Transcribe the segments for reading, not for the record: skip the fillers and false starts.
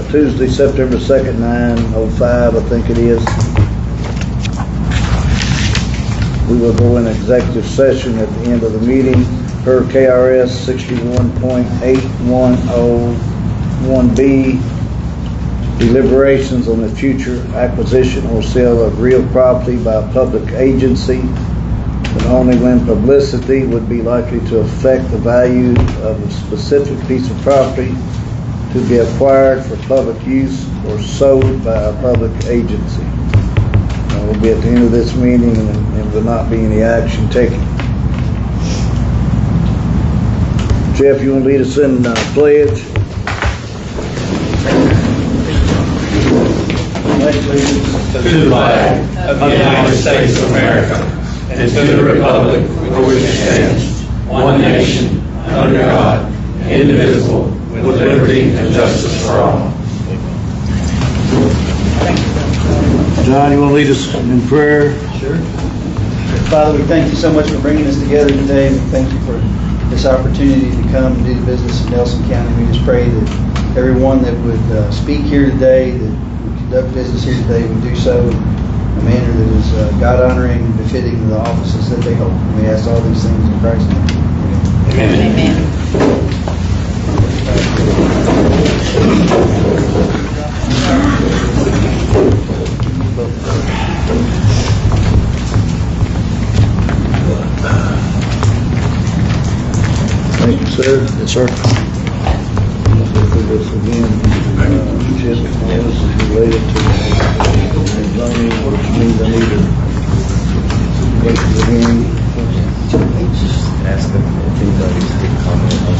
Tuesday, September 2nd, 9:05, I think it is. We will go in executive session at the end of the meeting per KRS 61.8101B. Deliberations on the future acquisition or sale of real property by a public agency, but only when publicity would be likely to affect the value of a specific piece of property to be acquired for public use or sold by a public agency. We'll be at the end of this meeting and will not be any action taken. Jeff, you want to lead us in pledge? To the flag of the United States of America and to the republic for which it stands, one nation, under God, indivisible, with liberty and justice for all. John, you want to lead us in prayer? Sure. Father, we thank you so much for bringing us together today. We thank you for this opportunity to come and do the business of Nelson County. We just pray that everyone that would speak here today, that would conduct business here today, would do so in a manner that is God-honoring and befitting the offices that they hold. And we ask all these things in Christ's name. Amen. Amen. Thank you, sir. Yes, sir. This again, Chip, all this is related to zoning, which means I need to wait for the hearing. Ask them if anybody's big comment on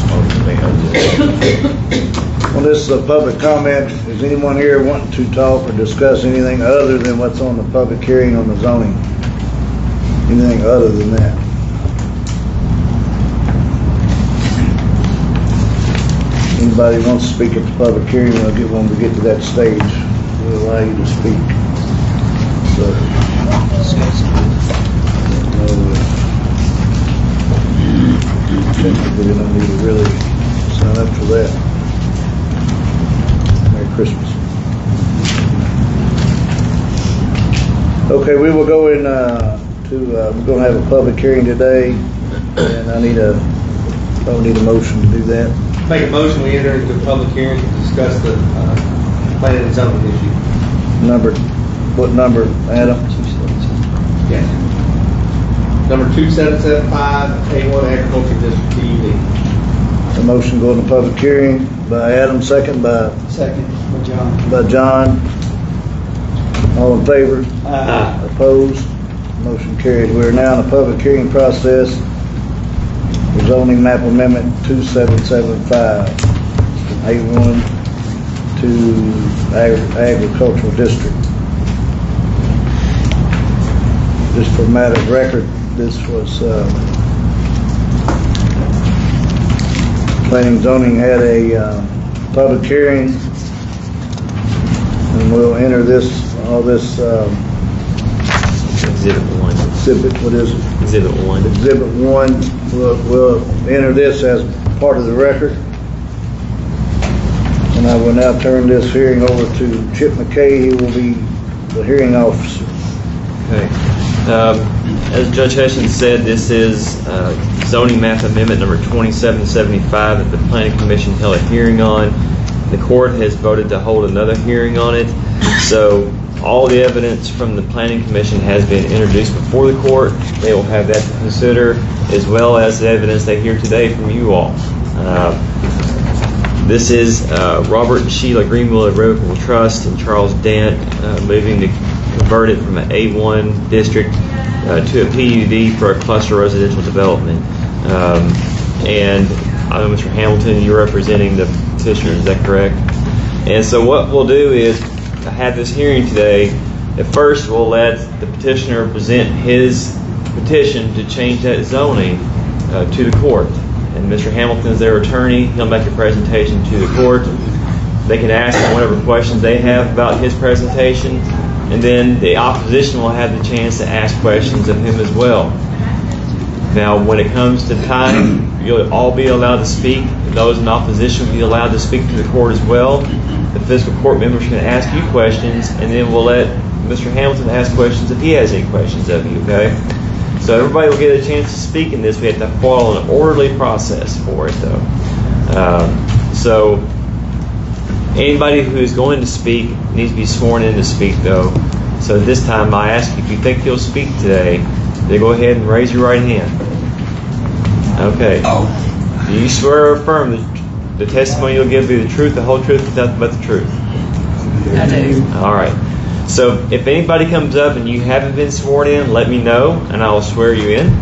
Well, this is a public comment. Is anyone here wanting to talk or discuss anything other than what's on the public hearing on the zoning? Anything other than that? Anybody wants to speak at the public hearing, we'll get when we get to that stage. We'll allow you to speak. So, we don't need to really sign up for that. Merry Christmas. Okay, we will go in we're going to have a public hearing today, and I need a motion to do that. Make a motion, we enter into a public hearing to discuss the planning and zoning issue. What number, Adam? Yes. Number 2775, A1 Agriculture District PUD. A motion going to public hearing by Adam, second by John. All in favor? Aye. Opposed? Motion carried. We are now in the public hearing process. Zoning map amendment 2775, A1 to agricultural district. Just for matter of record, this was planning and zoning had a public hearing, and we'll enter all this Exhibit 1. what is it? Exhibit 1. Exhibit 1, we'll enter this as part of the record. And I will now turn this hearing over to Chip McKay. He will be the hearing officer. Okay. As Judge Hutchins said, this is zoning map amendment number 2775 that the Planning Commission held a hearing on. The court has voted to hold another hearing on it. So all the evidence from the Planning Commission has been introduced before the court. They will have that to consider, as well as the evidence they hear today from you all. This is Robert and Sheila Greenville Irrevocable Trust and Charles Dant moving to convert it from an A1 district to a PUD for a cluster residential development. And I know Mr. Hamilton, you're representing the petitioner, is that correct? And so what we'll do is have this hearing today. At first, we'll let the petitioner present his petition to change that zoning to the court. And Mr. Hamilton is their attorney. He'll make a presentation to the court. They can ask him whatever questions they have about his presentation, and then the opposition will have the chance to ask questions of him as well. Now, when it comes to time, you'll all be allowed to speak. Those in opposition will be allowed to speak to the court as well. the fiscal court members are going to ask you questions, and then we'll let Mr. Hamilton ask questions if he has any questions of you, okay? So everybody will get a chance to speak in this. We have to follow an orderly process for it, though. So anybody who is going to speak needs to be sworn in to speak, though. So this time I ask you, if you think you'll speak today, then go ahead and raise your right hand. Okay. Do you swear or affirm that the testimony you'll give be the truth, the whole truth, and nothing but the truth? I do. All right. So if anybody comes up and you haven't been sworn in, let me know, and I will swear you in.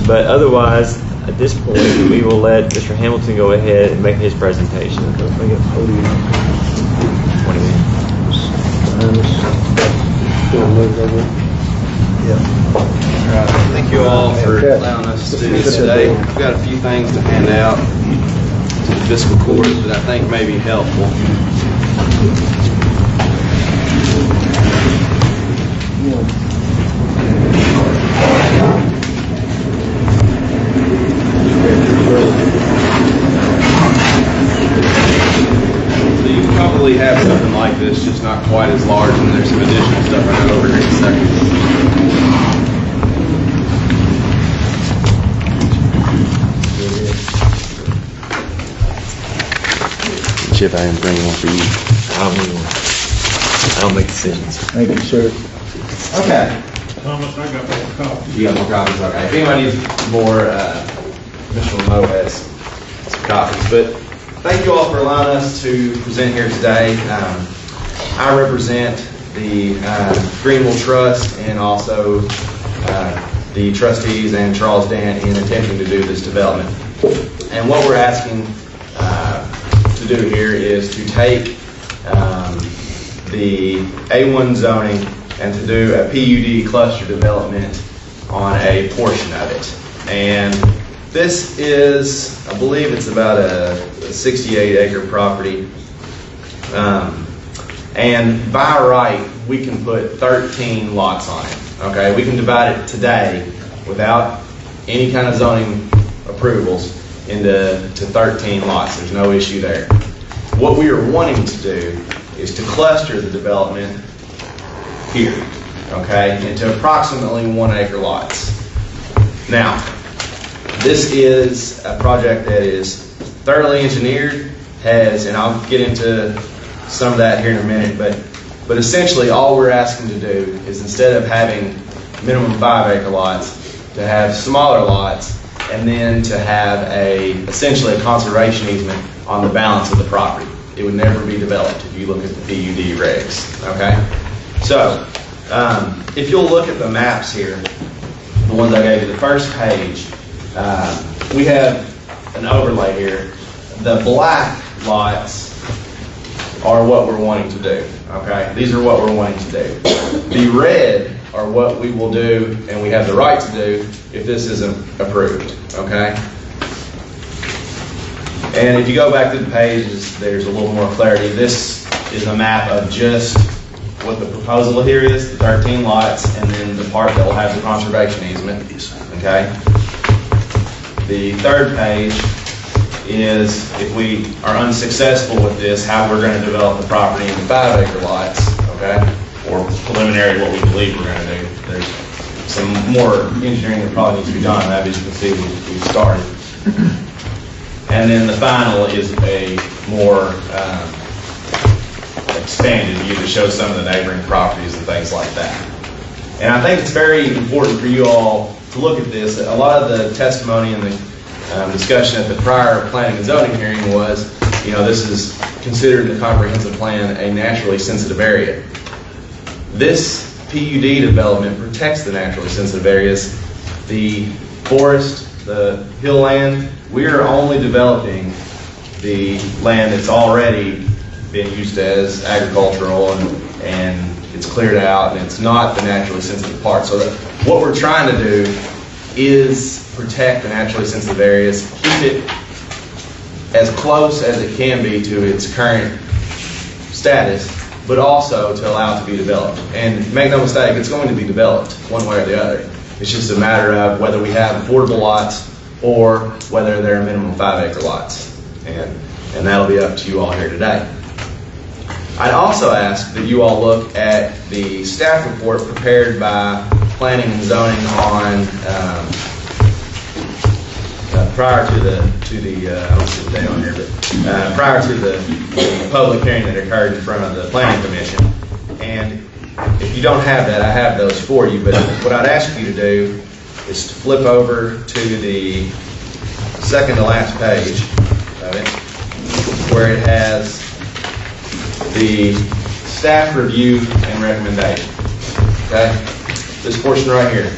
But otherwise, at this point, we will let Mr. Hamilton go ahead and make his presentation. 20 minutes. Thank you all for allowing us to do this today. We've got a few things to hand out to the fiscal court that I think may be helpful. So you probably have something like this, just not quite as large, and there's some additional stuff I got over here in a second. Chip, I am bringing one for you. I don't make decisions. Thank you, sir. Okay. Thomas, I got more copies. You got more copies? Okay. If anybody needs more, Mr. Lameau has some copies. But thank you all for allowing us to present here today. I represent the Greenville Trust and also the trustees and Charles Dant in attempting to do this development. And what we're asking to do here is to take the A1 zoning and to do a PUD cluster development on a portion of it. And this is, I believe it's about a 68-acre property. And by right, we can put 13 lots on it. Okay, we can divide it today without any kind of zoning approvals into 13 lots. There's no issue there. What we are wanting to do is to cluster the development here, okay, into approximately 1 acre lots. Now, this is a project that is thoroughly engineered, and I'll get into some of that here in a minute, but essentially all we're asking to do is, instead of having minimum 5 acre lots, to have smaller lots, and then to have essentially a conservation easement on the balance of the property. It would never be developed if you look at the PUD regs, okay? So, if you'll look at the maps here, the ones I gave you, the first page, we have an overlay here. The black lots are what we're wanting to do, okay? These are what we're wanting to do. The red are what we will do, and we have the right to do, if this isn't approved, okay? And if you go back to the pages, there's a little more clarity. This is a map of just what the proposal here is, the 13 lots, and then the part that will have the conservation easement, okay? The third page is, if we are unsuccessful with this, how we're going to develop the property into 5 acre lots, okay? Or preliminary, what we believe we're going to do. There's some more engineering that probably needs to be done on that, as you can see, we've started. And then the final is a more expanded view that shows some of the neighboring properties and things like that. And I think it's very important for you all to look at this. A lot of the testimony and the discussion at the prior planning and zoning hearing was, this is considered in the comprehensive plan a naturally sensitive area. This PUD development protects the naturally sensitive areas. The forest, the hill land, we are only developing the land that's already been used as agricultural and it's cleared out and it's not the naturally sensitive part. So what we're trying to do is protect the naturally sensitive areas, keep it as close as it can be to its current status, but also to allow it to be developed. And make no mistake, it's going to be developed one way or the other. It's just a matter of whether we have affordable lots or whether they're minimum 5 acre lots. And that'll be up to you all here today. I'd also ask that you all look at the staff report prepared by Planning and Zoning on prior to the I don't see the date on here, but prior to the public hearing that occurred in front of the Planning Commission. And if you don't have that, I have those for you. But what I'd ask you to do is to flip over to the second to last page of it, where it has the staff review and recommendation. Okay? This portion right here.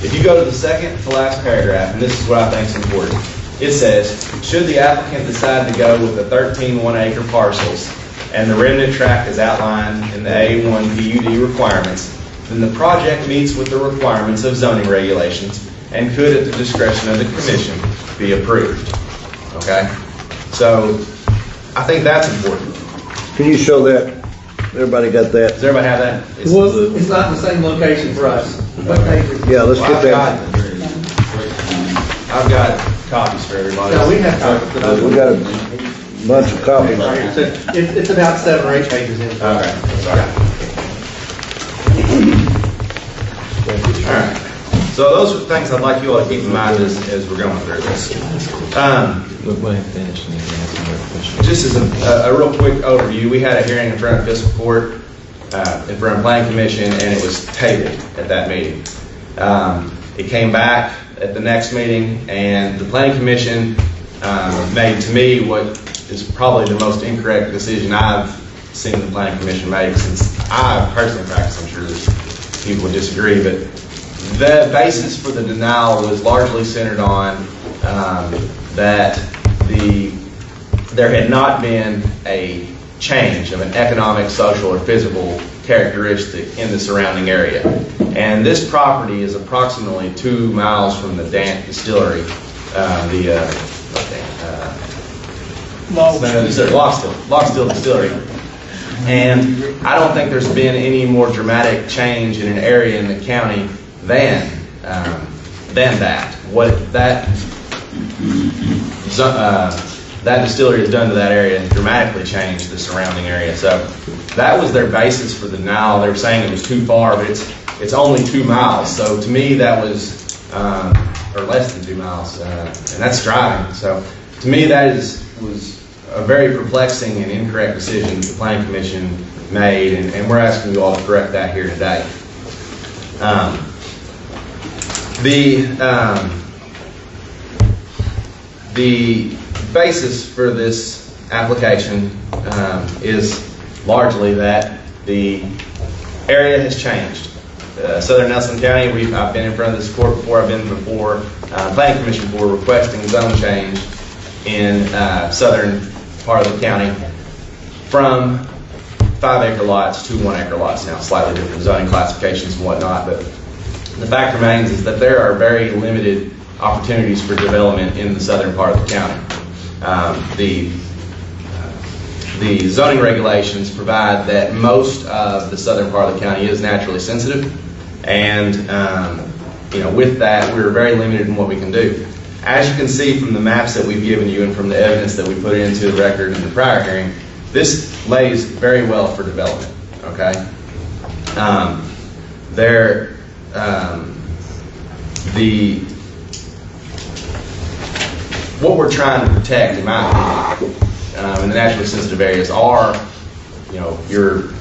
If you go to the second to last paragraph, and this is what I think is important, it says, should the applicant decide to go with the 13 1-acre parcels and the remnant tract as outlined in the A1 PUD requirements, then the project meets with the requirements of zoning regulations and could, at the discretion of the commission, be approved. Okay? So, I think that's important. Can you show that? Everybody got that? Does everybody have that? Well, it's not in the same location for us. What page is it? Yeah, let's get that. I've got copies for everybody. No, we have copies. We got a bunch of copies. It's about 7 or 8 pages in. Okay, sorry. All right. So those are things I'd like you all to keep in mind as we're going through this. Just as a real quick overview, we had a hearing in front of Fiscal Court, in front of Planning Commission, and it was tabled at that meeting. It came back at the next meeting, and the Planning Commission made, to me, what is probably the most incorrect decision I've seen the Planning Commission make since I personally practice. I'm sure that people would disagree, but the basis for the denial was largely centered on that there had not been a change of an economic, social, or physical characteristic in the surrounding area. And this property is approximately 2 miles from the Dant Distillery, Lockstill Distillery. And I don't think there's been any more dramatic change in an area in the county than that. What that distillery has done to that area has dramatically changed the surrounding area. So that was their basis for the denial. They were saying it was too far, but it's only 2 miles. So to me, that was, or less than 2 miles, and that's driving. So to me, that was a very perplexing and incorrect decision that the Planning Commission made, and we're asking you all to correct that here today. The basis for this application is largely that the area has changed. Southern Nelson County, I've been in front of this court before, I've been before Planning Commission for requesting zone change in southern part of the county from 5-acre lots to 1-acre lots. Now, slightly different zoning classifications and whatnot, but the fact remains is that there are very limited opportunities for development in the southern part of the county. The zoning regulations provide that most of the southern part of the county is naturally sensitive, and with that, we're very limited in what we can do. As you can see from the maps that we've given you and from the evidence that we put into the record in the prior hearing, this lays very well for development. Okay, what we're trying to protect, in my opinion, in the naturally sensitive areas are, your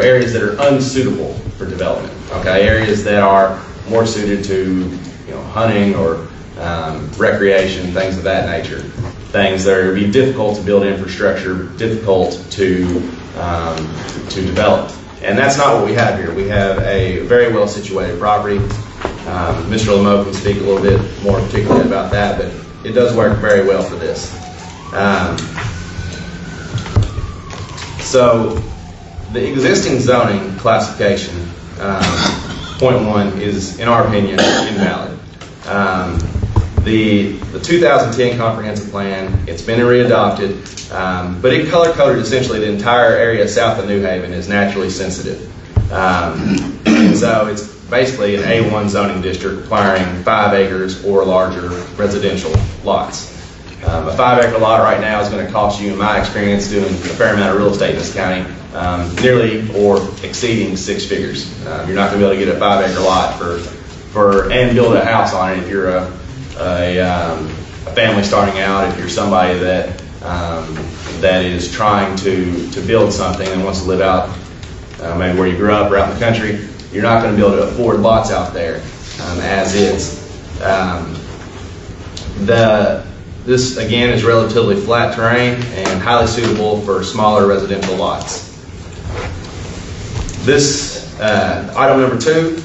areas that are unsuitable for development. Okay, areas that are more suited to, hunting or recreation, things of that nature. Things that would be difficult to build infrastructure, difficult to develop. And that's not what we have here. We have a very well situated property. Mr. Lameau can speak a little bit more particularly about that, but it does work very well for this. So the existing zoning classification, point 1, is, in our opinion, invalid. The 2010 comprehensive plan, it's been readopted, but it color-coded essentially the entire area south of New Haven as naturally sensitive. And so it's basically an A1 zoning district requiring 5 acres or larger residential lots. A 5-acre lot right now is going to cost you, in my experience, doing a fair amount of real estate in this county, nearly or exceeding 6 figures. You're not going to be able to get a 5-acre lot and build a house on it if you're a family starting out, if you're somebody that is trying to build something and wants to live out maybe where you grew up or out in the country. You're not going to be able to afford lots out there as is. This again is relatively flat terrain and highly suitable for smaller residential lots. This item number 2,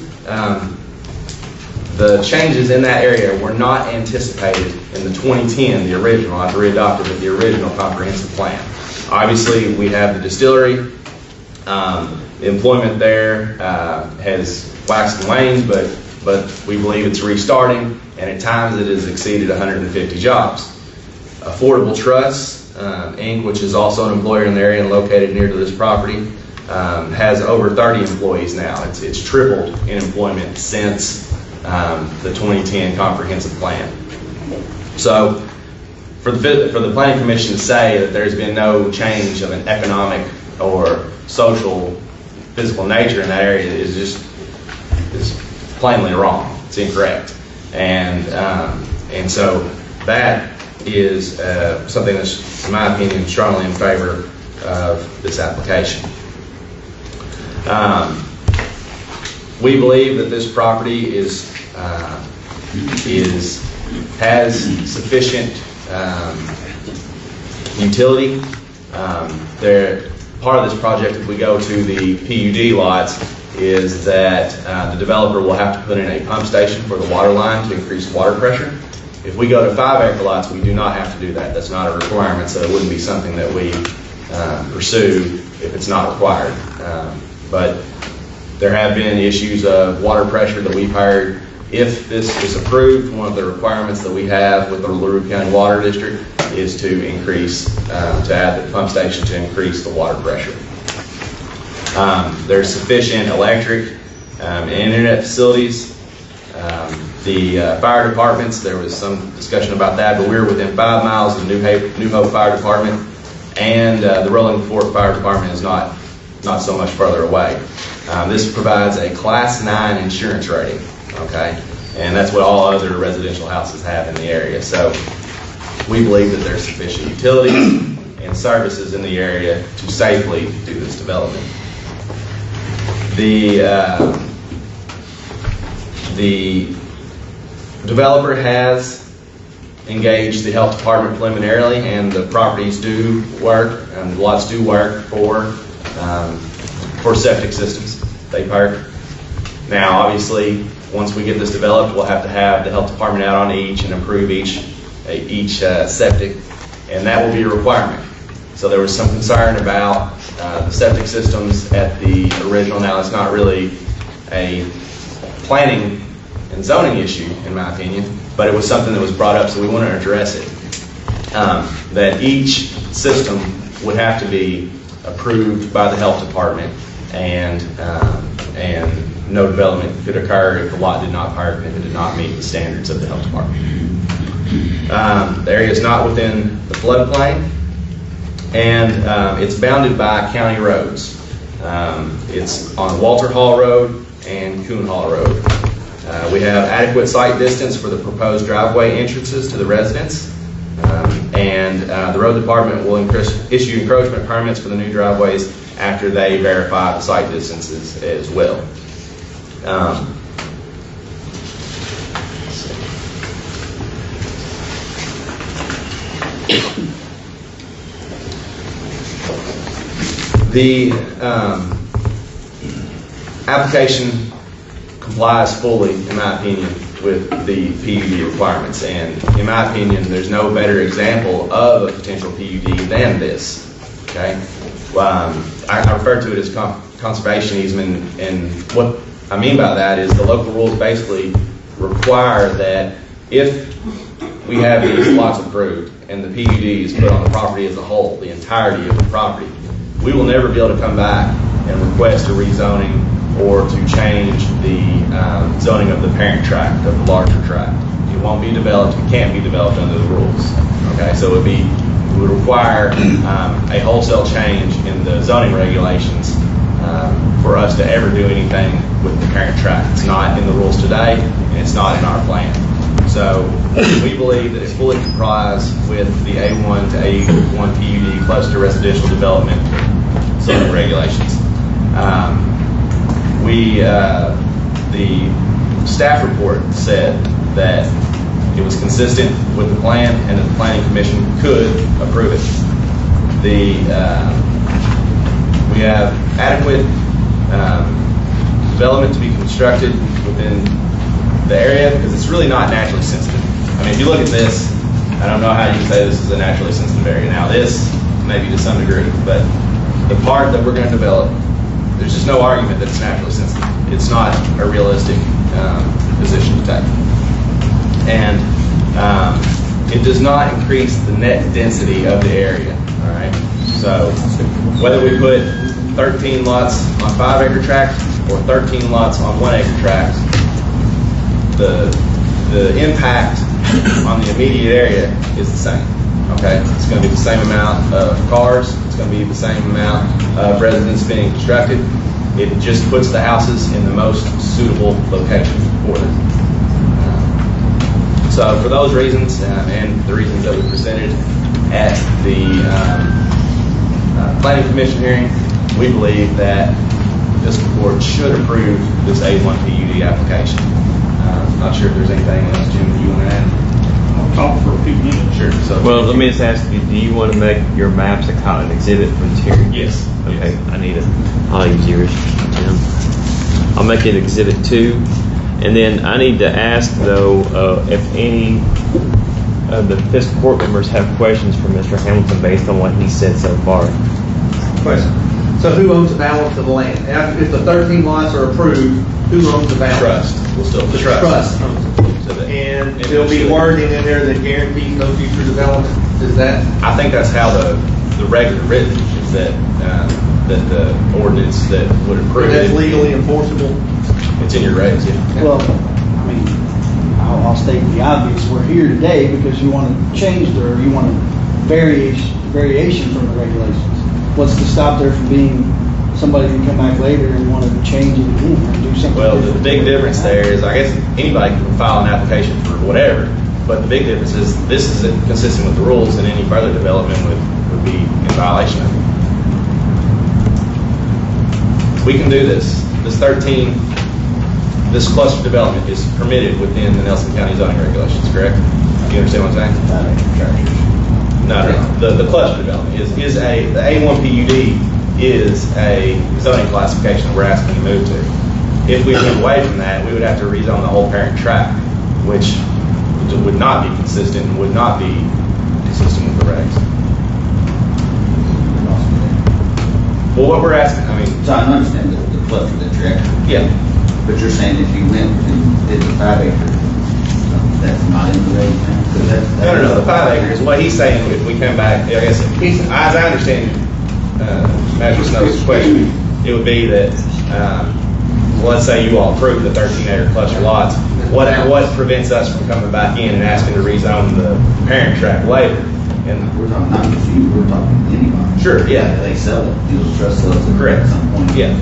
the changes in that area were not anticipated in the 2010, the original, not the readopted, but the original comprehensive plan. Obviously, we have the distillery. The employment there has waxed and waned, but we believe it's restarting, and at times it has exceeded 150 jobs. Affordable Trust, Inc., which is also an employer in the area and located near to this property, has over 30 employees now. It's tripled in employment since the 2010 comprehensive plan. So for the Planning Commission to say that there's been no change of an economic or social, physical nature in that area is plainly wrong. It's incorrect. And so that is something that's, in my opinion, strongly in favor of this application. We believe that this property has sufficient utility. Part of this project, if we go to the PUD lots, is that the developer will have to put in a pump station for the water line to increase water pressure. If we go to 5-acre lots, we do not have to do that. That's not a requirement, so it wouldn't be something that we pursue if it's not required. But there have been issues of water pressure that we've heard. If this is approved, one of the requirements that we have with the LaRue County Water District is to increase, to add the pump station to increase the water pressure. There's sufficient electric and internet facilities. The fire departments, there was some discussion about that, but we're within 5 miles of New Hope Fire Department, and the Rolling Fork Fire Department is not so much further away. This provides a Class 9 insurance rating, okay? And that's what all other residential houses have in the area. So we believe that there's sufficient utilities and services in the area to safely do this development. The developer has engaged the health department preliminarily, and the properties do work, and the lots do work for septic systems. They perk. Now, obviously, once we get this developed, we'll have to have the health department out on each and approve each septic, and that will be a requirement. So there was some concern about the septic systems at the original. Now, it's not really a planning and zoning issue, in my opinion, but it was something that was brought up, so we want to address it. That each system would have to be approved by the health department, and no development could occur if the lot did not perk and if it did not meet the standards of the health department. The area is not within the floodplain, and it's bounded by county roads. It's on Walter Hall Road and Coon Hall Road. We have adequate site distance for the proposed driveway entrances to the residence, and the road department will issue encroachment permits for the new driveways after they verify the site distances as well. The application complies fully, in my opinion, with the PUD requirements, and in my opinion, there's no better example of a potential PUD than this. Okay, I refer to it as conservation easement, and what I mean by that is the local rules basically require that if we have these lots approved and the PUD is put on the property as a whole, the entirety of the property, we will never be able to come back and request a rezoning or to change the zoning of the parent tract, of the larger tract. It won't be developed, and can't be developed under the rules. Okay, so it would require a wholesale change in the zoning regulations for us to ever do anything with the parent tract. It's not in the rules today, and it's not in our plan. So we believe that it fully complies with the A1 to A1 PUD cluster residential development zoning regulations. The staff report said that it was consistent with the plan and that the planning commission could approve it. We have adequate development to be constructed within the area because it's really not naturally sensitive. I mean, if you look at this, I don't know how you can say this is a naturally sensitive area. Now this, maybe to some degree, but the part that we're going to develop, there's just no argument that it's naturally sensitive. It's not a realistic position to take. And it does not increase the net density of the area, all right? So whether we put 13 lots on 5-acre tracts or 13 lots on 1-acre tracts, the impact on the immediate area is the same, okay? It's going to be the same amount of cars. It's going to be the same amount of residents being constructed. It just puts the houses in the most suitable location for them. So for those reasons and the reasons that we presented at the Planning Commission hearing, we believe that the Fiscal Court should approve this A1 PUD application. Not sure if there's anything else, Jim, that you want to add? I'll talk for a few minutes. Sure. So, Well, let me just ask you, do you want to make your maps an exhibit for this hearing? yes. Okay, Yes. I need it. I'll use yours, Tim. I'll make it Exhibit 2. And then I need to ask, though, if any of the fiscal court members have questions for Mr. Hamilton based on what he said so far. Question. So who owns the balance of the land? If the 13 lots are approved, who owns the balance? Trust. We'll still The trust. trust owns it. So that- And there'll be wording in there that guarantees no future development. Is that? I think that's how the regular written is that the ordinance that would approve That's it. legally enforceable? It's in your regs, yeah. Well, I mean, I'll state the obvious. We're here today because you want to change you want a variation from the regulations. What's to stop there from being somebody can come back later and want to change it again and do something Well, the different? big difference there is, I guess anybody can file an application for whatever, but the big difference is this isn't consistent with the rules, and any further development would be in violation of it. We can do this. This cluster development is permitted within the Nelson County zoning regulations, correct? You understand what I'm saying? No. The cluster development is the A1 PUD is a zoning classification we're asking to move to. If we went away from that, we would have to rezone the whole parent tract, which would not be consistent and would not be consistent with the regs. Well, what we're asking, I mean, So I understand the cluster that you're after, yeah, but you're saying if you went and did the 5-acre, that's not in the reg now? 'Cause no, the 5 acres, what he's saying, if we come back, I guess, as I understand Magistrate Snow's question, it would be that, let's say you all approve the 13-acre cluster lots, what prevents us from coming back in and asking to rezone the parent tract later? And We're talking not just you, we're talking anybody. Sure, yeah. They sell it, the trust sells it Correct. at some point. Yeah.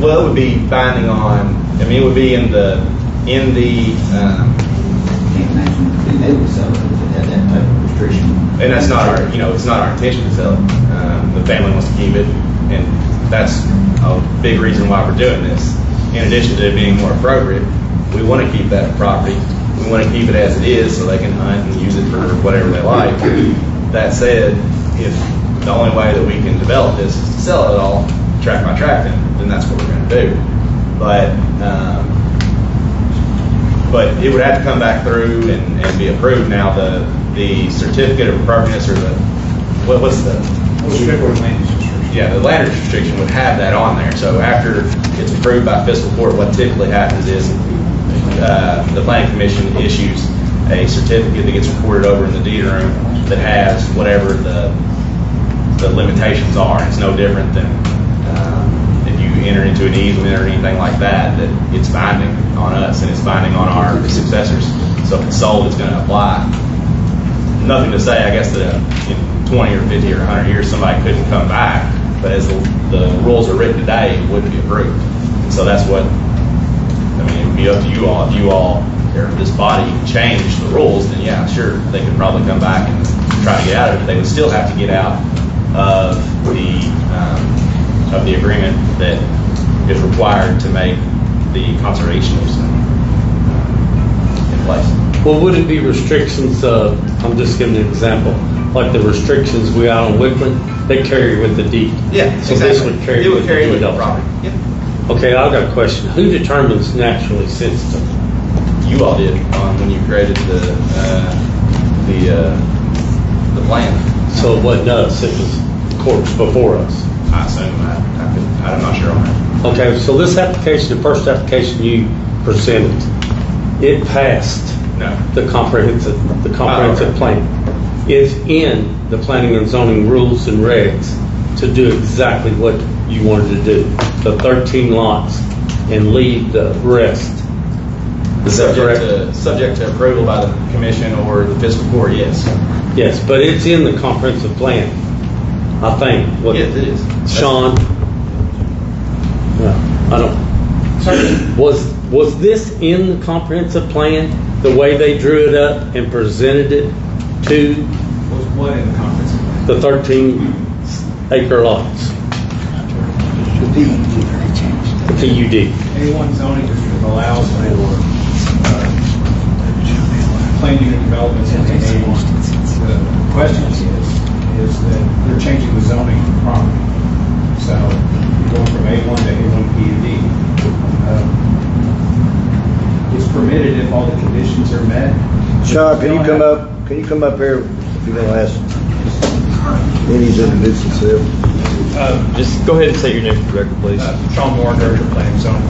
Well, it would be binding on, I mean, it would be in the, Can't imagine being able to sell it if it had that type of restriction. and that's not our, it's not our intention to sell it. The family wants to keep it, and that's a big reason why we're doing this. In addition to it being more appropriate, we want to keep that property. We want to keep it as it is so they can hunt and use it for whatever they like. That said, if the only way that we can develop this is to sell it all tract by tract, then that's what we're going to do. But it would have to come back through and be approved. Now, the certificate of appropriateness, or what's the land restriction would have that on there. So after it's approved by fiscal court, what typically happens is the planning commission issues a certificate that gets recorded over in the deed room that has whatever the limitations are. It's no different than if you enter into an easement or anything like that, that it's binding on us and it's binding on our successors. So if it's sold, it's going to apply. Nothing to say, I guess, that in 20 or 50 or 100 years, somebody couldn't come back, but as the rules are written today, it wouldn't be approved. And so that's what, I mean, it would be up to you all. If you all, or if this body changed the rules, then yeah, sure, they could probably come back and try to get out of it, but they would still have to get out of the agreement that is required to make the conservation of zone in place. Well, would it be restrictions, I'm just giving an example, like the restrictions we got on Wickland, they carry with the deed? Yeah, So exactly. this would carry It would with carry the with deed the also? property. Yep. Okay, I've got a question. Who determines naturally sensitive? You all did when you created the plan. So it wasn't us, it was courts before us. I assume I'm not sure on that. Okay, so this application, the first application you presented, it passed No. the comprehensive okay. plan. It's in the planning and zoning rules and regs to do exactly what you wanted to do, the 13 lots, and leave the rest. Is that correct? Subject to approval by the commission or the fiscal court, yes. Yes, but it's in the comprehensive plan, I think. What- Yes, it is. Sean? No, I don't. Was this in the comprehensive plan, the way they drew it up and presented it to Was what in the conference? the 13 acre lots? The PUD. A1 zoning district allows for planned unit developments in A1. The question is that they're changing the zoning of the property. So you're going from A1 to A1 PUD. It's permitted if all the conditions are met. Sean, can you come up here if you're gonna ask any to introduce himself? Just go ahead and say your name for the record, please. Sean Moore, Director of Planning Zone.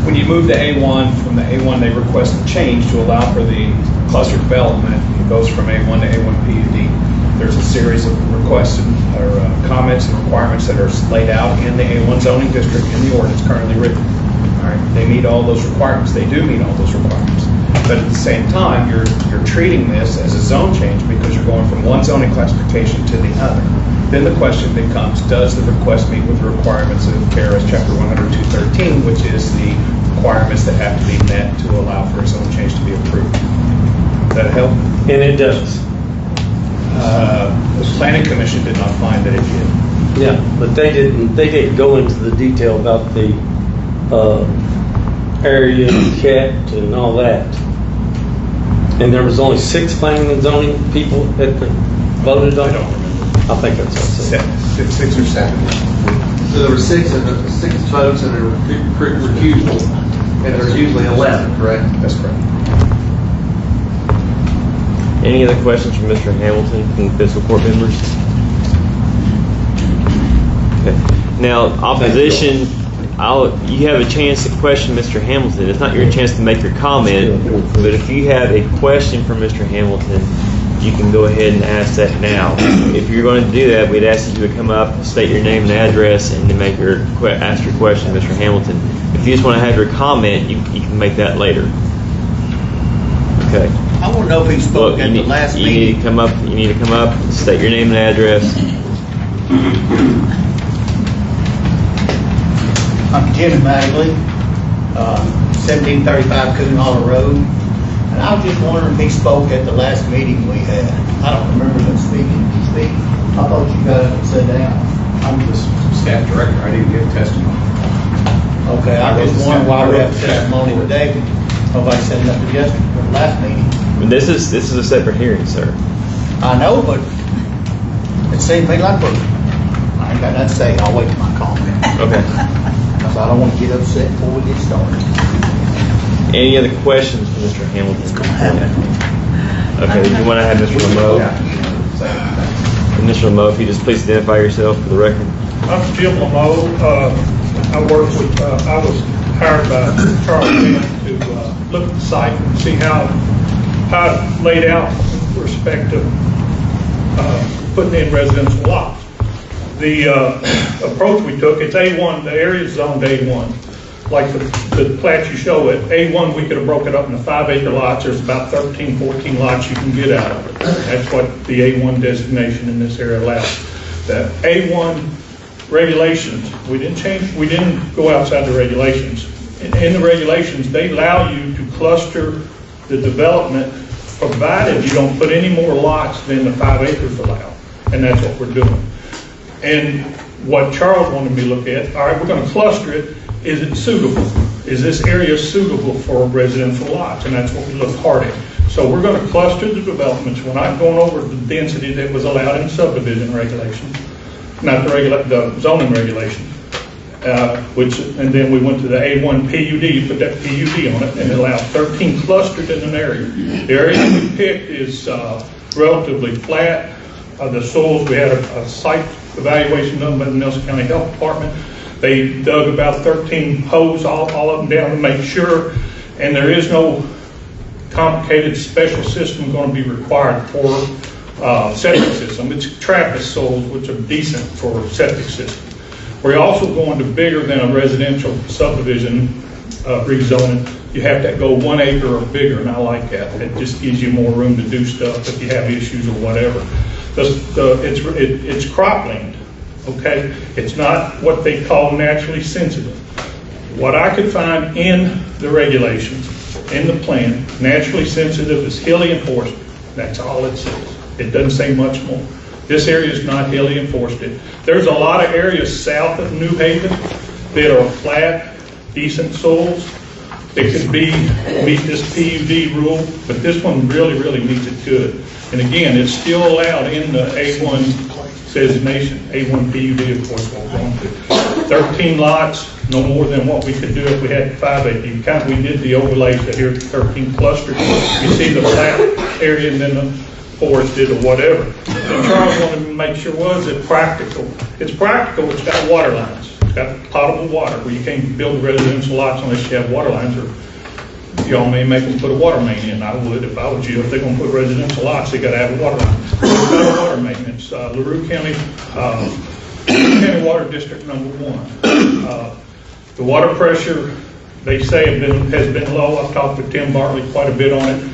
When you move to A1, from the A1 they request a change to allow for the cluster development. It goes from A1 to A1 PUD. There's a series of requests or comments and requirements that are laid out in the A1 zoning district in the ordinance currently written. All right, they meet all those requirements. They do meet all those requirements. But at the same time, you're treating this as a zone change because you're going from one zoning classification to the other. Then the question becomes, does the request meet with the requirements of KRS Chapter 102.13, which is the requirements that have to be met to allow for a zone change to be approved? Does that help? And it does. The planning commission did not find that it did. Yeah, but they didn't go into the detail about the area kept and all that. And there was only 6 planning and zoning people that voted on it? I don't remember. I think that's what it said. 6 or 7. So there were 6 votes and there were recusal, and there's usually 11, correct? That's correct. Any other questions from Mr. Hamilton from the fiscal court members? Okay. Now, opposition, you have a chance to question Mr. Hamilton. It's not your chance to make your comment, but if you have a question for Mr. Hamilton, you can go ahead and ask that now. If you're going to do that, we'd ask that you would come up, state your name and address, and then ask your question to Mr. Hamilton. If you just want to have your comment, you can make that later. Okay. I want to know if he spoke at the last You meeting. need to come up, state your name and address. I'm Jim Magley, 1735 Coon Hollow Road. And I was just wondering if he spoke at the last meeting we had. I don't remember him speaking. I thought you got up and sat down. I'm the staff director. I didn't give testimony. Okay, I just wondered why we have testimony today. Nobody said nothing yesterday, or last meeting. This is a separate hearing, sir. I know, but it seemed to me like I ain't got nothing to say. I'll wait till my comment. Okay. Because I don't want to get upset before we get started. Any other questions for Mr. Hamilton? It's going to happen. Okay, you want to have Mr. Lameau? And Mr. Lameau, if you just please identify yourself for the record. I'm Jim Lameau. I was hired by Charles Dent to look at the site and see how it's laid out with respect to putting in residential lots. The approach we took, it's A1, the area is zoned A1. like the plat you show at A1, we could have broke it up into 5-acre lots. There's about 13, 14 lots you can get out of it. That's what the A1 designation in this area allows. The A1 regulations, we didn't go outside the regulations. In the regulations, they allow you to cluster the development provided you don't put any more lots than the 5 acres allow. And that's what we're doing. And what Charles wanted me to look at, all right, we're going to cluster it. Is it suitable? Is this area suitable for residential lots? And that's what we look hard at. So we're going to cluster the developments. We're not going over the density that was allowed in subdivision regulations, not the zoning regulations. And then we went to the A1 PUD, put that PUD on it, and it allowed 13 clustered in an area. The area we picked is relatively flat. The soils, we had a site evaluation done by the Nelson County Health Department. They dug about 13 holes all up and down to make sure, and there is no complicated special system going to be required for septic system. It's trappist soils, which are decent for septic system. We're also going to bigger than a residential subdivision rezoning. You have to go 1 acre or bigger, and I like that. It just gives you more room to do stuff if you have issues or whatever. It's cropland, okay? It's not what they call naturally sensitive. What I could find in the regulations, in the plan, naturally sensitive is hilly and forested. That's all it says. It doesn't say much more. This area is not hilly and forested. There's a lot of areas south of New Haven that are flat, decent soils that could meet this PUD rule, but this one really meets it good. And again, it's still allowed in the A1 designation, A1 PUD, of course, what we're going to. 13 lots, no more than what we could do if we had 5 acres. We did the overlays that here, 13 clusters. You see the flat area and then the forested or whatever. And Charles wanted to make sure was it practical. It's practical, it's got water lines. It's got potable water where you can't build residential lots unless you have water lines, or y'all may make them put a water main in. I would if I was you. If they're going to put residential lots, they got to have a water line. It's got a water maintenance. LaRue County Water District number 1. The water pressure, they say, has been low. I've talked with Tim Bartley quite a bit on it.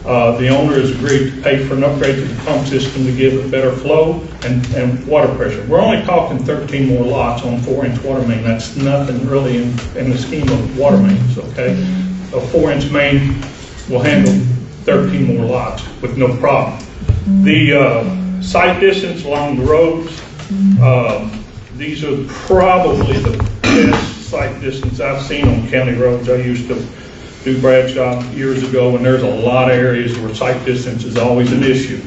The owner has agreed to pay for an upgrade to the pump system to give it better flow and water pressure. We're only talking 13 more lots on 4-inch water main. That's nothing really in the scheme of water mains, okay? A 4-inch main will handle 13 more lots with no problem. The site distance along the roads, these are probably the best site distance I've seen on county roads. I used to do Bradshaw years ago, and there's a lot of areas where site distance is always an issue.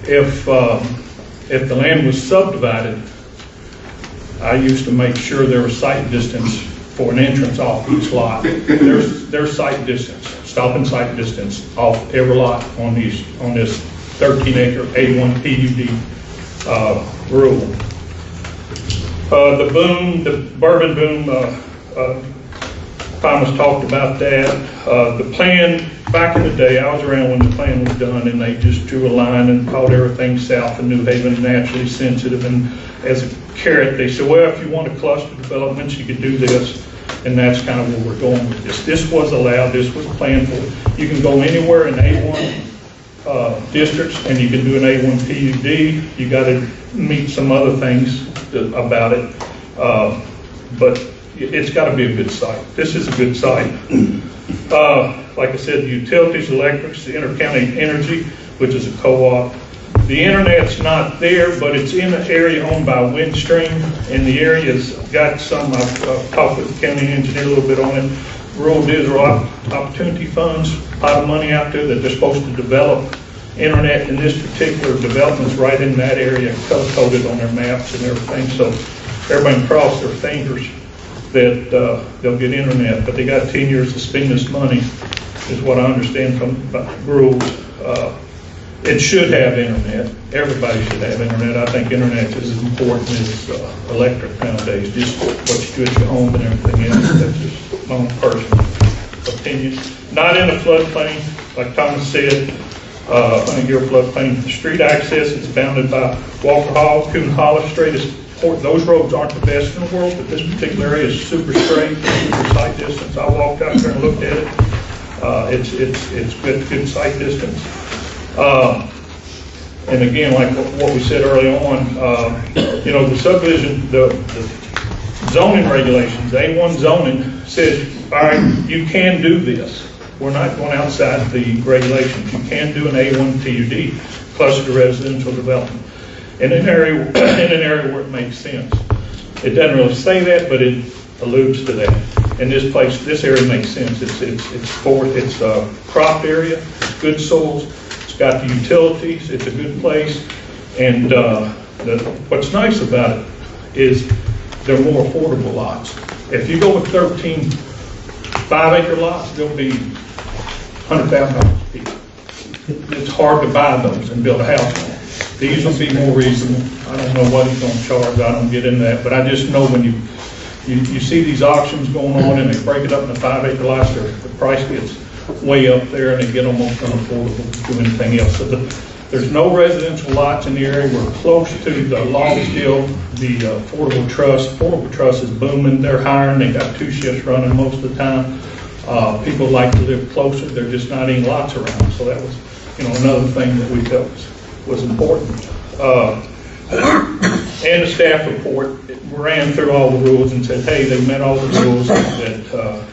If the land was subdivided, I used to make sure there was site distance for an entrance off each lot. There's site distance, stop and site distance off every lot on this 13-acre A1 PUD rule. The bourbon boom, Thomas talked about that. The plan, back in the day, I was around when the plan was done, and they just drew a line and called everything south of New Haven naturally sensitive. And as a carrot, they said, well, if you want to cluster developments, you could do this. And that's kind of where we're going with this. This was allowed, this was planned for. You can go anywhere in A1 districts, and you can do an A1 PUD. You got to meet some other things about it. But it's got to be a good site. This is a good site. Like I said, the utilities, electrics, the Intercounty Energy, which is a co-op. The internet's not there, but it's in an area owned by Windstream, and the area's got some, I've talked with the county engineer a little bit on it, rural digital opportunity funds, a lot of money out there that they're supposed to develop internet, and this particular development's right in that area, color-coded on their maps and everything, so everybody can cross their fingers that they'll get internet, but they got 10 years to spend this money, is what I understand from rules. It should have internet. Everybody should have internet. I think internet is as important as electric nowadays, just what you do at your home and everything else. That's just my own personal opinion. Not in a floodplain, like Thomas said, under your floodplain. The street access is bounded by Walker Hall, Coon Hollis Street is those roads aren't the best in the world, but this particular area is super straight, super sight distance. I walked out there and looked at it. It's good sight distance. And again, like what we said early on, the subdivision, the zoning regulations, A1 zoning says, all right, you can do this. We're not going outside the regulations. You can do an A1 PUD, cluster residential development, in an area where it makes sense. It doesn't really say that, but it alludes to that. And this area makes sense. It's a cropped area, it's good soils, it's got the utilities, it's a good place. And what's nice about it is they're more affordable lots. If you go with 13 5-acre lots, they'll be $100,000 a piece. It's hard to buy those and build a house on. These will be more reasonable. I don't know what he's going to charge. I don't get into that, but I just know when you see these auctions going on and they break it up into 5-acre lots, the price gets way up there and they get almost unaffordable to do anything else. So there's no residential lots in the area. We're close to the log still, the affordable trust. Affordable trust is booming. They're hiring. They got 2 shifts running most of the time. People like to live closer. There just not any lots around. So that was, another thing that we felt was important. And the staff report ran through all the rules and said, hey, they met all the rules, that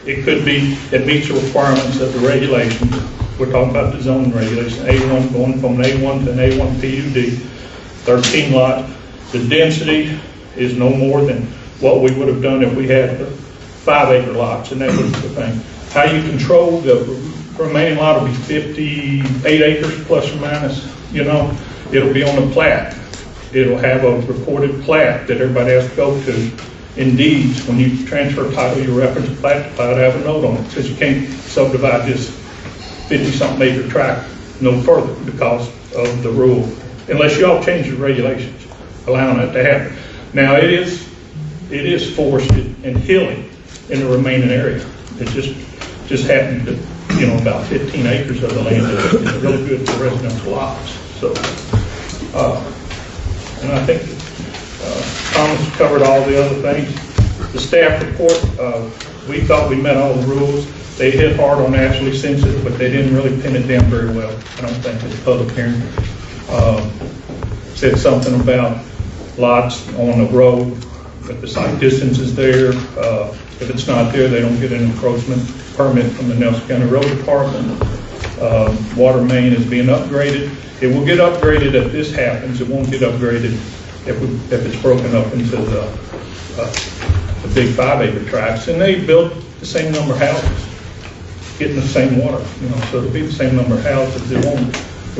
it meets the requirements of the regulations. We're talking about the zoning regulation, A1, going from an A1 to an A1 PUD, 13 lot. The density is no more than what we would have done if we had the 5-acre lots, and that was the thing. How you control the remaining lot will be 58 acres plus or minus, it'll be on the plat. It'll have a recorded plat that everybody has to go to. In deeds, when you transfer title, you reference plat to plat, have a note on it, because you can't subdivide this 50-something acre tract no further because of the rule, unless y'all change the regulations allowing it to happen. Now it is forested and hilly in the remaining area. It just happened that about 15 acres of the land is really good for residential lots. So, and I think Thomas covered all the other things. The staff report, we thought we met all the rules. They hit hard on naturally sensitive, but they didn't really pin it down very well. I don't think it's a public hearing. Said something about lots on the road, but the site distance is there. If it's not there, they don't get an encroachment permit from the Nelson County Road Department. Water main is being upgraded. It will get upgraded if this happens. It won't get upgraded if it's broken up into the big 5-acre tracts. And they built the same number of houses, getting the same water. So it'll be the same number of houses. It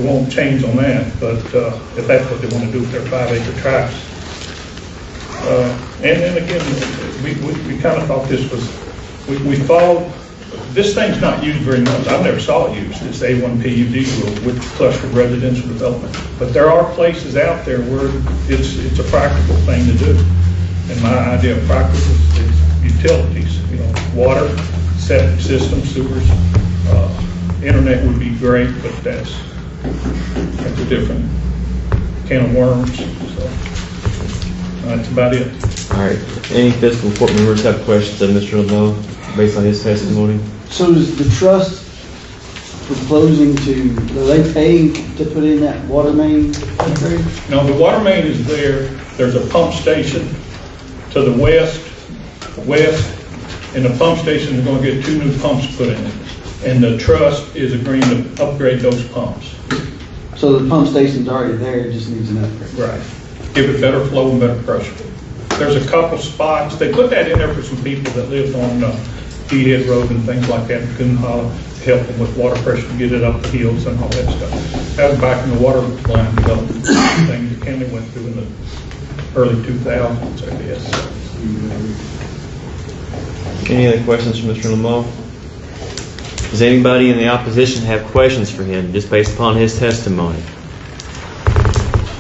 won't change on that. But if that's what they want to do with their 5-acre tracts. And then again, we kind of thought this was, we followed, this thing's not used very much. I've never saw it used, this A1 PUD rule with clustered residential development. But there are places out there where it's a practical thing to do. And my idea of practical is utilities, water, septic system, sewers, internet would be great, but that's a different can of worms. So that's about it. All right. Any fiscal court members have questions of Mr. Lamont based on his testimony? So is the trust proposing are they paying to put in that water main upgrade? No, the water main is there. There's a pump station to the west, and the pump station is going to get 2 new pumps put in it. And the trust is agreeing to upgrade those pumps. So the pump station's already there, it just needs an upgrade? Right. Give it better flow and better pressure. There's a couple spots. They put that in there for some people that live on Head Road and things like that in Coon Hollow, to help them with water pressure to get it up the hills and all that stuff. That was back in the water line development thing the county went through in the early 2000s, I guess. Any other questions from Mr. Lamont? Does anybody in the opposition have questions for him just based upon his testimony?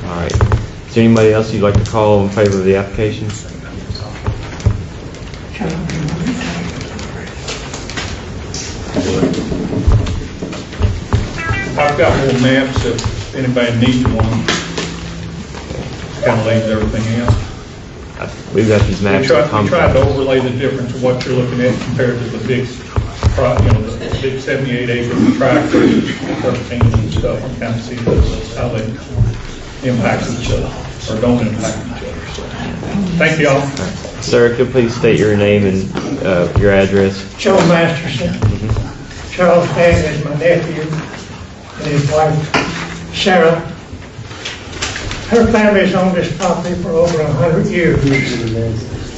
All right. Is there anybody else you'd like to call in favor of the application? I've got more maps if anybody needs one. Kind of lays everything out. we've got these maps. We tried to overlay the difference of what you're looking at compared to the big, the big 78 acre tract versus 13 and stuff, and kind of see how they impact each other, or don't impact each other. So, thank you all. Sir, could you please state your name and your address? Joe Masterson. Charles Dan is my nephew, and his wife, Sarah. Her family's owned this property for over 100 years.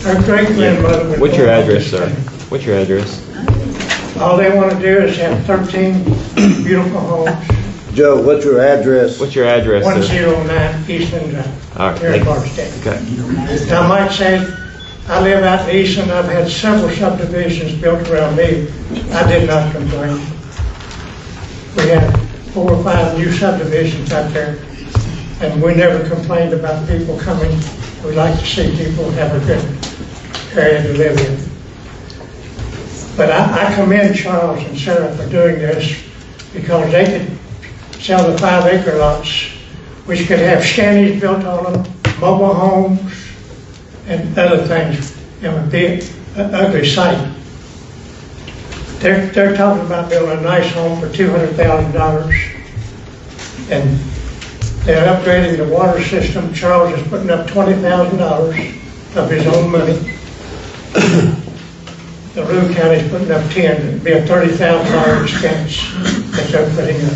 Her great-grandmother was... What's your address, sir? What's your address? All they want to do is have 13 beautiful homes. Joe, what's your address? What's your address, sir? 109 Eastland Drive, All right, here in thank you. Barstow. Okay. Now, I might say, I live out in Eastland. I've had several subdivisions built around me. I did not complain. We had 4 or 5 new subdivisions out there, and we never complained about people coming. We like to see people have a good area to live in. But I commend Charles and Sarah for doing this, because they could sell the 5 acre lots, which could have shanties built on them, mobile homes, and other things. It would be an ugly sight. They're talking about building a nice home for $200,000, and they're upgrading the water system. Charles is putting up $20,000 of his own money. The Root County's putting up 10. It'd be a $30,000 expense that they're putting up.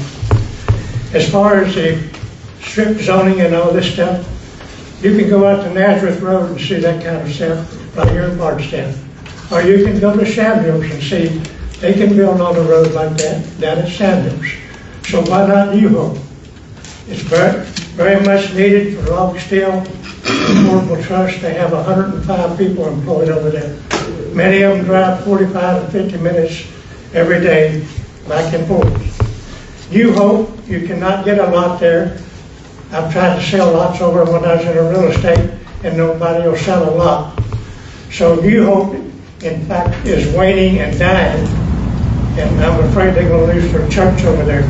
As far as the strip zoning and all this stuff, you can go out to Nazareth Road and see that kind of stuff right here in Bardstown. Or you can go to Samuels and see they can build on a road like that down at Samuels. So why not New Hope? It's very, very much needed for log steel, Affordable Trust. They have 105 people employed over there. Many of them drive 45 to 50 minutes every day back and forth. New Hope, you cannot get a lot there. I've tried to sell lots over when I was in real estate, and nobody will sell a lot. So New Hope, in fact, is waning and dying, and I'm afraid they're going to lose their church over there.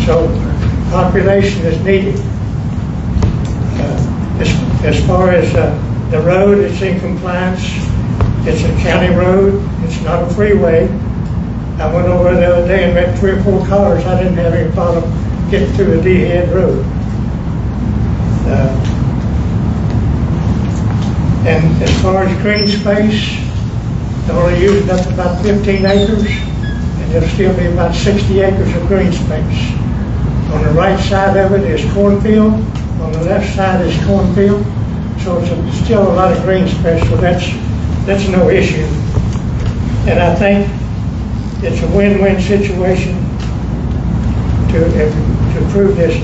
So population is needed. As far as the road, it's in compliance. It's a county road. It's not a freeway. I went over the other day and met 3 or 4 cars. I didn't have any problem getting through the D-head road. And as far as green space, they're only using up about 15 acres, and there'll still be about 60 acres of green space. On the right side of it is cornfield. On the left side is cornfield. So it's still a lot of green space, so that's no issue. And I think it's a win-win situation to prove this.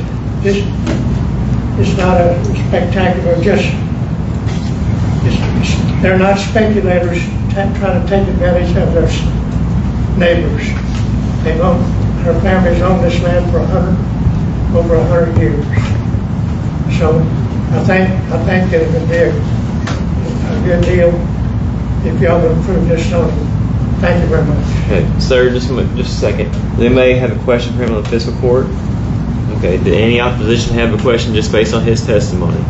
It's not a spectacular, they're not speculators trying to take advantage of their neighbors. Her family's owned this land for over 100 years. So I think that it would be a good deal if y'all would approve this zoning. Thank you very much. Okay, sir, just a second. They may have a question for him on the fiscal court. Okay, did any opposition have a question just based on his testimony?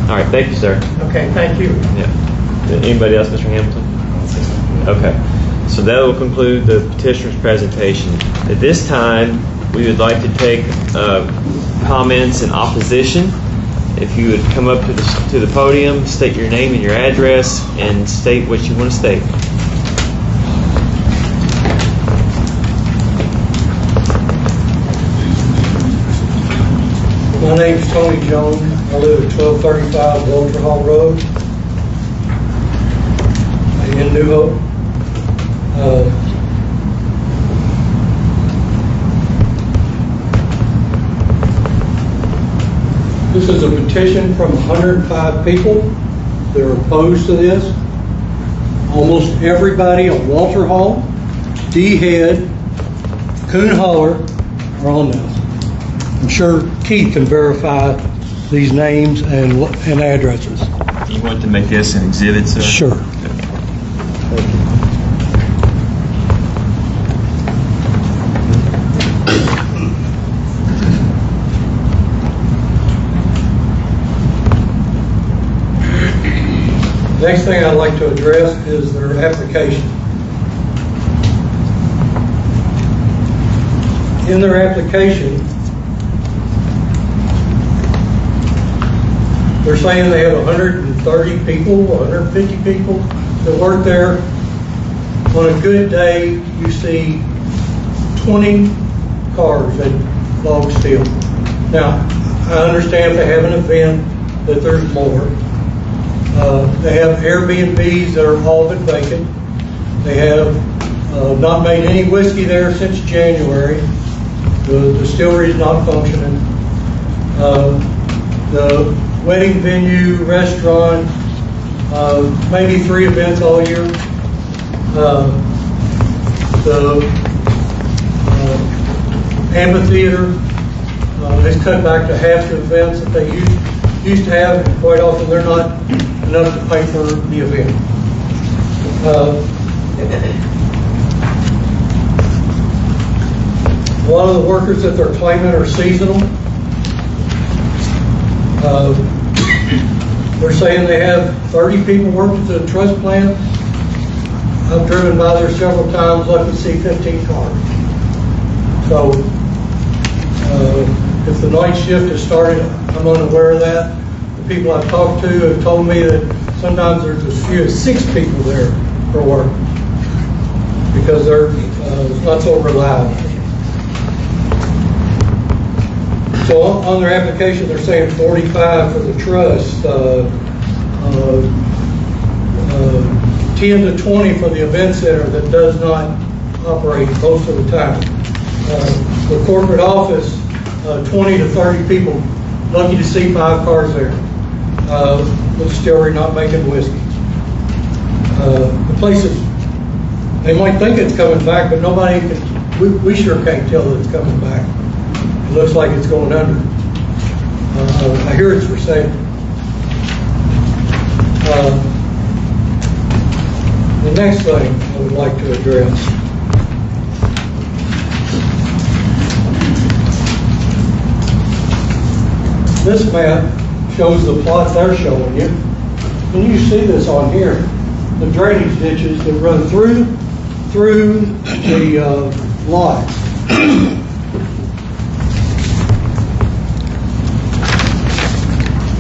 All right, thank you, sir. Okay, thank you. Yeah. Did anybody else, Mr. Hamilton? Okay, so that will conclude the petitioner's presentation. At this time, we would like to take comments in opposition. If you would come up to the podium, state your name and your address, and state what you want to state. My name's Tony Jones. I live at 1235 Walter Hall Road in New Hope. This is a petition from 105 people that are opposed to this. Almost everybody on Walter Hall, D-Head, Coon Holler are on this. I'm sure Keith can verify these names and addresses. You want to make this an exhibit, sir? Sure. Next thing I'd like to address is their application. In their application, they're saying they have 130 people, 150 people that work there. On a good day, you see 20 cars at log steel. Now, I understand if they have an event that there's more. They have Airbnbs that are all but vacant. They have not made any whiskey there since January. The distillery is not functioning. The wedding venue, restaurant, maybe 3 events all year. The amphitheater has cut back to half the events that they used to have, and quite often they're not enough to pay for the event. A lot of the workers that they're claiming are seasonal. They're saying they have 30 people working at the trust plant. I've driven by there several times, lucky to see 15 cars. So, if the night shift has started, I'm unaware of that. The people I've talked to have told me that sometimes there's as few as 6 people there for work because they're not so reliable. So on their application, they're saying 45 for the trust, 10 to 20 for the event center that does not operate most of the time. The corporate office, 20 to 30 people, lucky to see 5 cars there. The distillery not making whiskey. The place is, they might think it's coming back, but nobody can, we sure can't tell that it's coming back. It looks like it's going under. I hear it's for sale. The next thing I would like to address. This map shows the plot they're showing you. Can you see this on here? The drainage ditches that run through the lots.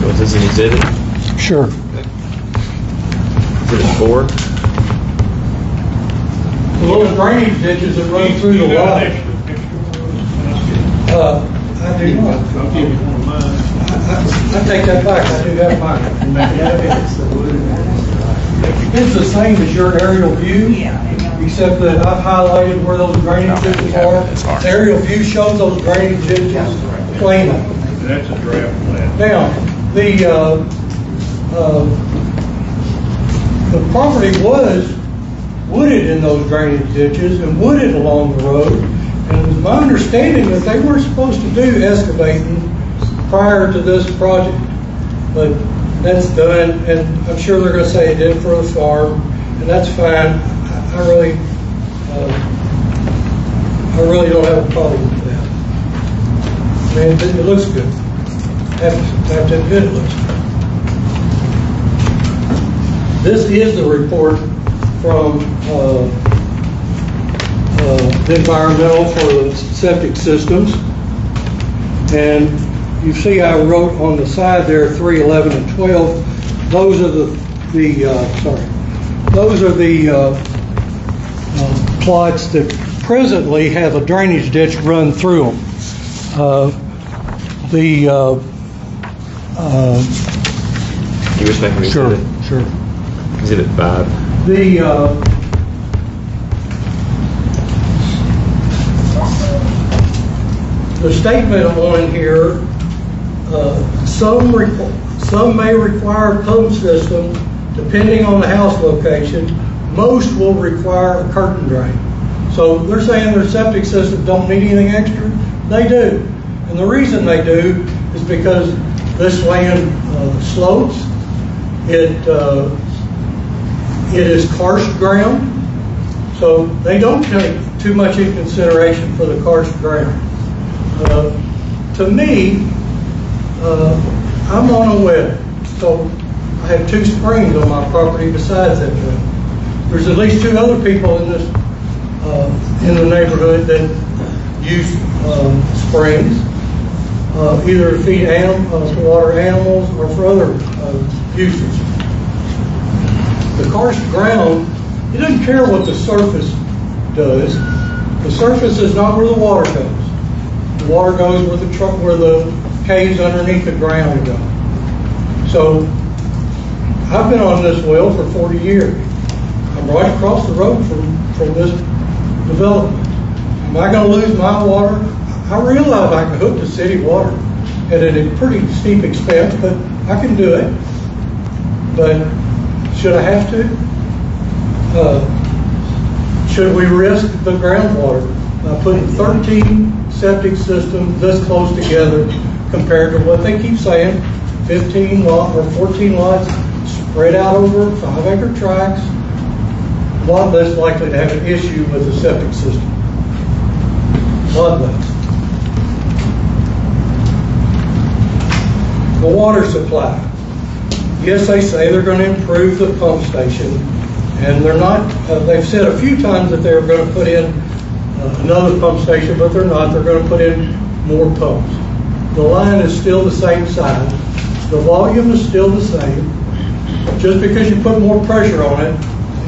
Was this an exhibit? Sure. Exhibit 4? The little drainage ditches that run through the lot. I do not. I'll give you one of mine. I take that back. I do have mine. It's the same as your aerial view, except that I've highlighted where those drainage ditches are. The aerial view shows those drainage ditches plainly. That's a draft plan. Now, the property was wooded in those drainage ditches and wooded along the road. And it was my understanding that they weren't supposed to do excavating prior to this project. But that's done, and I'm sure they're going to say it did for the farm, and that's fine. I really don't have a problem with that. I mean, it looks good. I have to admit it looks good. This is the report from the environmental for the septic systems, and you see I wrote on the side there 3, 11, and 12. Those are the plots that presently have a drainage ditch run through them. You wish I could Sure. Exhibit 5. The statement on here, some may require a pump system depending on the house location. Most will require a curtain drain. So they're saying their septic systems don't need anything extra. They do. And the reason they do is because this land slopes. It is karst ground. So they don't take too much in consideration for the karst ground. To me, I'm on a well. So I have 2 springs on my property besides that one. There's at least 2 other people in this, in the neighborhood that use springs, either to feed to water animals or for other uses. The karst ground, it doesn't care what the surface does. The surface is not where the water goes. The water goes where the caves underneath the ground go. So I've been on this well for 40 years. I'm right across the road from this development. Am I going to lose my water? I realize I can hook to city water at a pretty steep expense, but I can do it. But should I have to? Should we risk the groundwater by putting 13 septic systems this close together compared to what they keep saying, 15 lots or 14 lots spread out over 5-acre tracts? A lot less likely to have an issue with the septic system. A lot less. The water supply. Yes, they say they're going to improve the pump station, and they're not. They've said a few times that they're going to put in another pump station, but they're not. They're going to put in more pumps. The line is still the same size. The volume is still the same. Just because you put more pressure on it,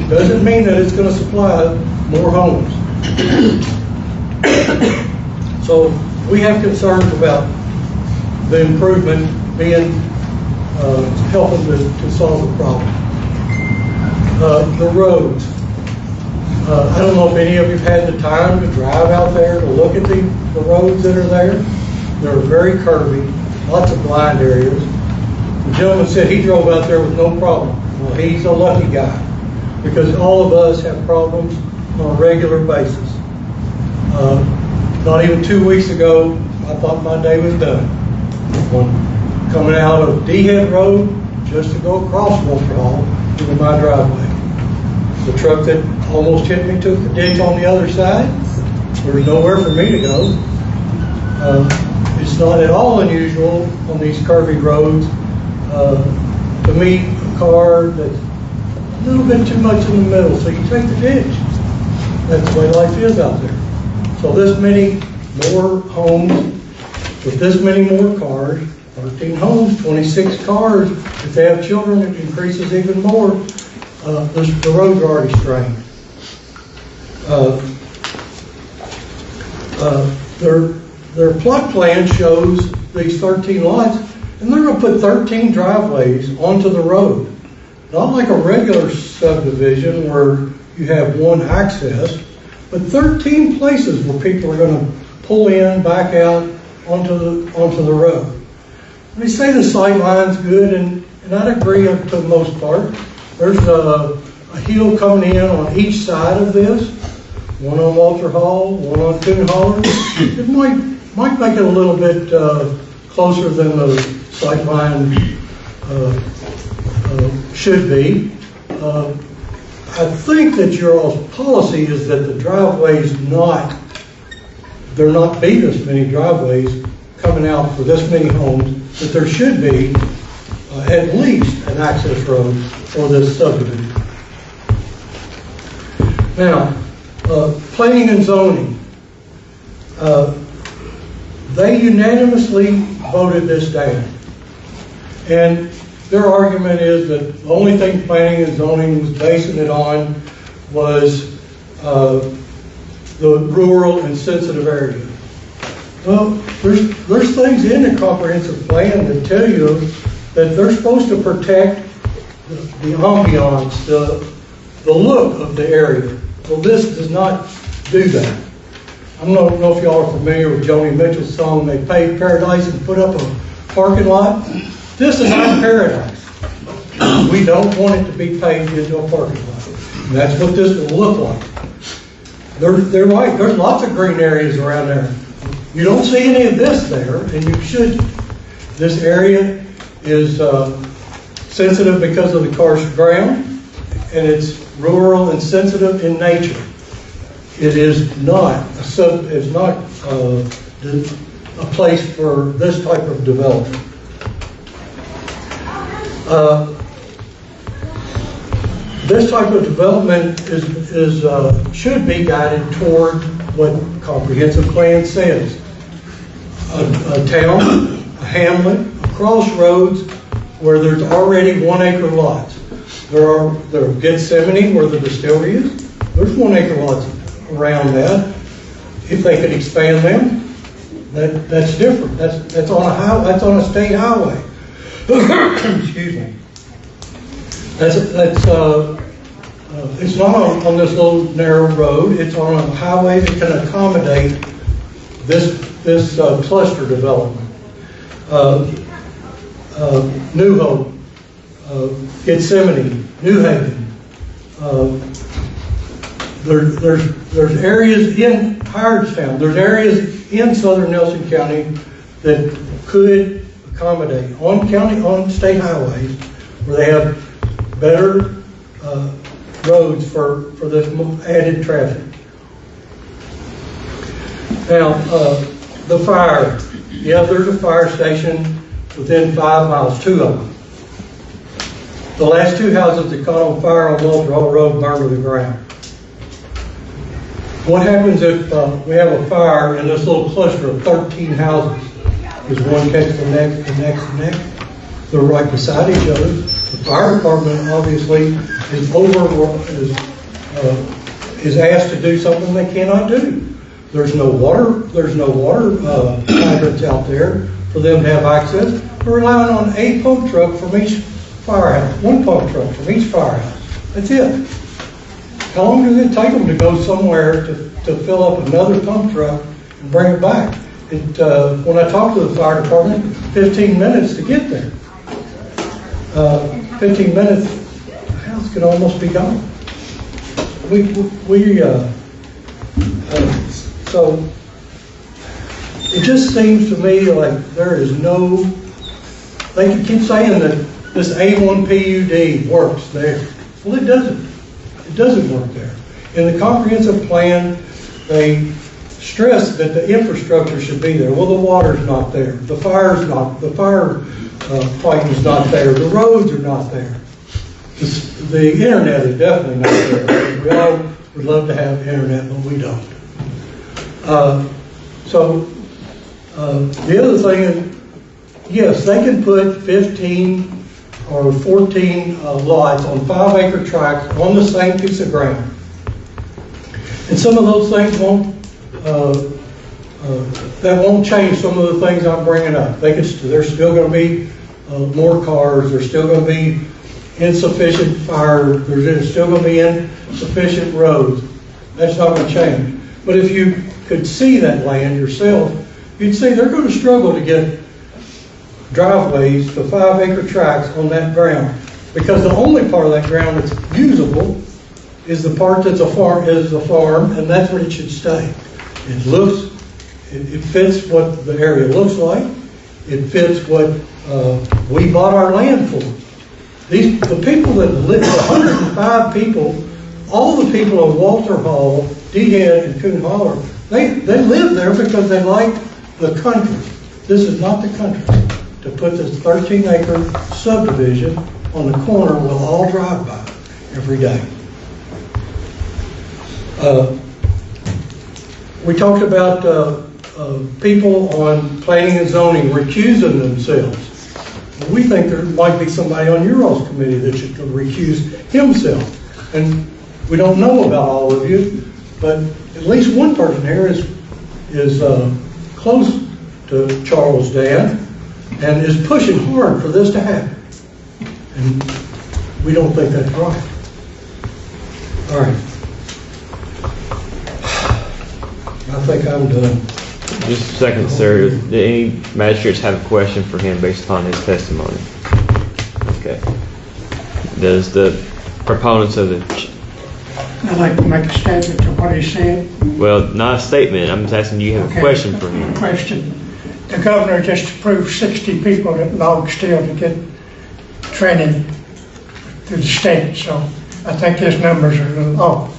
doesn't mean that it's going to supply more homes. So we have concerns about the improvement being helping to solve the problem. The roads. I don't know if any of you have had the time to drive out there to look at the roads that are there. They're very curvy, lots of blind areas. The gentleman said he drove out there with no problem. Well, he's a lucky guy, because all of us have problems on a regular basis. Not even 2 weeks ago, I thought my day was done. Coming out of D-Head Road, just to go across Walter Hall into my driveway. The truck that almost hit me took the ditch on the other side. There was nowhere for me to go. It's not at all unusual on these curvy roads to meet a car that's a little bit too much in the middle, so you take the ditch. That's the way life is out there. So this many more homes with this many more cars, 13 homes, 26 cars. If they have children, it increases even more. The roads are already strained. Their plot plan shows these 13 lots, and they're going to put 13 driveways onto the road. Not like a regular subdivision where you have one access, but 13 places where people are going to pull in, back out onto the road. They say the sight line's good, and I'd agree to the most part. There's a hill coming in on each side of this, one on Walter Hall, one on Coon Hall. It might make it a little bit closer than the sight line should be. I think that your policy is that the driveways there not be this many driveways coming out for this many homes, that there should be at least an access road for this subdivision. Now, planning and zoning. They unanimously voted this down. And their argument is that the only thing planning and zoning was basing it on was the rural and sensitive area. Well, there's things in the comprehensive plan that tell you that they're supposed to protect the ambiance, the look of the area. Well, this does not do that. I don't know if y'all are familiar with Joni Mitchell's song, They Paved Paradise and Put Up a Parking Lot. This is our paradise. We don't want it to be paved into a parking lot. And that's what this will look like. They're right. There's lots of green areas around there. You don't see any of this there, and you should. This area is sensitive because of the karst ground, and it's rural and sensitive in nature. It is not a place for this type of development. This type of development should be guided toward what comprehensive plan says. A town, a hamlet, a crossroads where there's already 1 acre lots. There are Gethsemane where the distillery is. There's 1 acre lots around that. If they could expand them, that's different. That's on a highway. That's on a state highway. Excuse me. It's not on this little narrow road. It's on a highway that can accommodate this cluster development. New Hope, Gethsemane, New Haven. There's areas in Hyardstown. There's areas in southern Nelson County that could accommodate on state highways where they have better roads for this added traffic. Now, the fire. Yeah, there's a fire station within 5 miles, 2 of them. The last 2 houses that caught on fire on Walter Hall Road burned to the ground. What happens if we have a fire in this little cluster of 13 houses? Is one catch the next, the next, the next? They're right beside each other. The fire department obviously is asked to do something they cannot do. There's no water hydrants out there for them to have access. We're relying on a pump truck from each firehouse, 1 pump truck from each firehouse. That's it. How long does it take them to go somewhere to fill up another pump truck and bring it back? When I talked to the fire department, 15 minutes to get there. 15 minutes, the house could almost be gone. So it just seems to me like there is no. They can keep saying that this A1 PUD works there. Well, it doesn't. It doesn't work there. In the comprehensive plan, they stress that the infrastructure should be there. Well, the water's not there. The fire's not. The fire fighting's not there. The roads are not there. The internet is definitely not there. We all would love to have internet, but we don't. The other thing is, yes, they can put 15 or 14 lots on 5 acre tracts on the same piece of ground. And some of those things won't change some of the things I'm bringing up. There's still going to be more cars. There's still going to be insufficient fire. There's still going to be insufficient roads. That's not going to change. But if you could see that land yourself, you'd see they're going to struggle to get driveways to 5 acre tracts on that ground, because the only part of that ground that's usable is the part that's a farm, and that's where it should stay. It fits what the area looks like. It fits what we bought our land for. The people that live, 105 people, all the people of Walter Hall, D-Head, and Coon Holler, they live there because they like the country. This is not the country. To put this 13 acre subdivision on the corner we'll all drive by every day. We talked about people on planning and zoning recusing themselves. We think there might be somebody on your all's committee that should recuse himself. And we don't know about all of you, but at least one person here is close to Charles' dad and is pushing hard for this to happen. And we don't think that's right. All right. I think I'm done. Just a second, sir. Do any magistrates have a question for him based upon his testimony? Okay. Does the proponents of the... I'd like to make a statement to what he said. Well, not a statement. I'm just asking, do you have a question for him? Question. The governor just approved 60 people at log steel to get training through the state, so I think his numbers are a little off.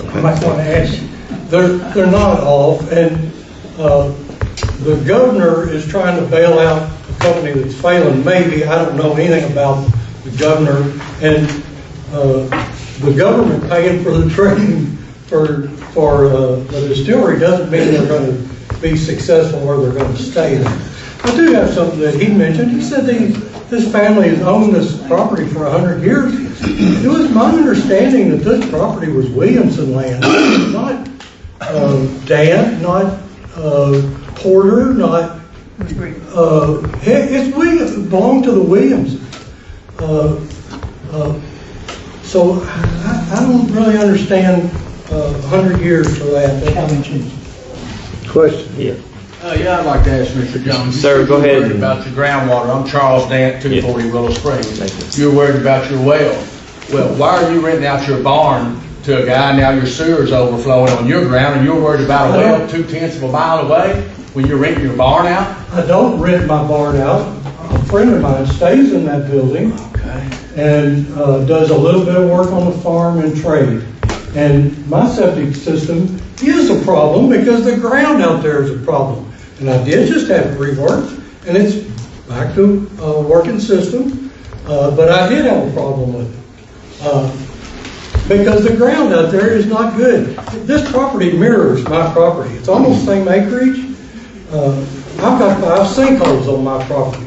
Okay. I might want to ask. They're not off, and the governor is trying to bail out a company that's failing. Maybe, I don't know anything about the governor, and the government paying for the training for the distillery doesn't mean they're going to be successful or they're going to stay there. I do have something that he mentioned. He said this family has owned this property for 100 years. It was my understanding that this property was Williamson land, not Dan, not Porter, not it's Williams. It belonged to the Williams. So I don't really understand 100 years for that. Question? Yeah. Yeah, I'd like to ask Mr. Jones. Sir, go ahead. You're worried about your groundwater. I'm Charles Dant, 240 Willow Springs. Thank you. You're worried about your well. Well, why are you renting out your barn to a guy, now your sewer's overflowing on your ground, and you're worried about a well 2/10 of a mile away when you're renting your barn out? I don't rent my barn out. A friend of mine stays in that building and does a little bit of work on the farm and trade. And my septic system is a problem because the ground out there is a problem. And I did just have it reworked, and it's back to a working system. But I did have a problem with it because the ground out there is not good. This property mirrors my property. It's almost the same acreage. I've got 5 sinkholes on my property.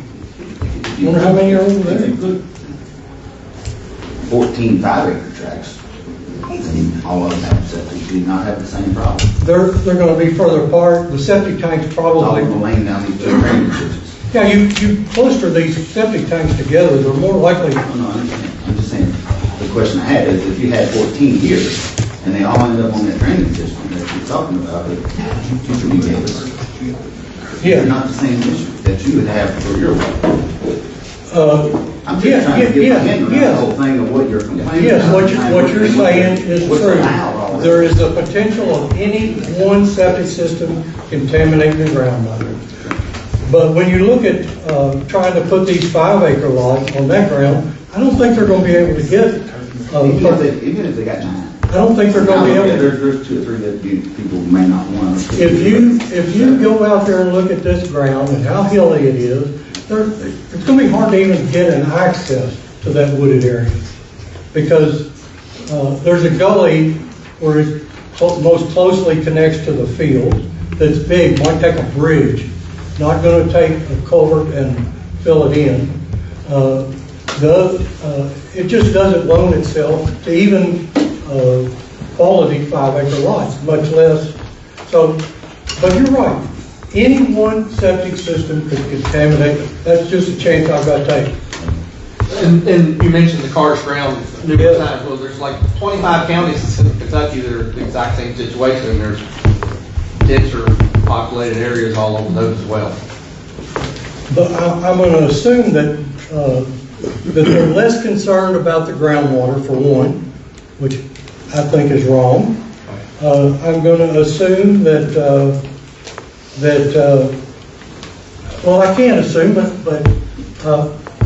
Wonder how many are over there? 14 5-acre tracts, and all of them have septic, do not have the same problem. They're going to be further apart. The septic tanks It's all probably. in the lane down these two drainage ditches. Yeah, you cluster these septic tanks together, they're more likely. No, I understand. I'm just saying, the question I had is if you had 14 here, and they all ended up on that drainage system that you're talking about, that you gave us, they're not the same issue that you would have for your well. I'm just trying to get my hand around the whole thing of what you're complaining Yes, about. what you're saying is What's true. allowed already. There is the potential of any one septic system contaminating the groundwater. But when you look at trying to put these 5-acre lots on that ground, I don't think they're going to be able to get. Even if they got 9. I don't think they're going to be able to. There's 2 or 3 that people may not want. If you go out there and look at this ground and how hilly it is, it's going to be hard to even get an access to that wooded area because there's a gully where it most closely connects to the field that's big, might take a bridge, not going to take a culvert and fill it in. It just doesn't loan itself to even quality 5-acre lots, much less. So, but you're right. Any one septic system could contaminate. That's just a chance I've got to take. And you mentioned the Carter's ground numerous times. Well, there's like 25 counties in Kentucky that are the exact same situation. And there's denser populated areas all over those as well. But I'm going to assume that they're less concerned about the groundwater, for one, which I think is wrong. I'm going to assume that well, I can't assume, but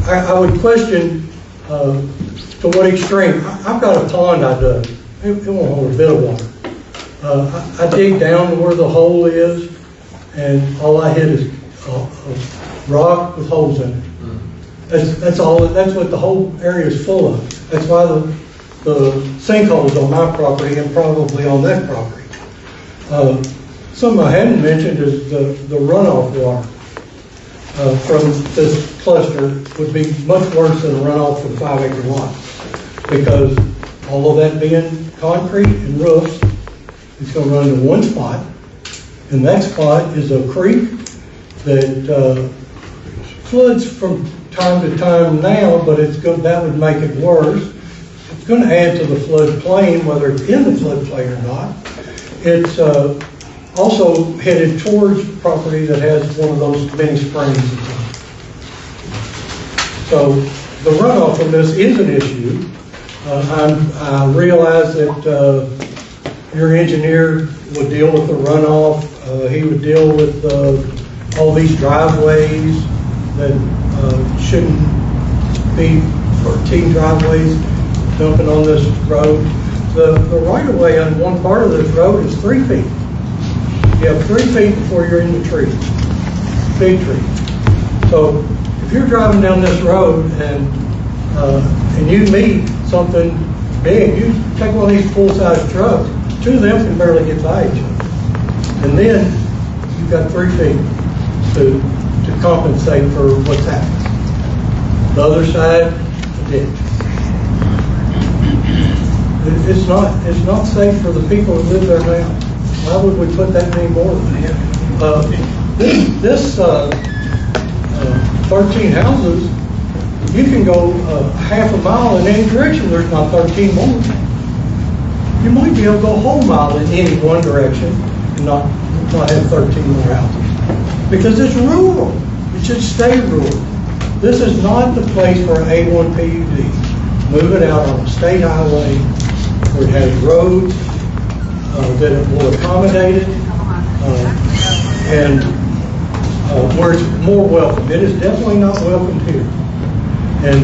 I would question to what extreme. I've got a pond I dug. It won't hold a bit of water. I dig down to where the hole is, and all I hit is a rock with holes in it. That's all. That's what the whole area is full of. That's why the sinkholes on my property and probably on that property. Something I hadn't mentioned is the runoff water from this cluster would be much worse than a runoff from 5-acre lots because all of that being concrete and roofs, it's going to run to one spot, and that spot is a creek that floods from time to time now, but that would make it worse. It's going to add to the floodplain, whether it's in the floodplain or not. It's also headed towards property that has one of those mini springs. So the runoff from this is an issue. I realize that your engineer would deal with the runoff. He would deal with all these driveways that shouldn't be 14 driveways dumping on this road. The right-of-way on one part of this road is 3 feet. You have 3 feet before you're in the tree, big tree. So if you're driving down this road and you meet something big. You take one of these full-size trucks, two of them can barely get by each other. And then you've got 3 feet to compensate for what's happening. The other side, the ditch. It's not safe for the people who live there now. Why would we put that many more than that? This 13 houses, you can go half a mile in any direction. There's not 13 more. You might be able to go a whole mile in any one direction and not have 13 more houses. Because it's rural. It should stay rural. This is not the place for an A1 PUD. Move it out on a state highway where it has roads that it will accommodate it and where it's more welcome. It is definitely not welcomed here. And,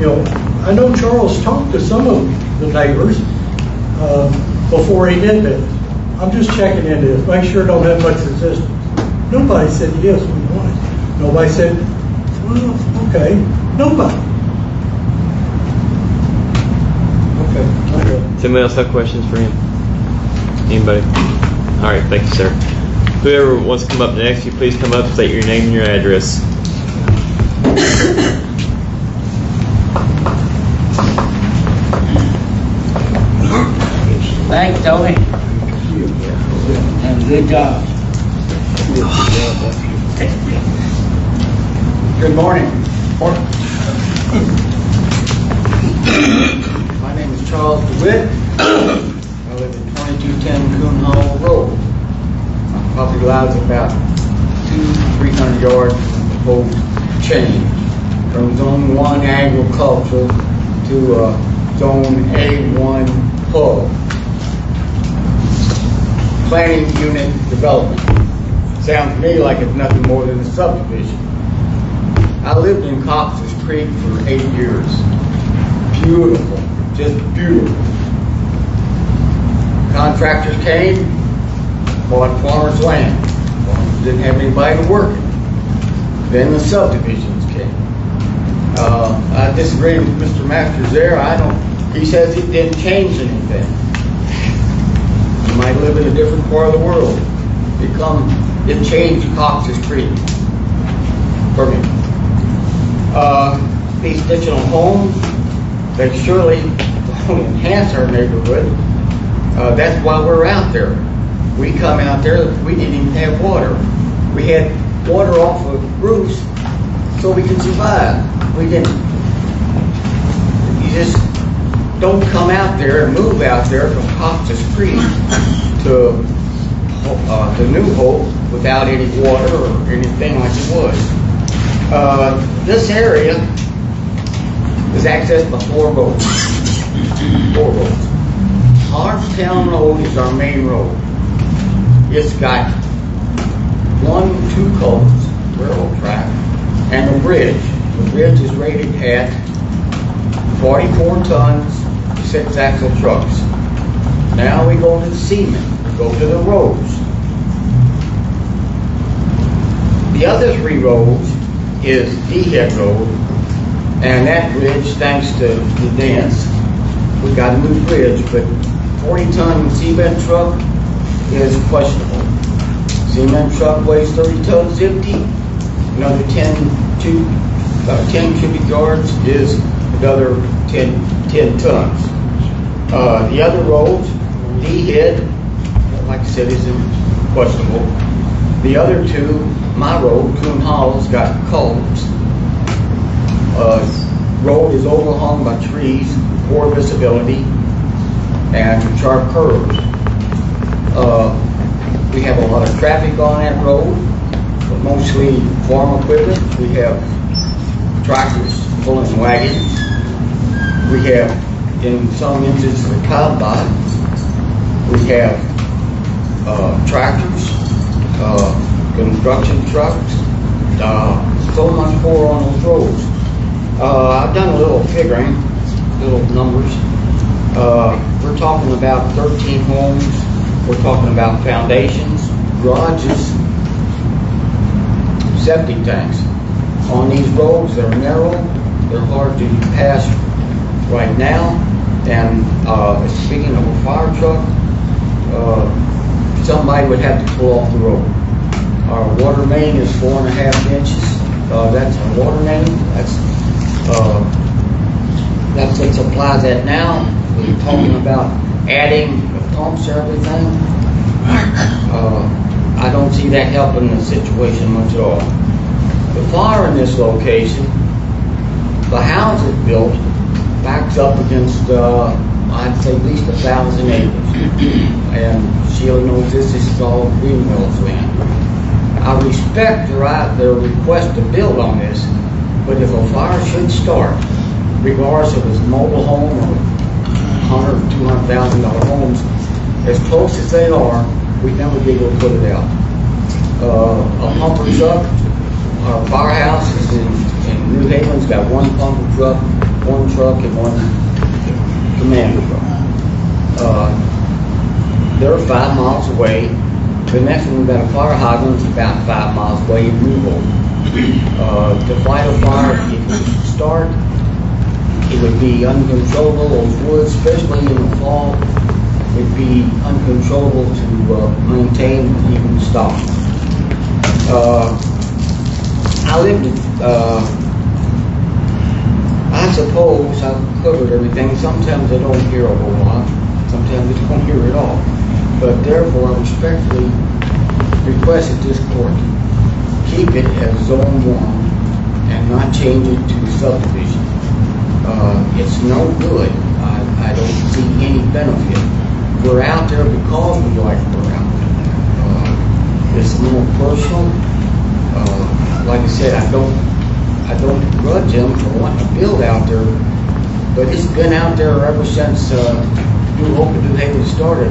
you know, I know Charles talked to some of the neighbors before he did this. I'm just checking into this, make sure it don't have much resistance. Nobody said, yes, we want it. Nobody said, well, okay. Nobody. Okay. Does anybody else have questions for him? Anybody? All right, thank you, sir. Whoever wants to come up next, you please come up, state your name and your address. Thanks, Tony. And good job. Good morning. My name is Charles DeWitt. I live at 2210 Coon Road. My property lies about 200-300 yards from the proposed change from Zone 1 Agricultural to Zone A1 PUD. Planning Unit Development. Sounds to me like it's nothing more than a subdivision. I lived in Cox's Creek for 8 years. Beautiful, just beautiful. Contractors came, bought farmers' land. Farmers didn't have anybody to work it. Then the subdivisions came. I disagree with Mr. Masters there. He says it didn't change anything. You might live in a different part of the world. It changed Cox's Creek for me. These additional homes, they surely will enhance our neighborhood. That's why we're out there. We come out there, we didn't even have water. We had water off of roofs so we could survive. We didn't. You just don't come out there and move out there from Cox's Creek to New Hope without any water or anything like it was. This area is accessed by 4 roads. 4 roads. Hartstown Road is our main road. It's got 2 culverts, railroad track, and a bridge. The bridge is rated at 44 tons, 6-axle trucks. Now we go to the cement, we go to the roads. The other 3 roads is D-Head Road, and that bridge, thanks to the dance, we got a new bridge, but 40-ton cement truck is questionable. Cement truck weighs 30 tons empty, another 10 cubic yards is another 10 tons. The other roads, D-Head, like I said, is questionable. The other 2, my road, Coon Hall's got culverts. Road is overhung by trees, poor visibility, and sharp curves. We have a lot of traffic on that road, but mostly farm equipment. We have tractors pulling wagons. We have, in some instances, the combine. We have tractors, construction trucks, so much more on those roads. I've done a little figuring, little numbers. We're talking about 13 homes. We're talking about foundations, garages, septic tanks. On these roads that are narrow, they're hard to pass right now, And speaking of a fire truck, somebody would have to pull off the road. Our water main is 4.5 inches. That's our water main. That's what supplies that now. We're talking about adding the pumps and everything. I don't see that helping the situation much at all. The fire in this location, the house is built, backs up against, I'd say at least 1,000 acres. And Sheila knows this is all Greenwell's land. I respect their request to build on this, but if a fire should start, regardless of it's mobile home or $100,000 or $200,000 homes, as close as they are, we'd never be able to put it out. A pumper truck, our firehouse is in New Haven's got one pumper truck, and one commander truck. They're 5 miles away. The next one, we've got a fire hydrant about 5 miles away in Newell. To fight a fire, if it would start, it would be uncontrollable. Those woods, especially in the fall, would be uncontrollable to maintain and even stop. I lived, I suppose I've covered everything. Sometimes I don't hear a whole lot. Sometimes I don't hear at all. But therefore, I respectfully request that this court keep it as Zone 1 and not change it to subdivision. It's no good. I don't see any benefit. We're out there because we like we're out there. It's more personal. Like I said, I don't grudge them for wanting to build out there, but it's been out there ever since New Hope and New Haven started. I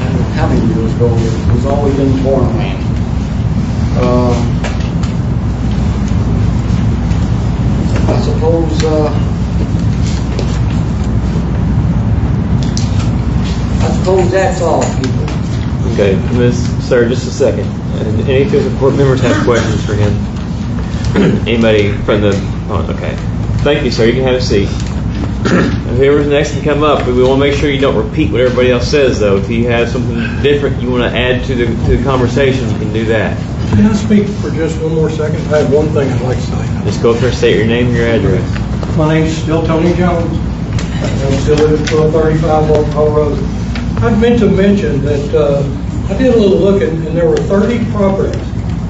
don't know how many years ago. It was always been foreign land. I suppose that's all, people. Okay, sir, just a second. And any of the court members have questions for him? Anybody from the, okay. Thank you, sir. You can have a seat. Whoever's next can come up, but we want to make sure you don't repeat what everybody else says, though. If you have something different you want to add to the conversation, you can do that. Can I speak for just one more second? I have one thing I'd like to say. Just go up there and state your name and your address. My name's still Tony Jones. I'm still living at 1235 Walton Hall Road. I meant to mention that I did a little looking, and there were 30 properties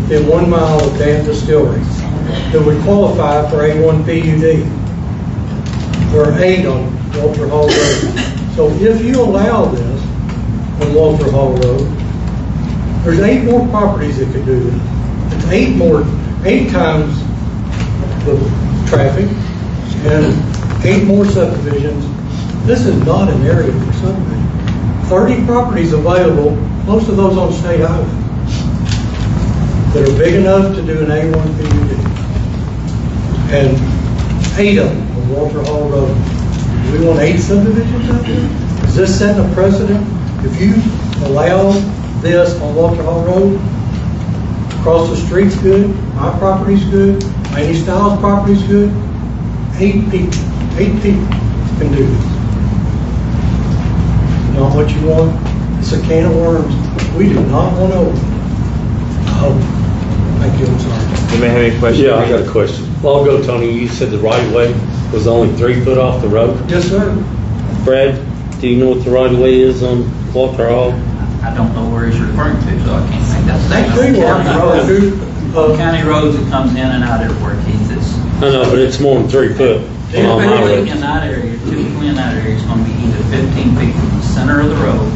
within 1 mile of Dan Distillery that would qualify for A1 PUD. There are 8 on Walter Hall Road. So if you allow this on Walter Hall Road, there's 8 more properties that could do this. It's 8 times the traffic and 8 more subdivisions. This is not an area for subdivision. 30 properties available, most of those on state highway, that are big enough to do an A1 PUD. And 8 of them on Walter Hall Road. Do we want 8 subdivisions out there? Is this setting a precedent? If you allow this on Walter Hall Road, across the street's good, my property's good, Laney Styles' property's good, 8 people can do this. Not what you want. It's a can of worms. We do not want to open. Oh, thank you. I'm sorry. You may have any questions? Yeah, I got a question. A while ago, Tony, you said the right of way was only 3 foot off the road. Yes, sir. Brad, do you know what the right of way is on Walter Hall? I don't know where he's referring to, so I can't think that's county roads that comes in and out everywhere, Keith. It's I know, but it's more than 3 foot on my road. typically in that area, it's going to be either 15 feet from the center of the road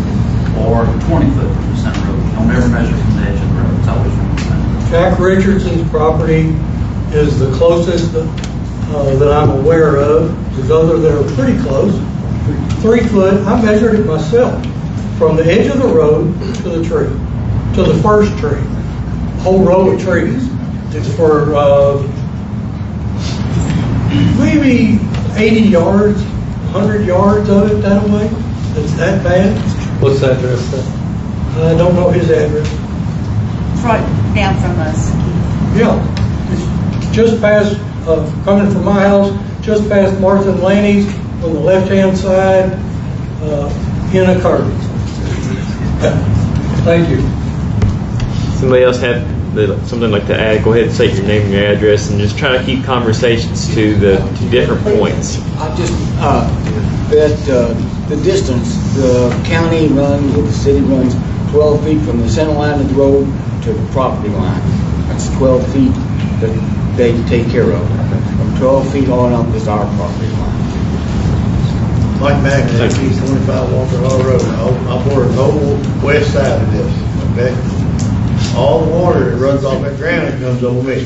or 20 foot from the center of the road. You don't ever measure from the edge of the road. It's always from the center. Jack Richardson's property is the closest that I'm aware of. There's others that are pretty close. 3 foot, I measured it myself. From the edge of the road to the tree, to the first tree. Whole row of trees. It's for maybe 80 yards, 100 yards of it that way. It's that bad. What's the address there? I don't know his address. It's right down from us. Yeah, it's just past, coming from my house, just past Martha and Laney's, on the left-hand side, in a curve. Thank you. Somebody else have something like to add? Go ahead and state your name and your address, and just try to keep conversations to different points. I just, the distance, the county runs, or the city runs 12 feet from the center line of the road to the property line. That's 12 feet that they take care of. From 12 feet on up is our property line. Mike Magnet, East 25 Walker Hall Road. I border the whole west side of this, okay? All the water that runs off that ground comes over me.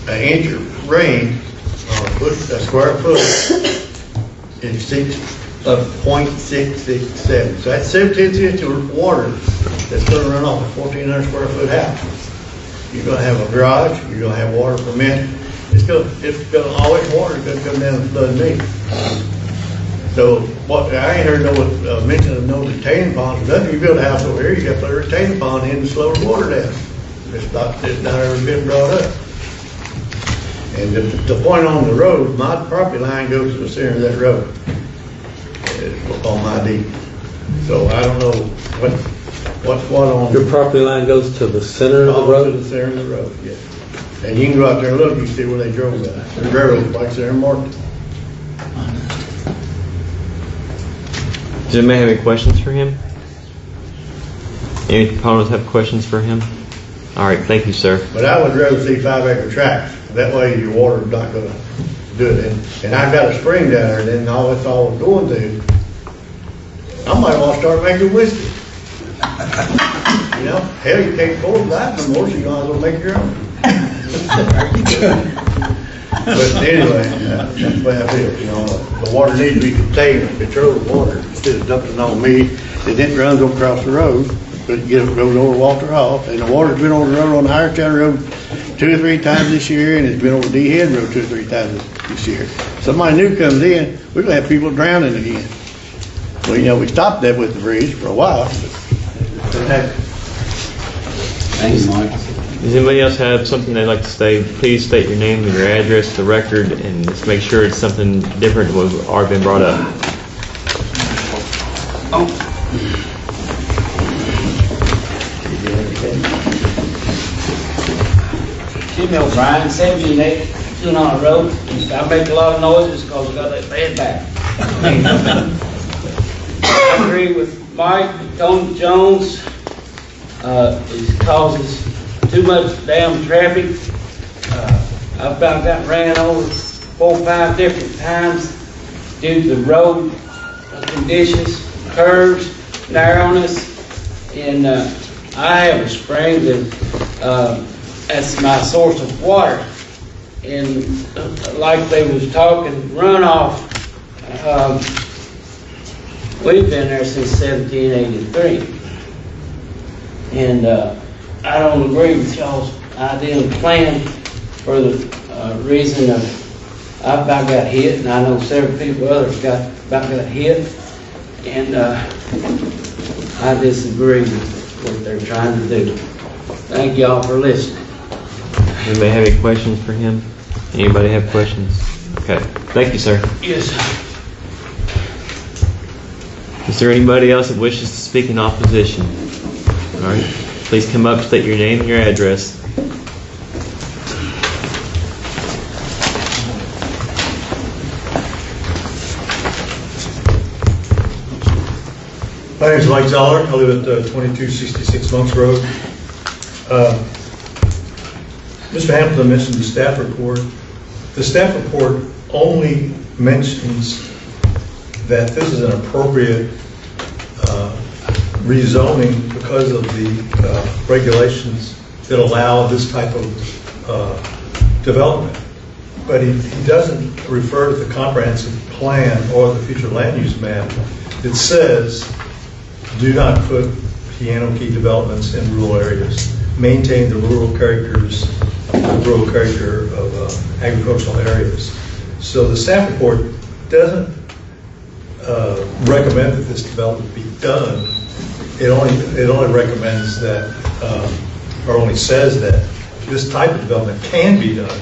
An inch of rain, a square foot, is 0.667. So that's 17 inches of water that's going to run off a 1,400 square foot house. You're going to have a garage. You're going to have water for men. It's going to always water is going to come down and flood me. So what I ain't heard no mention of no retaining ponds. Nothing. You build a house over here, you got to put a retaining pond in to slow the water down. It's not ever been brought up. And the point on the road, my property line goes to the center of that road. It's on my deed. So I don't know what's what on. Your property line goes to the center of the road? To the center of the road, yeah. And you can go out there and look, you see where they drove that. The railroad spikes there and marked it. Does anybody have any questions for him? Any opponents have questions for him? All right, thank you, sir. But I would rather see 5-acre tracts. That way your water's not going to do it. And I've got a spring down there, then all that's all it's going to. I might want to start making whiskey. You know, hell, you can't afford that no more, so you might as well make your own. But anyway, that's the way I feel. You know, the water needs to be contained and control the water instead of dumping it on me. It then runs across the road, but it goes over Walter Hall. And the water's been over the road on the Highertown Road 2 or 3 times this year, and it's been over D Head Road 2 or 3 times this year. Somebody new comes in, we're gonna have people drowning again. Well, you know, we stopped that with the bridge for a while. Thanks, Mike. Does anybody else have something they'd like to say? Please state your name and your address for the record, and just make sure it's something different than what's already been brought up. Jimmy O'Brien, 78 Coon Road. I make a lot of noises because I got that bad back. I agree with Mike, Tony Jones. It causes too much damn traffic. I've about got ran over 4 or 5 different times due to the road conditions, curves, narrowness, and I have a spring that's my source of water. And like they was talking, runoff, we've been there since 1783. And I don't agree with y'all's idea and plan for the reason of I've about got hit, and I know several people others got hit, and I disagree with what they're trying to do. Thank y'all for listening. Anybody have any questions for him? Anybody have questions? Okay, thank you, sir. Yes, sir. Is there anybody else that wishes to speak in opposition? All right, please come up, state your name and your address. My name is Mike Zoller. I live at 2266 Monks Road. Mr. Hamilton mentioned the staff report. The staff report only mentions that this is an appropriate rezoning because of the regulations that allow this type of development. But he doesn't refer to the comprehensive plan or the future land use map that says do not put piano key developments in rural areas. Maintain the rural character of agricultural areas. So the staff report doesn't recommend that this development be done. It only recommends that, or only says that this type of development can be done.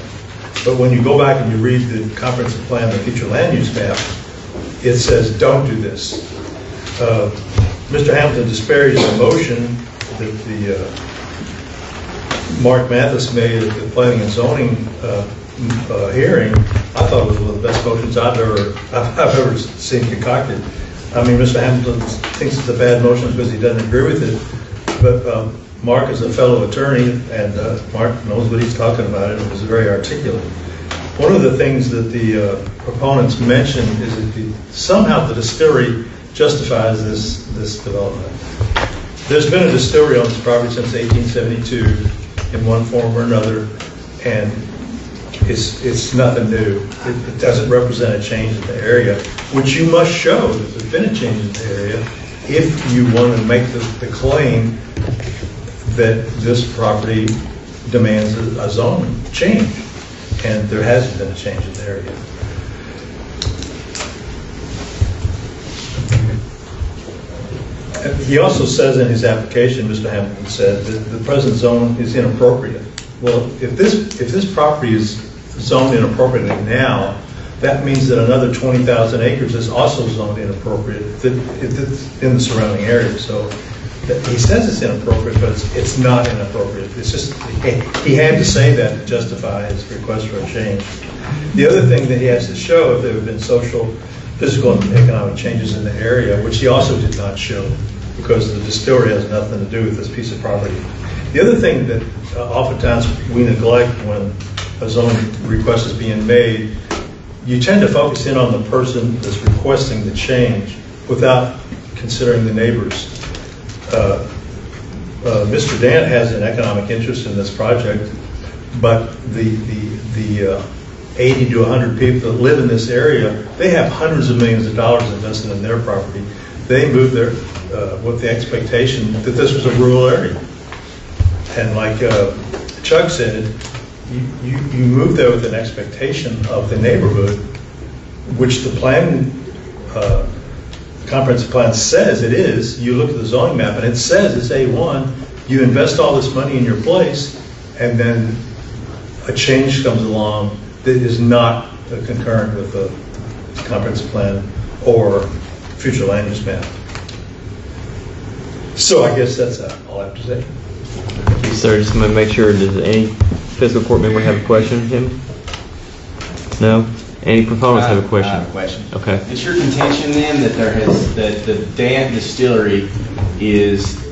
But when you go back and you read the comprehensive plan, the future land use map, it says, don't do this. Mr. Hamilton disparaged the motion that the Mark Mathis made at the planning and zoning hearing. I thought it was one of the best motions I've ever seen concocted. I mean, Mr. Hamilton thinks it's a bad motion because he doesn't agree with it, but Mark is a fellow attorney, and Mark knows what he's talking about, and it was very articulate. One of the things that the proponents mentioned is that somehow the distillery justifies this development. There's been a distillery on this property since 1872 in one form or another, and it's nothing new. It doesn't represent a change in the area, which you must show that there's been a change in the area if you want to make the claim that this property demands a zone change, and there hasn't been a change in the area. He also says in his application, Mr. Hamilton said, that the present zone is inappropriate. Well, if this property is zoned inappropriately now, that means that another 20,000 acres is also zoned inappropriate in the surrounding area. So he says it's inappropriate, but it's not inappropriate. It's just, he had to say that to justify his request for a change. The other thing that he has to show, if there have been social, physical, and economic changes in the area, which he also did not show, because the distillery has nothing to do with this piece of property. The other thing that oftentimes we neglect when a zoning request is being made, you tend to focus in on the person that's requesting the change without considering the neighbors. Mr. Dant has an economic interest in this project, but the 80 to 100 people that live in this area, they have hundreds of millions of dollars invested in their property. They moved there with the expectation that this was a rural area. And like Chuck said, you move there with an expectation of the neighborhood, which the plan, comprehensive plan says it is. You look at the zoning map and it says it's A1. You invest all this money in your place, and then a change comes along that is not concurrent with the comprehensive plan or future land use map. So I guess that's all I have to say. Thank you, sir. Just want to make sure, does any fiscal court member have a question of him? No? Any proponents have a question? I have a question. Okay. It's your contention then that that the Dant distillery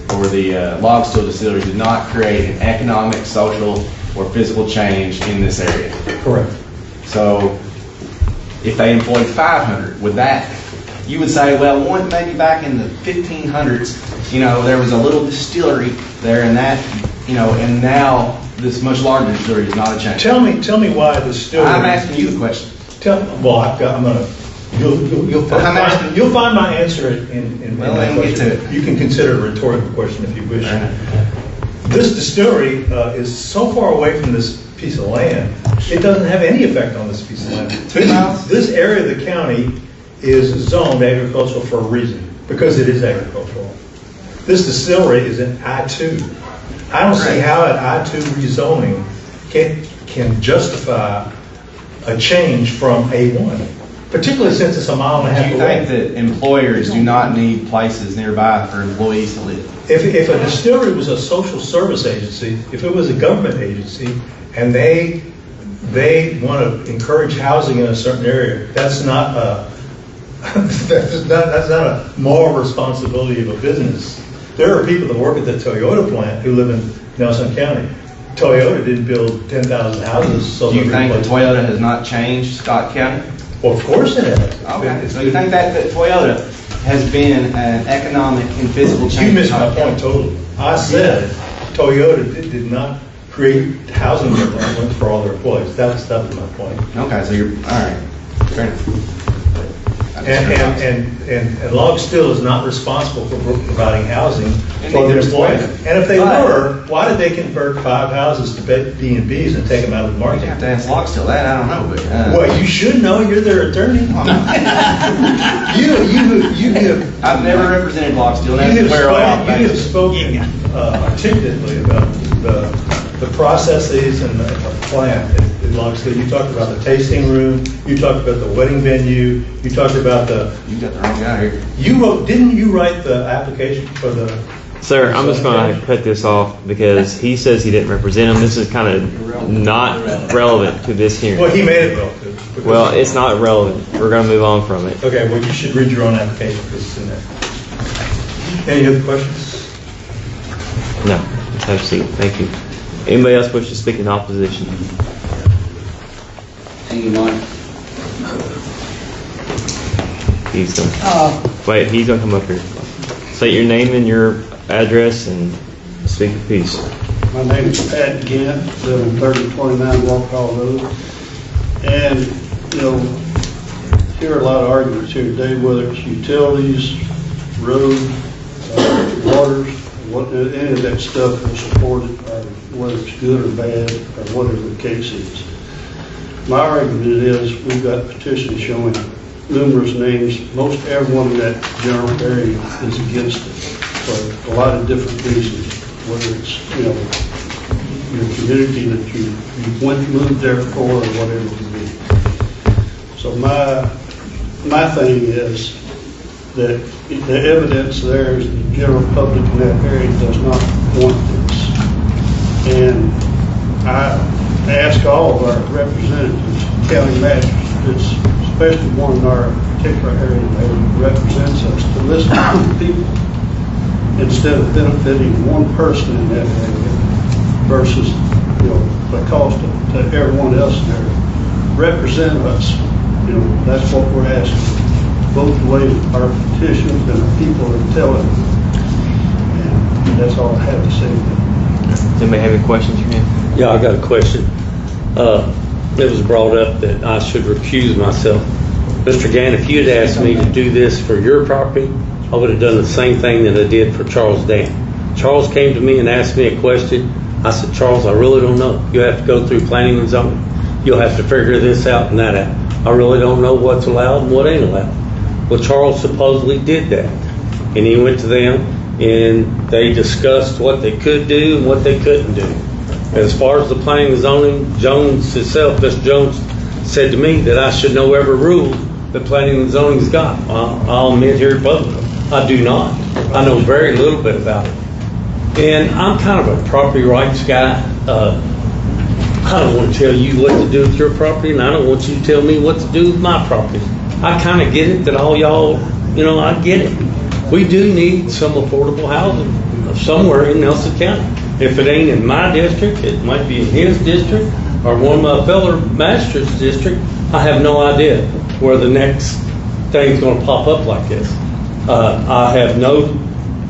or the log still distillery did not create an economic, social, or physical change in this area? Correct. So if they employed 500, you would say, well, maybe back in the 1500s, there was a little distillery there, and that, and now this much larger distillery is not a change. Tell me why the distillery. I'm asking you the question. You'll find my answer in my question. You can consider it a rhetorical question if you wish. This distillery is so far away from this piece of land, it doesn't have any effect on this piece of land. This area of the county is zoned agricultural for a reason, because it is agricultural. This distillery is in I-2. I don't see how an I-2 rezoning can justify a change from A1, particularly since it's a mile and a half away. Do you think that employers do not need places nearby for employees to live? If a distillery was a social service agency, if it was a government agency, and they want to encourage housing in a certain area, that's not a moral responsibility of a business. There are people that work at the Toyota plant who live in Nelson County. Toyota didn't build 10,000 houses. So do you think that Toyota has not changed Scott County? Well, of course it has. Okay. So you think that Toyota has been an economic and physical change? You missed my point totally. I said Toyota did not create housing requirements for all their employees. That was my point. Okay, so you're all right. Fair enough. And Log Still is not responsible for providing housing for their employees. And if they were, why did they convert 5 houses to B&Bs and take them out of the market? You have to ask Log Still that. I don't know. But, well, you should know. You're their attorney. you have. I've never represented Log Still. You have spoken articulately about the processes and the plan. belongs to. You talked about the tasting room, you talked about the wedding venue, you talked about the... You got the wrong guy here. Didn't you write the application for the... Sir, I'm just going to cut this off because he says he didn't represent him. This is kind of not relevant to this hearing. Well, he made it relevant. Well, it's not relevant. We're going to move on from it. Okay, well, you should read your own application because it's in there. Any other questions? No. Let's have a seat. Thank you. Anybody else wish to speak in opposition? Anyone? He's going wait, he's going to come up here. Say your name and your address and speak a piece. My name is Pat Gant, live on 3029 Walpole Road. And, you know, hear a lot of arguments here today, whether it's utilities, roads, waters, any of that stuff will support it, or whether it's good or bad, or whatever the case is. My argument is we've got petitions showing numerous names. Most everyone in that general area is against it for a lot of different reasons, whether it's, you know, your community that you moved there for or whatever it may be. So my thing is that the evidence there is the general public in that area does not want this. And I ask all of our representatives, county magistrates, especially one in our particular area that represents us, to listen to the people instead of benefiting one person in that area versus, you know, the cost to everyone else there. Represent us. You know, that's what we're asking. Both ways, our petitions and the people are telling them. And that's all I have to say. Does anybody have any questions for him? Yeah, I got a question. It was brought up that I should recuse myself. Mr. Gann, if you had asked me to do this for your property, I would have done the same thing that I did for Charles Dan. Charles came to me and asked me a question. I said, Charles, I really don't know. You have to go through planning and zoning. You'll have to figure this out and that out. I really don't know what's allowed and what ain't allowed. Well, Charles supposedly did that. And he went to them and they discussed what they could do and what they couldn't do. As far as the planning and zoning, Jones himself, Mr. Jones, said to me that I should know every rule that planning and zoning's got. I'll admit here publicly, I do not. I know very little bit about it. And I'm kind of a property rights guy. I don't want to tell you what to do with your property, and I don't want you to tell me what to do with my property. I kind of get it that all y'all, you know, I get it. We do need some affordable housing somewhere in Nelson County. If it ain't in my district, it might be in his district or one of my fellow magistrates' district. I have no idea where the next thing's going to pop up like this. I have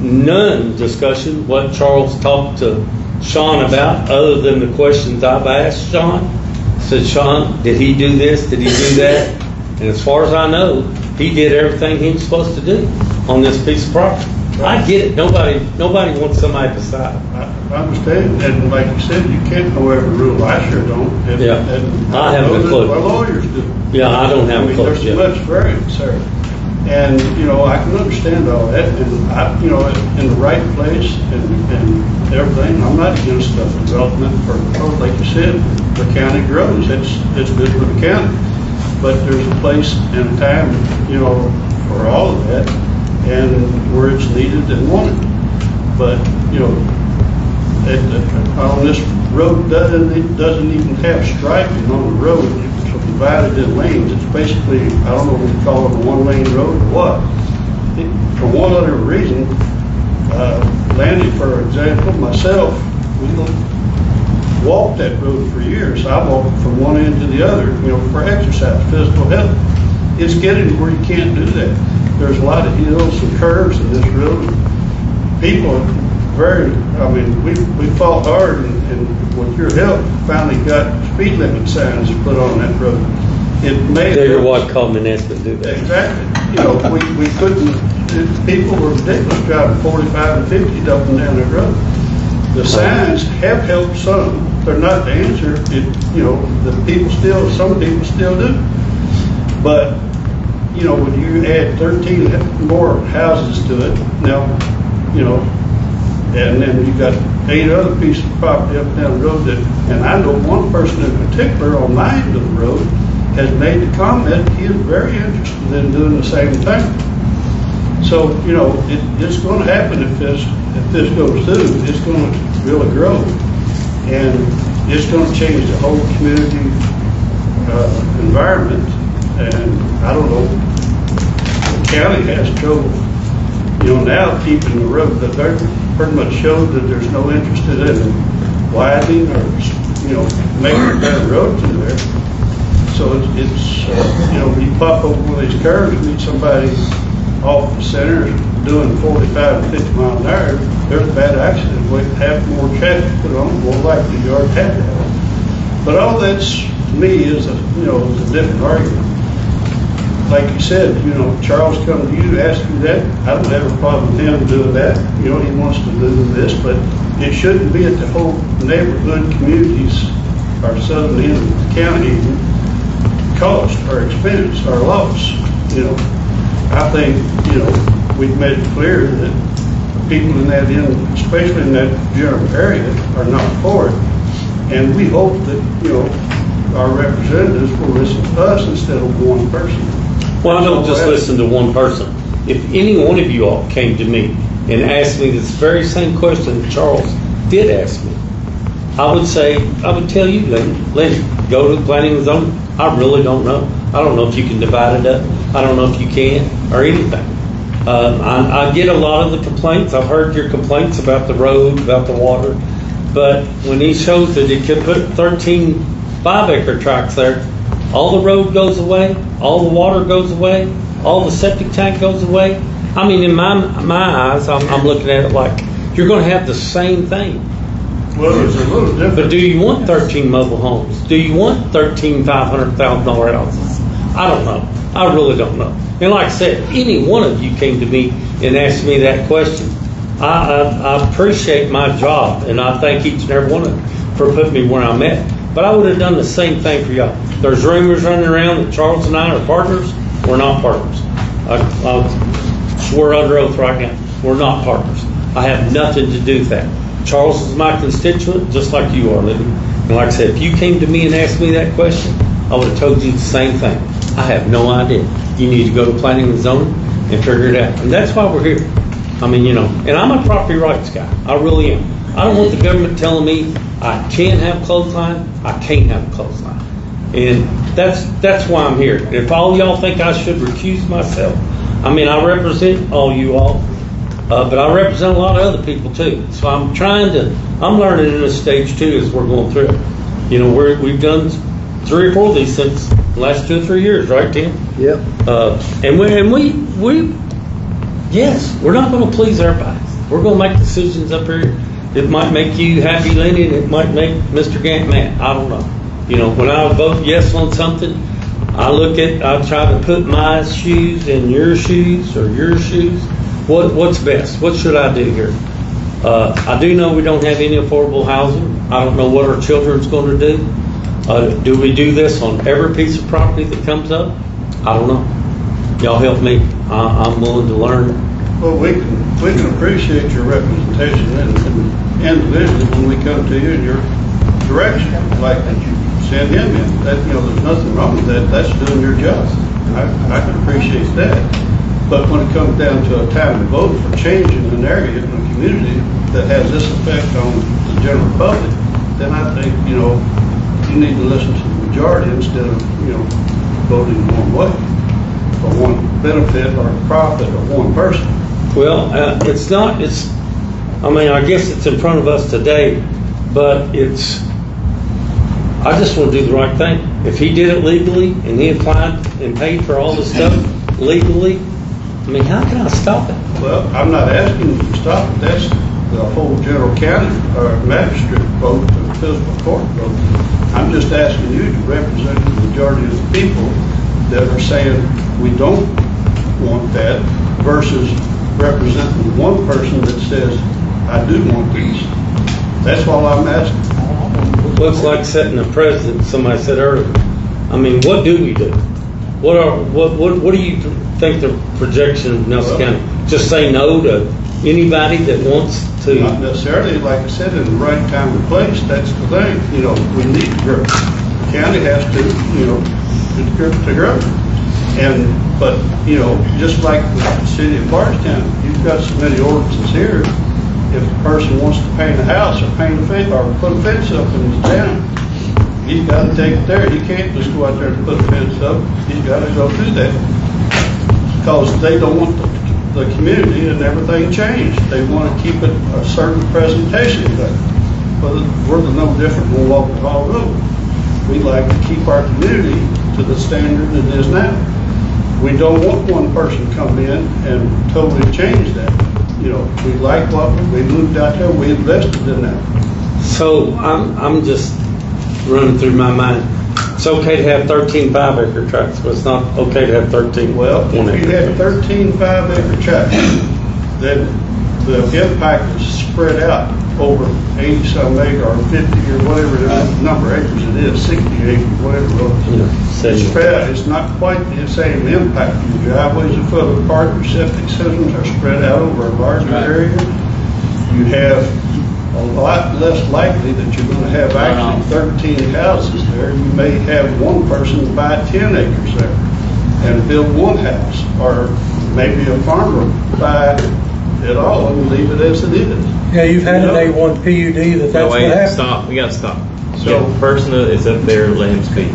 none discussion what Charles talked to Sean about other than the questions I've asked Sean. I said, Sean, did he do this? Did he do that? And as far as I know, he did everything he was supposed to do on this piece of property. I get it. Nobody wants somebody beside him. I understand, and like you said, you can't know every rule. I sure don't. I haven't a clue. Our lawyers do. Yeah, I don't have a clue. There's much variance there. And, you know, I can understand all that, and I, you know, in the right place and everything, I'm not against the development for, like you said, the county grows. It's good for the county. But there's a place and a time, you know, for all of that, and where it's needed and wanted. But, you know, on this road doesn't even have striping on the road. It's divided in lanes. It's basically, I don't know if we call it a one-lane road or what. For one other reason, Landy, for example, myself, we walked that road for years. I walked from one end to the other, you know, for exercise, physical health. It's getting to where you can't do that. There's a lot of hills and curves in this road. People we fought hard and with your help finally got speed limit signs put on that road. It made They're what Common-Esmond do that. Exactly. You know, we couldn't, people were ridiculous driving 45 and 50 up and down that road. The signs have helped some. They're not the answer. You know, some people still do. But, you know, when you add 13 more houses to it, now, you know, And then you got 8 other pieces of property up and down the road that, and I know one person in particular on my end of the road has made the comment he is very interested in doing the same thing. So, you know, it's going to happen if this goes through. It's going to really grow. And it's going to change the whole community environment. And I don't know, the county has trouble, you know, now keeping the road, but they're pretty much showed that there's no interest in widening or, you know, making a better road through there. So it's you know, when you pop over one of these curves, meet somebody off the center doing 45 and 50 miles an hour, there's a bad accident. We have more traffic put on, more likely you already have that. But all that's, to me, is a, you know, is a different argument. Like you said, you know, Charles come to you, ask you that. I don't have a problem with him doing that. You know, he wants to do this, but it shouldn't be at the whole neighborhood communities, our southern end of the county, cost or expense or loss. You know, I think, you know, we've made it clear that people in that end, especially in that general area, are not for it. And we hope that, you know, our representatives will listen to us instead of one person. Well, I don't just listen to one person. If any one of you all came to me and asked me this very same question that Charles did ask me, I would tell you, Lynn, go to planning and zoning. I really don't know. I don't know if you can divide it up. I don't know if you can or anything. I get a lot of the complaints. I've heard your complaints about the road, about the water. But when he shows that he could put 13 5-acre tracts there, all the road goes away, all the water goes away, all the septic tank goes away. I mean, in my eyes, I'm looking at it like you're going to have the same thing. Well, it's a little different. But do you want 13 mobile homes? Do you want 13 $500,000 houses? I don't know. I really don't know. And like I said, any one of you came to me and asked me that question. I appreciate my job, and I thank each and every one of you for putting me where I'm at. But I would have done the same thing for y'all. There's rumors running around that Charles and I are partners. We're not partners. I swear under oath right now, we're not partners. I have nothing to do with that. Charles is my constituent, just like you are, Libby. And like I said, if you came to me and asked me that question, I would have told you the same thing. I have no idea. You need to go to planning and zoning and figure it out. And that's why we're here. I mean, you know, and I'm a property rights guy. I really am. I don't want the government telling me I can have clothesline, I can't have a clothesline. And that's why I'm here. If all y'all think I should recuse myself, I mean, I represent all you all, but I represent a lot of other people too. So I'm learning in this stage too as we're going through it. You know, we've done 3 or 4 of these since the last 2 or 3 years, right, Tim? Yep. And we yes, we're not going to please everybody. We're going to make decisions up here. It might make you happy, Lenny, and it might make Mr. Gant mad. I don't know. You know, when I vote yes on something, I try to put my shoes in your shoes or your shoes. What's best? What should I do here? I do know we don't have any affordable housing. I don't know what our children's going to do. Do we do this on every piece of property that comes up? I don't know. Y'all help me. I'm willing to learn. Well, we can appreciate your representation and individually when we come to you in your direction, like that you send him in. That, you know, there's nothing wrong with that. That's doing your job. I can appreciate that. But when it comes down to a time to vote for changing an area in a community that has this effect on the general public, then I think, you know, you need to listen to the majority instead of, you know, voting one way for one benefit or profit of one person. Well, it's not, I mean, I guess it's in front of us today, but I just want to do the right thing. If he did it legally and he applied and paid for all this stuff legally, I mean, how can I stop it? Well, I'm not asking you to stop it. That's the whole general county or magistrate vote, the fiscal court vote. I'm just asking you to represent the majority of the people that are saying we don't want that versus representing one person that says, I do want these. That's all I'm asking. Looks like setting a precedent, somebody said earlier. I mean, what do we do? What do you think the projection of Nelson County? Just say no to anybody that wants See. Not necessarily, like I said, in the right time and place, that's the thing, you know, we need to grow. The county has to, you know, to grow. But, you know, just like the city of Bardstown, you've got so many ordinances here. If a person wants to paint a house or paint a fence or put a fence up in the town, he's got to take it there. He can't just go out there and put a fence up. He's got to go do that. Because they don't want the community and everything changed. They want to keep it a certain presentation thing. But we're no different than Walker Hall Road. We like to keep our community to the standard it is now. We don't want one person to come in and totally change that. You know, we like what we moved out there, we invested in that. So I'm just running through my mind. It's okay to have 13 5-acre tracts, but it's not okay to have 13 Well, 1 if acre. you had 13 5-acre tracts, then the impact is spread out over 80-some acre or 50 or whatever the number of acres it is, 60 acres, whatever it is. It's spread out. It's not quite the same impact. Your driveways are further apart, your septic systems are spread out over a larger area. You have a lot less likely that you're going to have actually 13 houses there. You may have one person buy 10 acres there and build one house, or maybe a farmer buy it all and leave it as it is. Yeah, you've had an A1 PUD that's what happened. Stop. We got to stop. So- The person is up there, let him speak.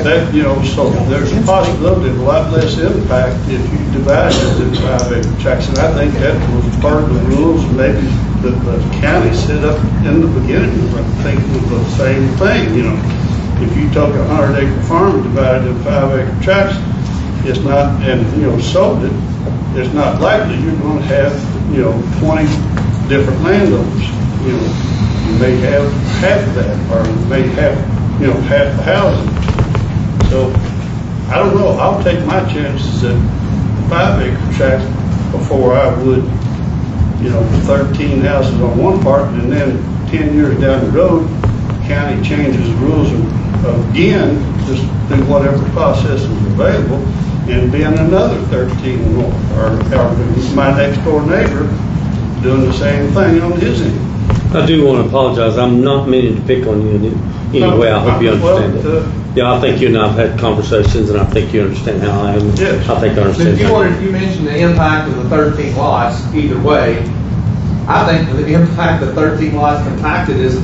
That, you know, so there's a possibility of a lot less impact if you divide it into 5-acre tracts. And I think that was part of the rules maybe that the county set up in the beginning. I think it was the same thing, you know. If you took a 100-acre farm and divided it into 5-acre tracts, it's not, and, you know, sold it, it's not likely you're going to have, you know, 20 different landowners. You know, you may have half of that, or you may have, you know, half the housing. So, I don't know, I'll take my chances at 5-acre tracts before I would, you know, 13 houses on one part, and then 10 years down the road, the county changes the rules again, just through whatever process is available, and then another 13 more, or my next door neighbor doing the same thing on his end. I do want to apologize. I'm not meaning to pick on you in any way. I hope you understand it. Yeah, I think you and I have had conversations, and I think you understand how I am. Yes. I think I understand. You mentioned the impact of the 13 lots either way. I think the impact of 13 lots compacted is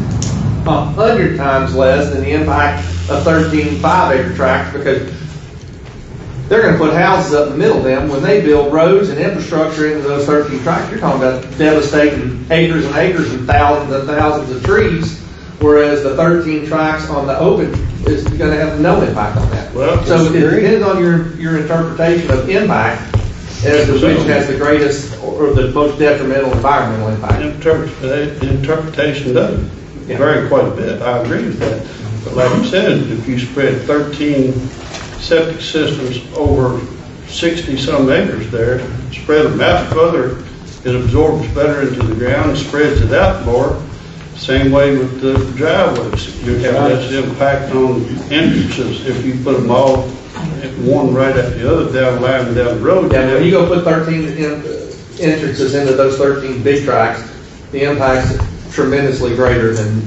100 times less than the impact of 13 5-acre tracts, because they're going to put houses up in the middle of them. When they build roads and infrastructure into those 13 tracts, you're talking about devastating acres and acres and thousands of trees, whereas the 13 tracts on the open is going to have no impact on that. Well, so it depends on your interpretation of impact as to which has the greatest or the most detrimental environmental impact. Interpretation does vary quite a bit. I agree with that. But like I said, if you spread 13 septic systems over 60-some acres there, spread them out further, it absorbs better into the ground, spreads it out more. Same way with the driveways. You have less impact on entrances if you put them all one right after the other down the line and down the road. Yeah, when you go put 13 entrances into those 13 big tracts, the impact's tremendously greater than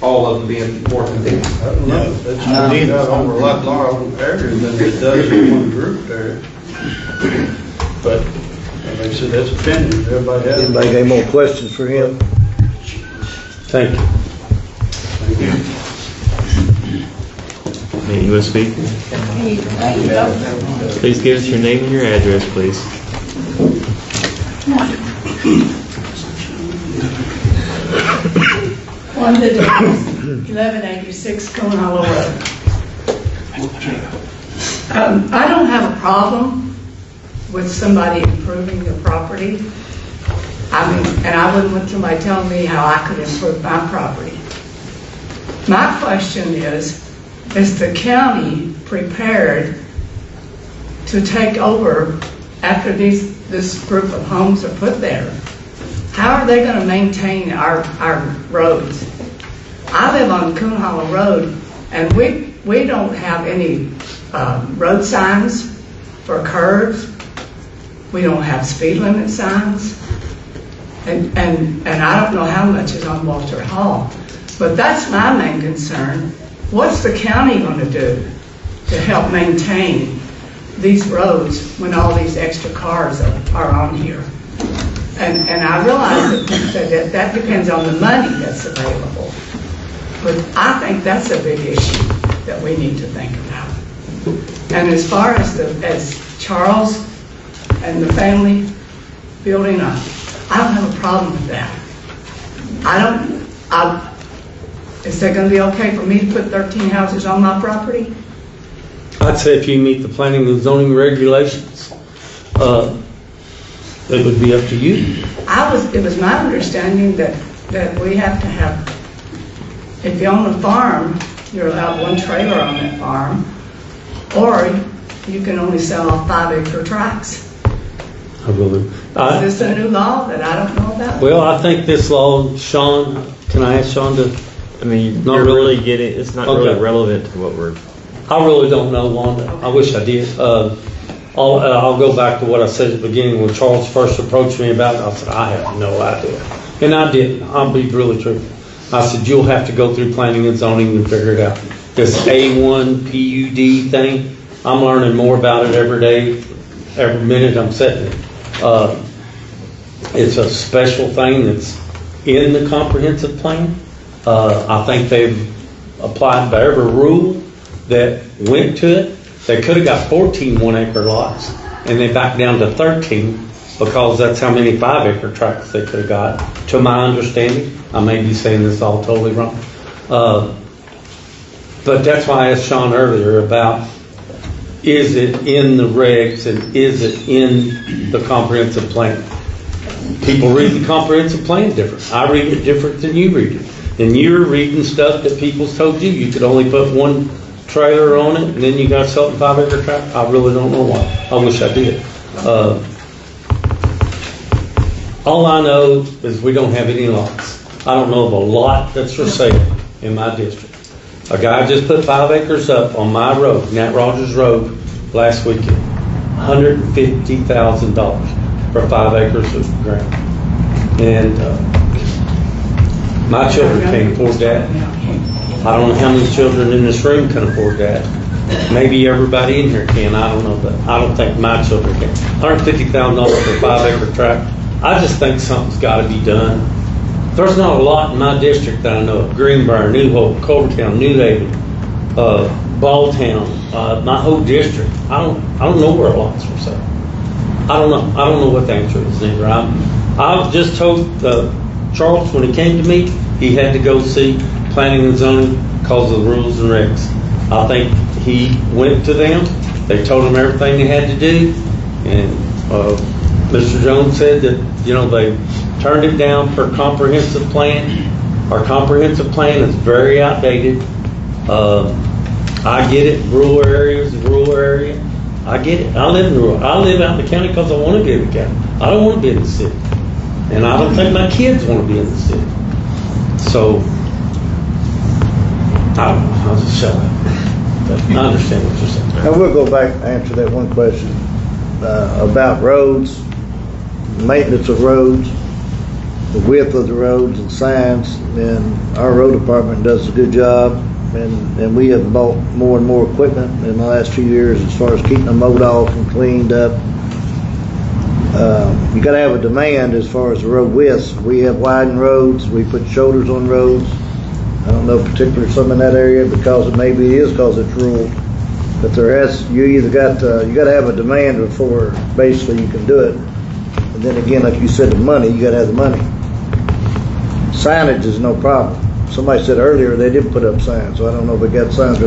all of them being more contained. I don't know. That's spread out over a lot larger area than it does in one group there. But, like I said, that's opinion. Everybody has. Anybody got any more questions for him? Thank you. Thank you. You want to speak? Please give us your name and your address, please. 1186 Coon Hollow Road. I don't have a problem with somebody improving the property. I mean, and I wouldn't want somebody telling me how I could improve my property. My question is the county prepared to take over after this group of homes are put there? How are they going to maintain our roads? I live on Coon Hollow Road, and we don't have any road signs for curbs. We don't have speed limit signs. And I don't know how much is on Walter Hall, but that's my main concern. What's the county going to do to help maintain these roads when all these extra cars are on here? And I realize that depends on the money that's available. But I think that's a big issue that we need to think about. And as far as Charles and the family building up, I don't have a problem with that. Is that going to be okay for me to put 13 houses on my property? I'd say if you meet the planning and zoning regulations, it would be up to you. It was my understanding that we have to have, if you own a farm, you're allowed one trailer on that farm, or you can only sell off 5-acre tracts. Is this a new law that I don't know about? Well, I think this law, Sean, can I ask Sean to? I mean, Not you're really. really getting, it's not Okay. really relevant to what we're. I really don't know, Wanda. I wish I did. I'll go back to what I said at the beginning when Charles first approached me about it. I said, I have no idea. And I didn't. I'll be really truthful. I said, you'll have to go through planning and zoning and figure it out. This A1 PUD thing, I'm learning more about it every day, every minute I'm sitting it. It's a special thing that's in the comprehensive plan. I think they've applied by every rule that went to it. They could have got 14 1-acre lots, and they backed down to 13 because that's how many 5-acre tracts they could have got, to my understanding. I may be saying this all totally wrong. But that's why I asked Sean earlier about, is it in the regs and is it in the comprehensive plan? People read the comprehensive plan different. I read it different than you read it. And you're reading stuff that people's told you. You could only put one trailer on it, and then you got something 5-acre tract. I really don't know why. I wish I did. All I know is we don't have any lots. I don't know of a lot that's for sale in my district. A guy just put 5 acres up on my road, Nat Rogers Road, last weekend. $150,000 for 5 acres of ground. And my children can't afford that. I don't know how many children in this room can afford that. Maybe everybody in here can. I don't know, but I don't think my children can. $150,000 for a 5-acre tract. I just think something's got to be done. There's not a lot in my district that I know of. Greenbrier, New Hope, Culvertown, New Haven, Balltown, my whole district. I don't know where lots for sale. I don't know. I don't know what the answer is either. I just told Charles when he came to me, he had to go see planning and zoning because of the rules and regs. I think he went to them. They told him everything they had to do, and Mr. Jones said that they turned it down for comprehensive plan. Our comprehensive plan is very outdated. I get it. Rural areas, rural area. I get it. I live in rural. I live out in the county because I want to be in the county. I don't want to be in the city, and I don't think my kids want to be in the city. So I'll just shut up. But I understand what you're saying. And we'll go back and answer that one question about roads, maintenance of roads, the width of the roads and signs. And our road department does a good job, and we have bought more and more equipment in the last few years as far as keeping them mowed off and cleaned up. You got to have a demand as far as the road widths. We have widened roads. We put shoulders on roads. I don't know particularly some in that area because it's rural, but you got to have a demand before basically you can do it. And then again, like you said, the money, you got to have the money. Signage is no problem. Somebody said earlier they didn't put up signs, so I don't know if they got signs.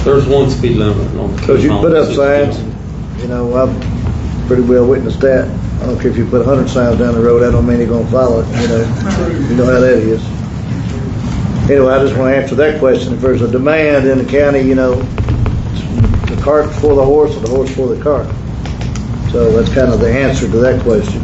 There's one speed limit on the. Because you put up signs, I've pretty well witnessed that. I don't care if you put 100 signs down the road, that don't mean they're going to follow it, You know how that is. Anyway, I just want to answer that question. If there's a demand in the county, the cart before the horse or the horse before the cart. So that's kind of the answer to that question.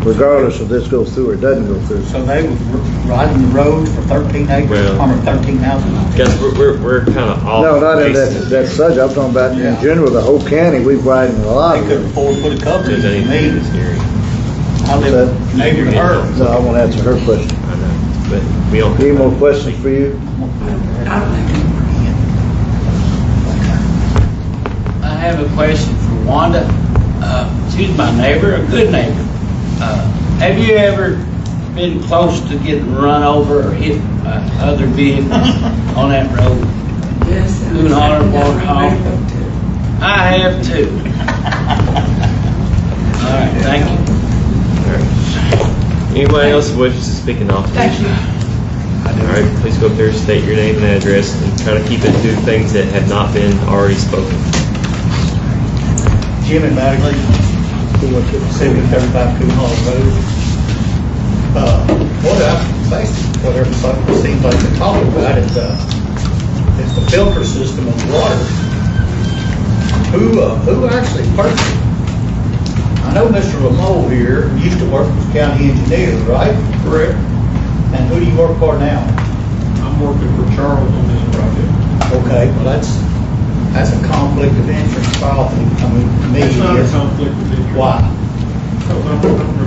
regardless if this goes through or doesn't go through. So they was riding the road for 13 acres, Well- under 13,000. Guys, we're kind of off. No, not in base. that subject, I'm talking about in general, the whole county, we've widened a lot They of couldn't them. afford to put a cover in Does it. anything in this area? I live neighbor to her. No, I want to answer her question. I know, but we don't. Any more questions for you? I have a question for Wanda. She's my neighbor, a good neighbor. Have you ever been close to getting run over or hit by other vehicles on that road? Yes. Coon Holler, Water Hall? I have too. All right, thank you. Anybody else who wishes to speak in office? Thank you. All right, please go up there, state your name and address, and try to keep it to things that have not been already spoken. Jimmy Bagley, 7035 Coon Hall Road. What everybody seems like they're talking about is the filter system of water. Who actually purchased it? I know Mr. Lamoe here used to work as county engineer, right? Correct. And who do you work for now? I'm working for Charles on this project. Okay, well, that's a conflict of interest probably, I mean, to me. It's not a yes. conflict of interest. Why? Because I'm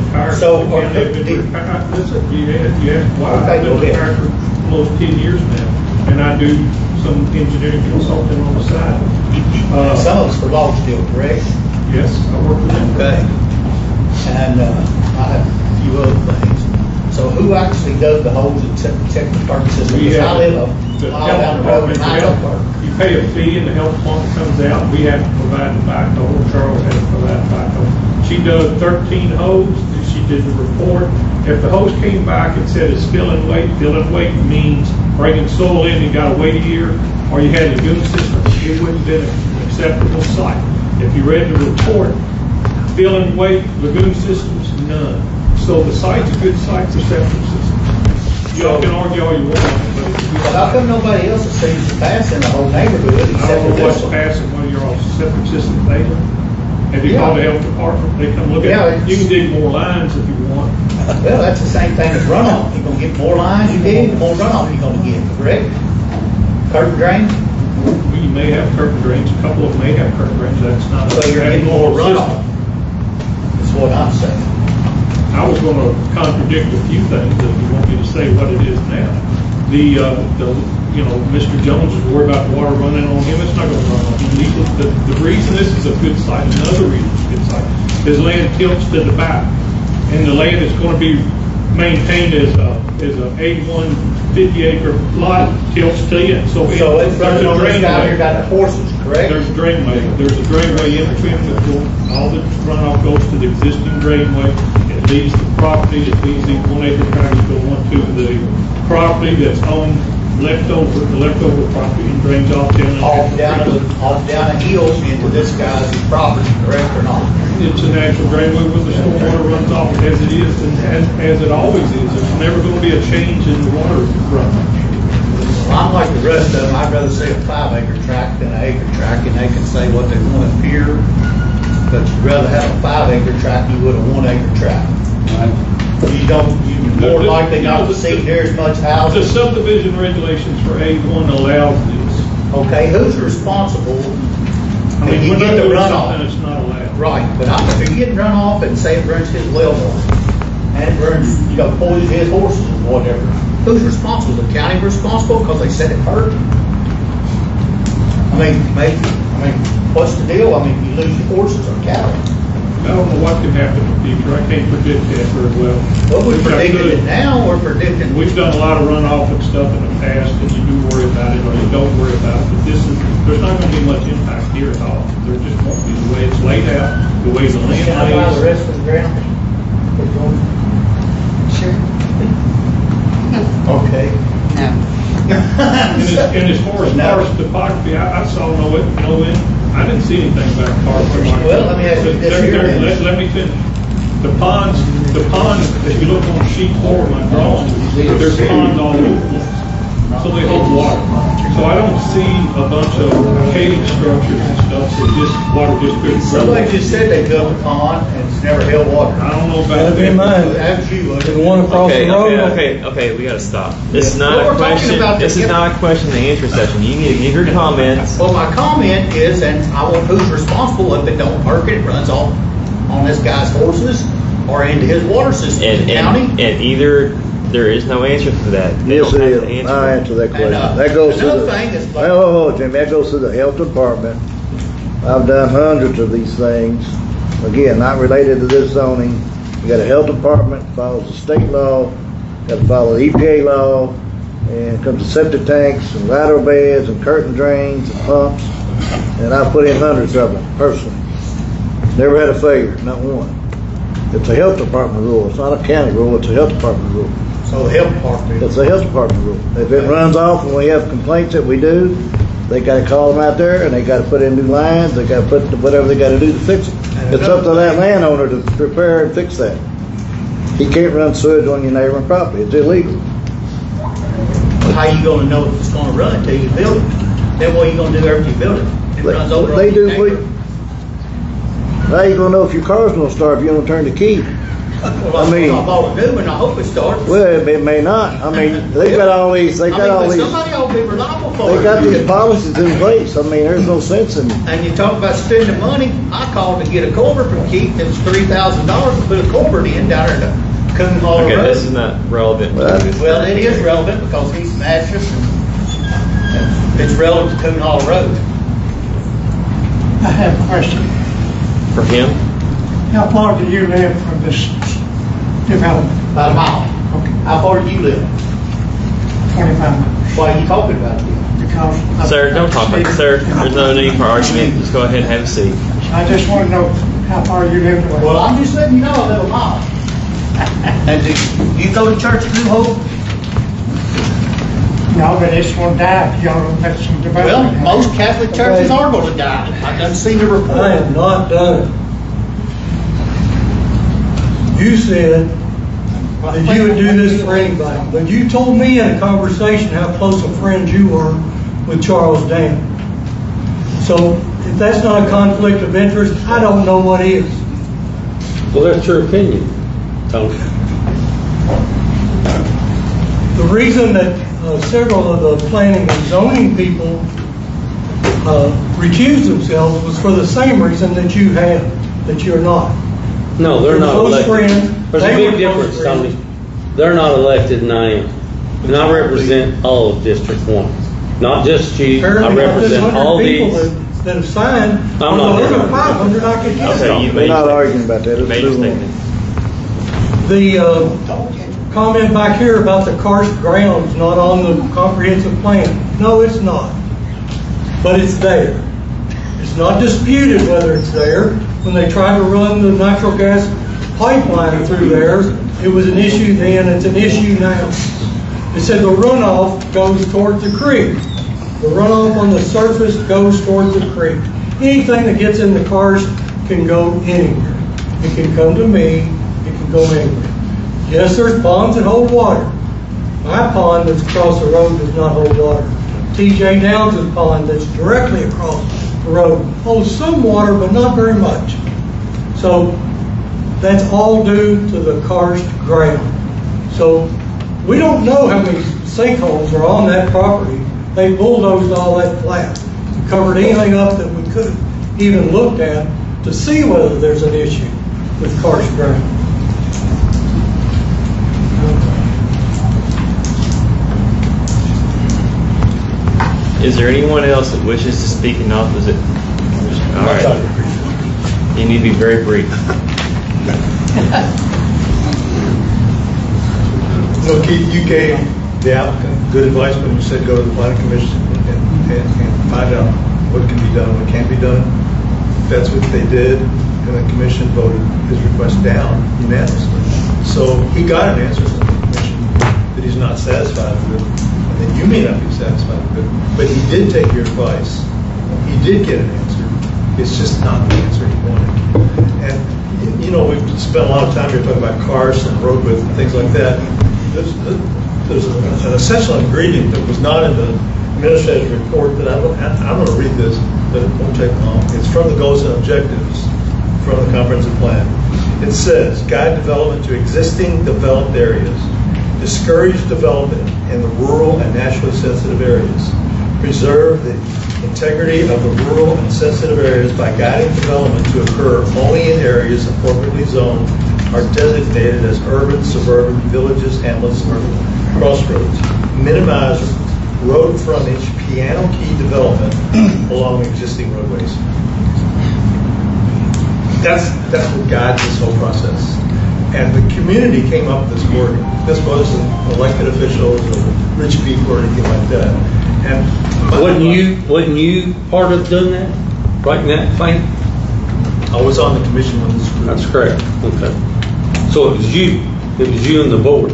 retired. So, from the county. I've been retired. Listen, you asked why. Okay, I've go been ahead. retired for almost 10 years now, and I do some engineering consulting on the side. Some of it's for log steel, correct? Yes, I work with them. Okay. And I have a few other things. So who actually does the holes and check the perk system? We Because I have live the a mile health down the road department, and I don't work. you pay a fee and the health department comes out, we have to provide the backhoe, Charles has to provide the backhoe. She does 13 holes, and she did the report. If the hose came back and said it's filling weight means bringing soil in, you gotta wait a year, or you had a lagoon system, it wouldn't have been an acceptable site. If you read the report, filling weight, lagoon systems, none. So the site's a good site for septic systems. Y'all can argue all you want, but it's a good But how site. come nobody else seems to pass in the whole neighborhood I except don't for know what's this one? passing when you're on septic system failing. Have you Yeah. called the health department? They come look Yeah, at it. You can dig more lines if you want. Well, that's the same thing as runoff. You're gonna get more lines you dig, the more runoff you're gonna get, correct? Curtain drains? We may have curtain drains, a couple of them may have curtain drains, that's not. So you're getting more abnormal runoff. system. That's what I'm saying. I was gonna contradict a few things if you want me to say what it is now. Mr. Jones is worried about water running on him, it's not gonna run on him. The reason this is a good site, another reason it's a good site, his land tilts to the back. And the land is gonna be maintained as a A1 50-acre lot, tilts to it, so. So it's running on this guy here drainway. got the horses, correct? There's a drainway in between all the runoff goes to the existing drainway. It leaves the property, it leaves the 1 acre tract, go on to the property that's on the leftover property and drains off down. Off down a hill into this guy's property, correct or not? It's a natural drainway where the stormwater runs off as it is and as it always is. There's never going to be a change in the water runoff. Well, I'm like the rest of them, I'd rather see a 5 acre tract than an acre tract, and they can say what they want up here, but you'd rather have a 5 acre tract you would a 1 acre tract. You're more likely not to see near as much house. The subdivision regulations for A1 allows this. Okay, who's responsible I when mean, you we're get not the doing runoff? something that's not allowed. Right, but if you're getting runoff and say it runs his well water, and it runs, poison his horses or whatever, who's responsible? The county responsible because they said it hurt? What's the deal? You lose your horses or cattle. I don't know what can happen in the future. I can't predict that very well. Well, we're Wish I predicting could. it now, we're predicting. We've done a lot of runoff and stuff in the past, and you do worry about it, or you don't worry about it, but there's not gonna be much impact here at all. There just won't be, the way it's laid out, the way the land Can I buy the lays. rest of the ground? Sure. Okay. And as far as forest topography, I saw I didn't see anything back far from my. Well, let me ask you this here then. Let me finish. The ponds, if you look on sheet 4 of my drawing, there's ponds all over the place. so they hold water. So I don't see a bunch of cave structures and stuff, so just water just couldn't. Somebody just said they dug a pond and it's never held water. I don't know about That'd be that. mine. That's you, wasn't it? The one across the road. Okay, we gotta stop. This is What not a we're talking question, about this the- is not a question and answer session. You need to give your comments. Well, my comment is, and I want who's responsible if it don't work and it runs off on this guy's horses or into his water system, the county. And either, there is no answer for that. They Yes, don't it have to is. answer I that. answer that question. And, That goes to another the, thing is like- oh, Jimmy, that goes to the health department. I've done hundreds of these things. Again, not related to this zoning. You got a health department, follows the state law, got to follow the EPA law, and it comes to septic tanks and lateral beds and curtain drains and pumps. And I've put in hundreds of them personally. Never had a failure, not one. It's a health department rule. It's not a county rule, it's a health department rule. So the health department. It's a health department rule. If it runs off and we have complaints that we do, they gotta call them out there and they gotta put in new lines, they gotta put whatever they gotta do to fix it. It's up to that landowner to prepare and fix that. He can't run sewage on your neighboring property. It's illegal. How you gonna know if it's gonna run until you build it? Then what are you gonna do after you build it? It runs over. They on do, your neighbor. how you gonna know if your car's gonna start if you don't turn the key? Well, I mean- I'm all do, and I hope it starts. Well, it may not. I mean, they got all these, But somebody ought to be reliable for it. they got these policies in place. I mean, there's no sense in, And you talk about spending money, I called to get a culvert from Keith, it was $3,000 to put a culvert in down there to Coon Hall Okay, Road. this is not relevant. to this. Well, it is relevant because he's mattress and it's relevant to Coon Hall Road. I have a question. For him? How far do you live from this development? About a mile. Okay, How far do you live? 25 miles. Why are you talking about it? Because. Sir, don't talk like, sir, there's no need for argument. Just go ahead and have a seat. I just want to know how far you live away. Well, I'm just letting you know I live a mile. And do you go to church at New Hope? No, but it's going to die if y'all don't let some Well, development. most Catholic churches are going to die. I done seen the report. I have not done it. You said that you would do this for anybody, but you told me in a conversation how close a friend you were with Charles Dan. So if that's not a conflict of interest, I don't know what is. Well, that's your opinion, Tony. The reason that several of the planning and zoning people recused themselves was for the same reason that you have, that you're not. No, they're not Close elected. friends. There's a They were big close difference, friends. Tony. They're not elected and I am. And I represent all of District 1. Not just you, I Apparently, not just represent 100 all people these. that have signed, I'm or the not other here. 500 I could get. Okay, you we're made not your arguing about that. made Let's your move on. statement. The comment back here about the karst ground's not on the comprehensive plan. No, it's not. But it's there. It's not disputed whether it's there. When they tried to run the natural gas pipeline through there, it was an issue then, it's an issue now. It said the runoff goes toward the creek. The runoff on the surface goes toward the creek. Anything that gets in the karst can go anywhere. It can come to me, it can go anywhere. Yes, there's ponds that hold water. My pond that's across the road does not hold water. TJ Downs' pond that's directly across the road holds some water, but not very much. So that's all due to the karst ground. So we don't know how many sinkholes are on that property. They bulldozed all that flat, covered anything up that we could even looked at to see whether there's an issue with karst ground. Is there anyone else that wishes to speak in opposite? All right. You need to be very brief. No, Keith, you gave the applicant good advice when you said go to the planning commission and find out what can be done, what can't be done. That's what they did, and the commission voted his request down unanimously. So he got an answer from the commission that he's not satisfied with, and that you may not be satisfied with, but he did take your advice. He did get an answer. It's just not the answer he wanted. And, you know, we've spent a lot of time here talking about cars and road width and things like that. there's an essential ingredient that was not in the administrative report that I'm going to read this, but it won't take long. It's from the goals and objectives from the comprehensive plan. It says, guide development to existing developed areas, discourage development in the rural and naturally sensitive areas, preserve the integrity of the rural and sensitive areas by guiding development to occur only in areas appropriately zoned or designated as urban, suburban, villages, hamlets, or crossroads. Minimize road frontage, piano key development along existing roadways. That's what guides this whole process. And the community came up with this wording. This wasn't elected officials or rich people or anything like that. And Wasn't you part of doing that? Writing that plan? I was on the commission when this. That's correct. Okay. So it was you and the board.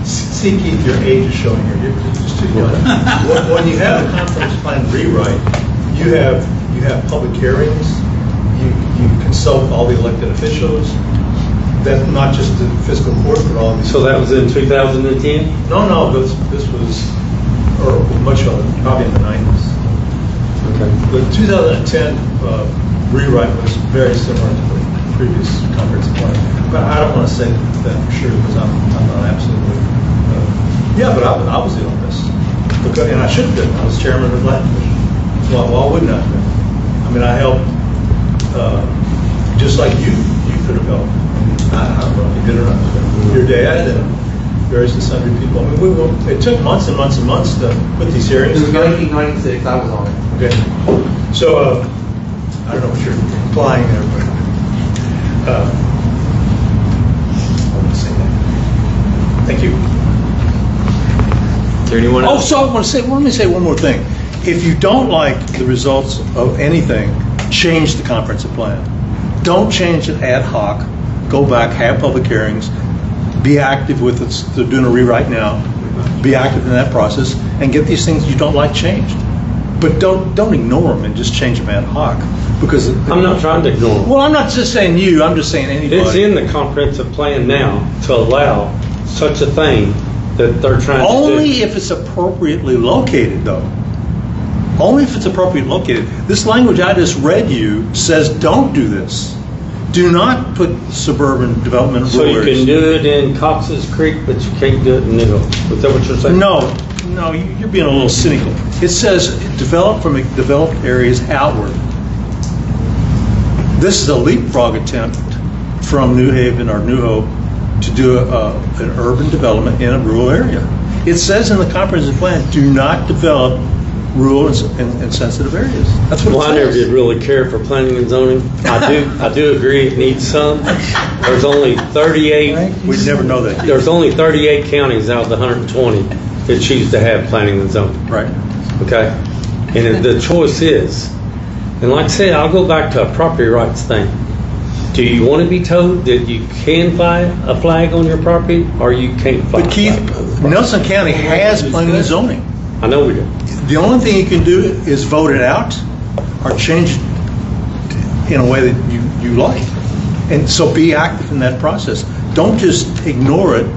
See, Keith, your age is showing here. You're just too young. When you have a conference plan rewrite, you have public hearings. You consult all the elected officials. That's not just the fiscal court, but all these. So that was in 2010? No. This was much older, probably in the 90s. Okay. The 2010 rewrite was very similar to the previous comprehensive plan, but I don't want to say that for sure because I'm not absolutely. Yeah, but I was in on this, and I should have been. I was chairman of the Land Commission. Why wouldn't I have been? I mean, I helped, just like you could have helped. I don't know if you did or not. Your dad and various and sundry people. I mean, it took months and months and months to put these hearings. It was 1996. I was on it. Okay. So, I don't know what you're implying there, but I want to say that. Thank you. Is there anyone else? So let me say one more thing. If you don't like the results of anything, change the comprehensive plan. Don't change it ad hoc. Go back, have public hearings, be active with it. They're doing a rewrite now. Be active in that process and get these things you don't like changed. But don't ignore them and just change them ad hoc. Because I'm not trying to ignore them. Well, I'm not just saying you. I'm just saying anybody. It's in the comprehensive plan now to allow such a thing that they're trying to do. Only if it's appropriately located, though. Only if it's appropriately located. This language I just read you says don't do this. Do not put suburban development So you can do it in Cox's Creek, but you can't do it in New Hope. Is that what you're saying? No, you're being a little cynical. It says develop from developed areas outward. This is a leapfrog attempt from New Haven or New Hope to do an urban development in a rural area. It says in the comprehensive plan, do not develop rural and sensitive areas. That's what it says. I never did really care for planning and zoning. I do agree it needs some. There's only 38. We'd never know that. There's only 38 counties out of the 120 that choose to have planning and zoning. Right. Okay? And the choice is, and like I said, I'll go back to a property rights thing. Do you want to be told that you can fly a flag on your property or you can't fly But Keith, Nelson County has planning and zoning. I know we do. The only thing you can do is vote it out or change it in a way that you like. And so be active in that process. Don't just ignore it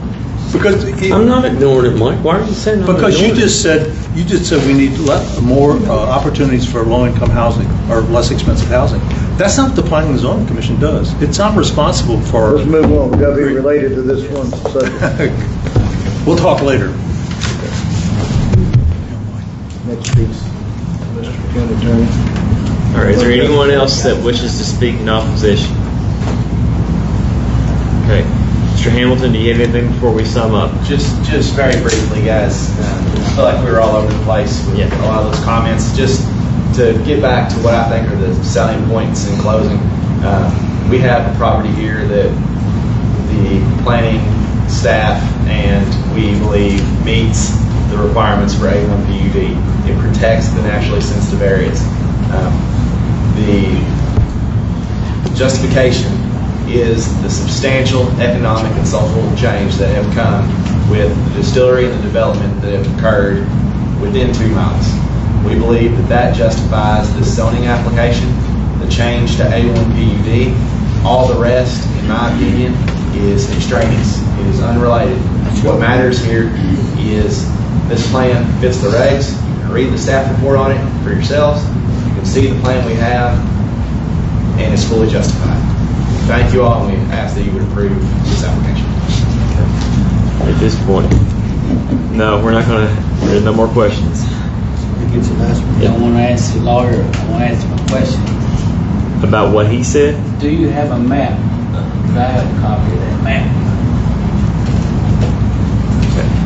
because I'm not ignoring it, Mike. Why are you saying I'm because ignoring you just said we need more opportunities for low-income housing or less expensive housing. That's not what the Planning and Zoning Commission does. It's not responsible for. Let's move on. We've got to be related to this one subject. We'll talk later. Next piece, Mr. County Attorney. All right, is there anyone else that wishes to speak in opposition? Okay. Mr. Hamilton, do you have anything before we sum up? Just very briefly, guys. I feel like we were all over the place with a lot of those comments. Just to get back to what I think are the selling points in closing, we have a property here that the planning staff and we believe meets the requirements for A1 PUD. It protects the naturally sensitive areas. The justification is the substantial economic and social change that have come with the distillery and the development that have occurred within 2 miles. We believe that justifies this zoning application, the change to A1 PUD. All the rest, in my opinion, is extraneous. It is unrelated. What matters here is this plan fits the regs. You can read the staff report on it for yourselves. You can see the plan we have, and it's fully justified. Thank you all, and we ask that you would approve this application. At this point, no, we're not gonna, there's no more questions. I want to ask the lawyer, I want to ask him a question. About what he said? Do you have a map? Could I have a copy of that map?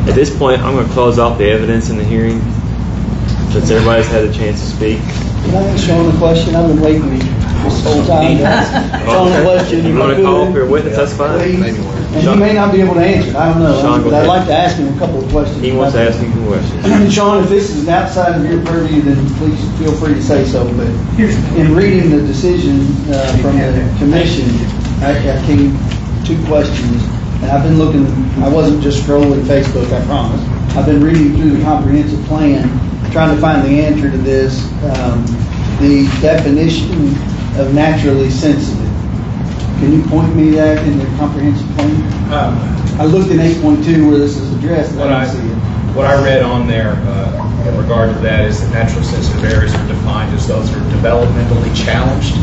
At this point, I'm going to close off the evidence in the hearing, since everybody's had a chance to speak. Can I ask Sean a question? I've been waiting this whole time to ask Sean a question. You want to call up your witness, that's fine. Please. And he may not be able to answer it, I don't know. Sean, go But I'd ahead. like to ask him a couple of questions. He wants to ask you some questions. Sean, if this is outside of your purview, then please feel free to say so. But in reading the decision from the commission, I came 2 questions. And I've been looking, I wasn't just scrolling Facebook, I promise. I've been reading through the comprehensive plan, trying to find the answer to this. The definition of naturally sensitive. Can you point me that in the comprehensive plan? I looked in 8.2 where this is addressed, and I don't see it. What I read on there in regard to that is that natural sensitive areas are defined as those that are developmentally challenged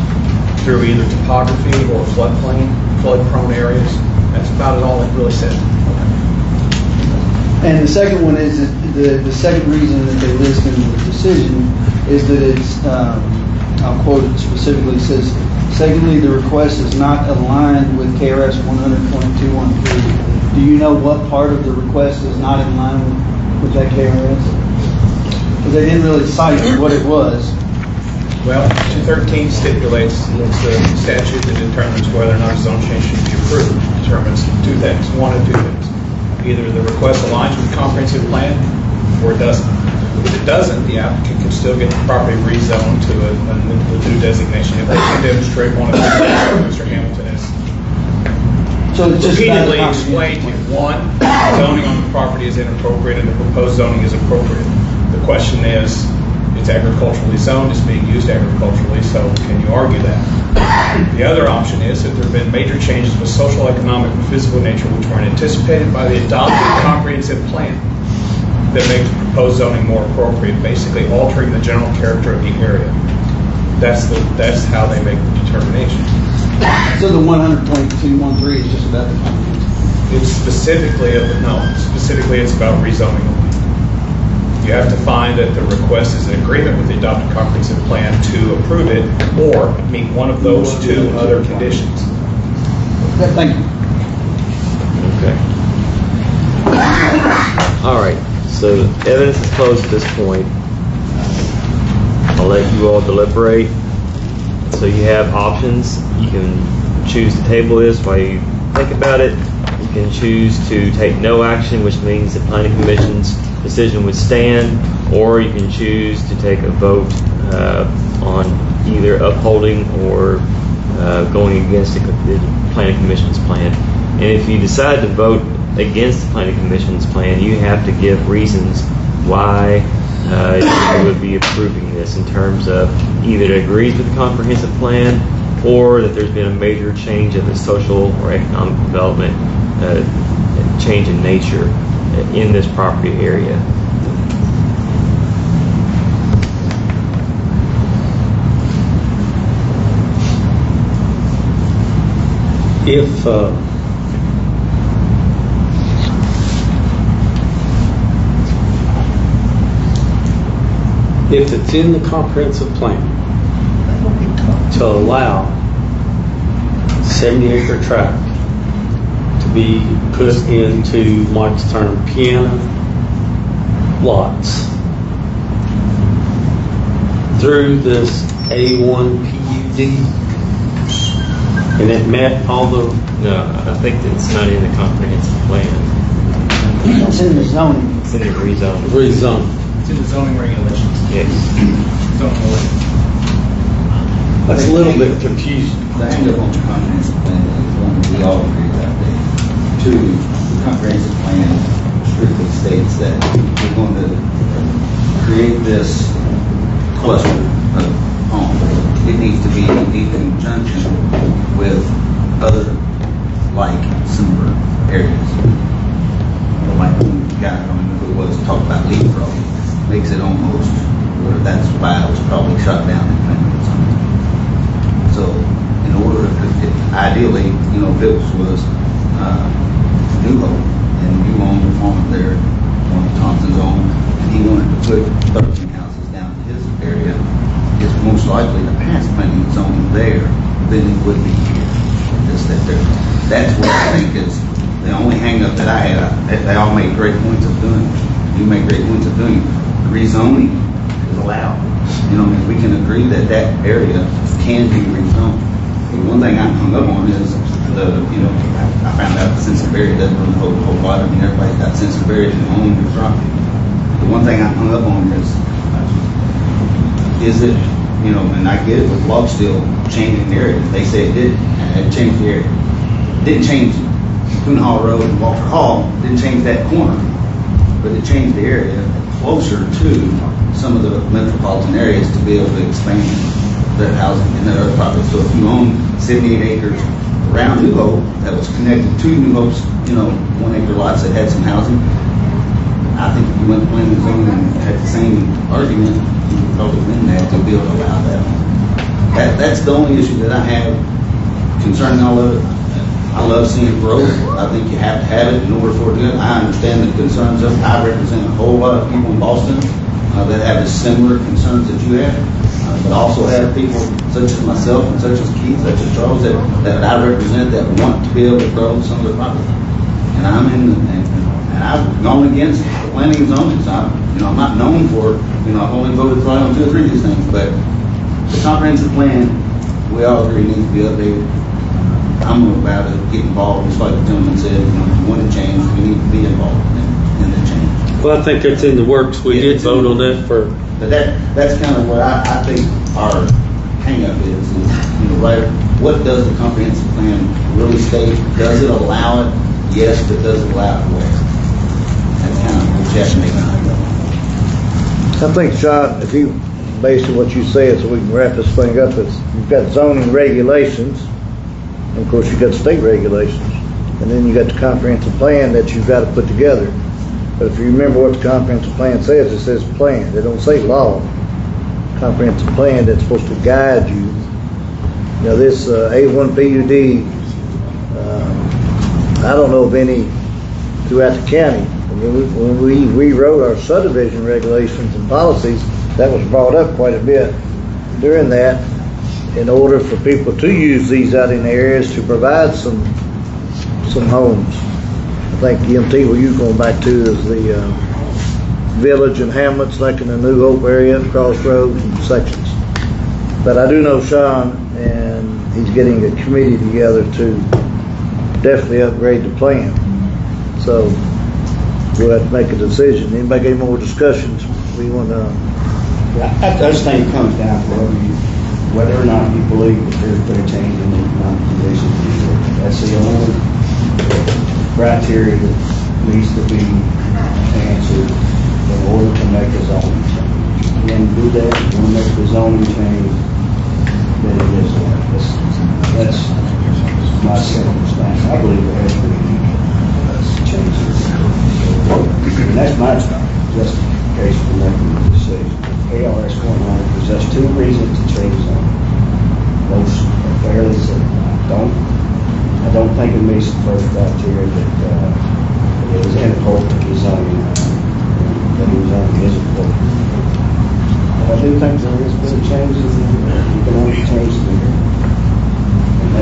through either topography or floodplain, flood-prone areas. That's about all it really said. And the second one is that the second reason that they list in the decision is that it's, I'll quote it specifically, it says, secondly, the request is not aligned with KRS 100.213. Do you know what part of the request is not in line with that KRS? Because they didn't really cite what it was. Well, 213 stipulates, it's the statute that determines whether or not a zone change should be approved. It determines 2 things, 1 of 2 things. Either the request aligns with the comprehensive plan or it doesn't. If it doesn't, the applicant can still get the property rezoned to a new designation if they can demonstrate one of the things Mr. Hamilton has So it's just repeatedly explained. If 1, zoning on the property is inappropriate and the proposed zoning is appropriate. The question is, it's agriculturally zoned, it's being used agriculturally, so can you argue that? The other option is that there have been major changes with social, economic, and physical nature which weren't anticipated by the adopted comprehensive plan that make the proposed zoning more appropriate, basically altering the general character of the area. That's how they make the determination. So the 100.213 is just about the comprehensive. It's specifically it's about rezoning. You have to find that the request is in agreement with the adopted comprehensive plan to approve it or meet one of those 2 other conditions. Thank you. Okay. All right. So evidence is closed at this point. I'll let you all deliberate. So you have options. You can choose to table this while you think about it. You can choose to take no action, which means the planning commission's decision would stand, or you can choose to take a vote on either upholding or going against the planning commission's plan. And if you decide to vote against the planning commission's plan, you have to give reasons why you would be approving this, in terms of either it agrees with the comprehensive plan or that there's been a major change in the social or economic development, change in nature in this property area. If it's in the comprehensive plan to allow 70-acre tract to be put into Mike's term piano lots through this A1 PUD, and it met all the... No, I think it's not in the comprehensive plan. It's in the zoning. It's in the rezone. Rezone. It's in the zoning regulations. Yes. Zoning ordinance. That's a little bit confusing. The hang up on the comprehensive plan is one that we all agree about that. 2, the comprehensive plan strictly states that we're going to create this cluster of homes. It needs to be in conjunction with other like similar areas. Like the guy, I don't know who it was, talked about leaf road, makes it almost, where that's why it was probably shut down in Clinton or something. So, in order, ideally, if it was New Hope, and you owned the farm there, one of Thompson's owned, and he wanted to put 13 houses down in his area, it's most likely to pass planning zone there than it would be here. Just that that's what I think is the only hang-up that I had. They all made great points of doing it. You make great points of doing it. Rezoning is allowed. We can agree that that area can be rezoned. The one thing I'm hung up on is I found out the sensitive area doesn't really hold a whole lot. Everybody's got sensitive areas and own your property. The one thing I'm hung up on is it, and I get it with log still changing the area. They say it did. It changed the area. It didn't change Coon Hall Road and Walter Hall, didn't change that corner, but it changed the area closer to some of the metropolitan areas to be able to expand their housing and their other properties. So if you own 78 acres around New Hope that was connected to New Hope's, 1 acre lots that had some housing, I think if you went to planning zone and had the same argument, you would probably win that to be able to allow that. That's the only issue that I have concerning all of it. I love seeing growth. I think you have to have it in order for it to do it. I understand the concerns of, I represent a whole lot of people in Boston that have the similar concerns that you have, but also have people such as myself and such as Keith, such as Charles, that I represent that want to be able to grow some of their property. And and I've gone against the planning and zoning. So I'm not known for, I've only voted probably on 2 or 3 of these things, but the comprehensive plan, we all agree needs to be updated. I'm about to get involved, just like the gentleman said, if you want to change, we need to be involved in the change. Well, I think that's in the works. We did vote on that for. But that's kind of what I think our hang-up is right, what does the comprehensive plan really state? Does it allow it? Yes, but does it allow it where? That's kind of what you have to make an hang-up. I think, Sean, if you, based on what you said, so we can wrap this thing up, is you've got zoning regulations, and of course you've got state regulations, and then you got the comprehensive plan that you've got to put together. But if you remember what the comprehensive plan says, it says plan. They don't say law. Comprehensive plan that's supposed to guide you. This A1 PUD, I don't know of any throughout the county. When we rewrote our subdivision regulations and policies, that was brought up quite a bit during that, in order for people to use these out in the areas to provide some homes. I think EMT, where you're going back to, is the village and hamlets, like in the New Hope area, crossroads and sections. But I do know Sean, and he's getting a committee together to definitely upgrade the plan. So we'll have to make a decision. Anybody got any more discussions? We want to. I just think it comes down to whether or not you believe that there's been a change in the economic conditions. That's the only criteria that needs to be answered in order to make a zoning change. And do that, you want to make the zoning change, then it is like this. That's my simple stance. I believe there has been changes. And that's my justification for making the decision. ARS 100 possess 2 reasons to change zoning. Most are fairly simple. I don't think it meets the first criteria that it is inappropriate zoning. That zoning is appropriate. But I do think there has been changes in economic changes in here. And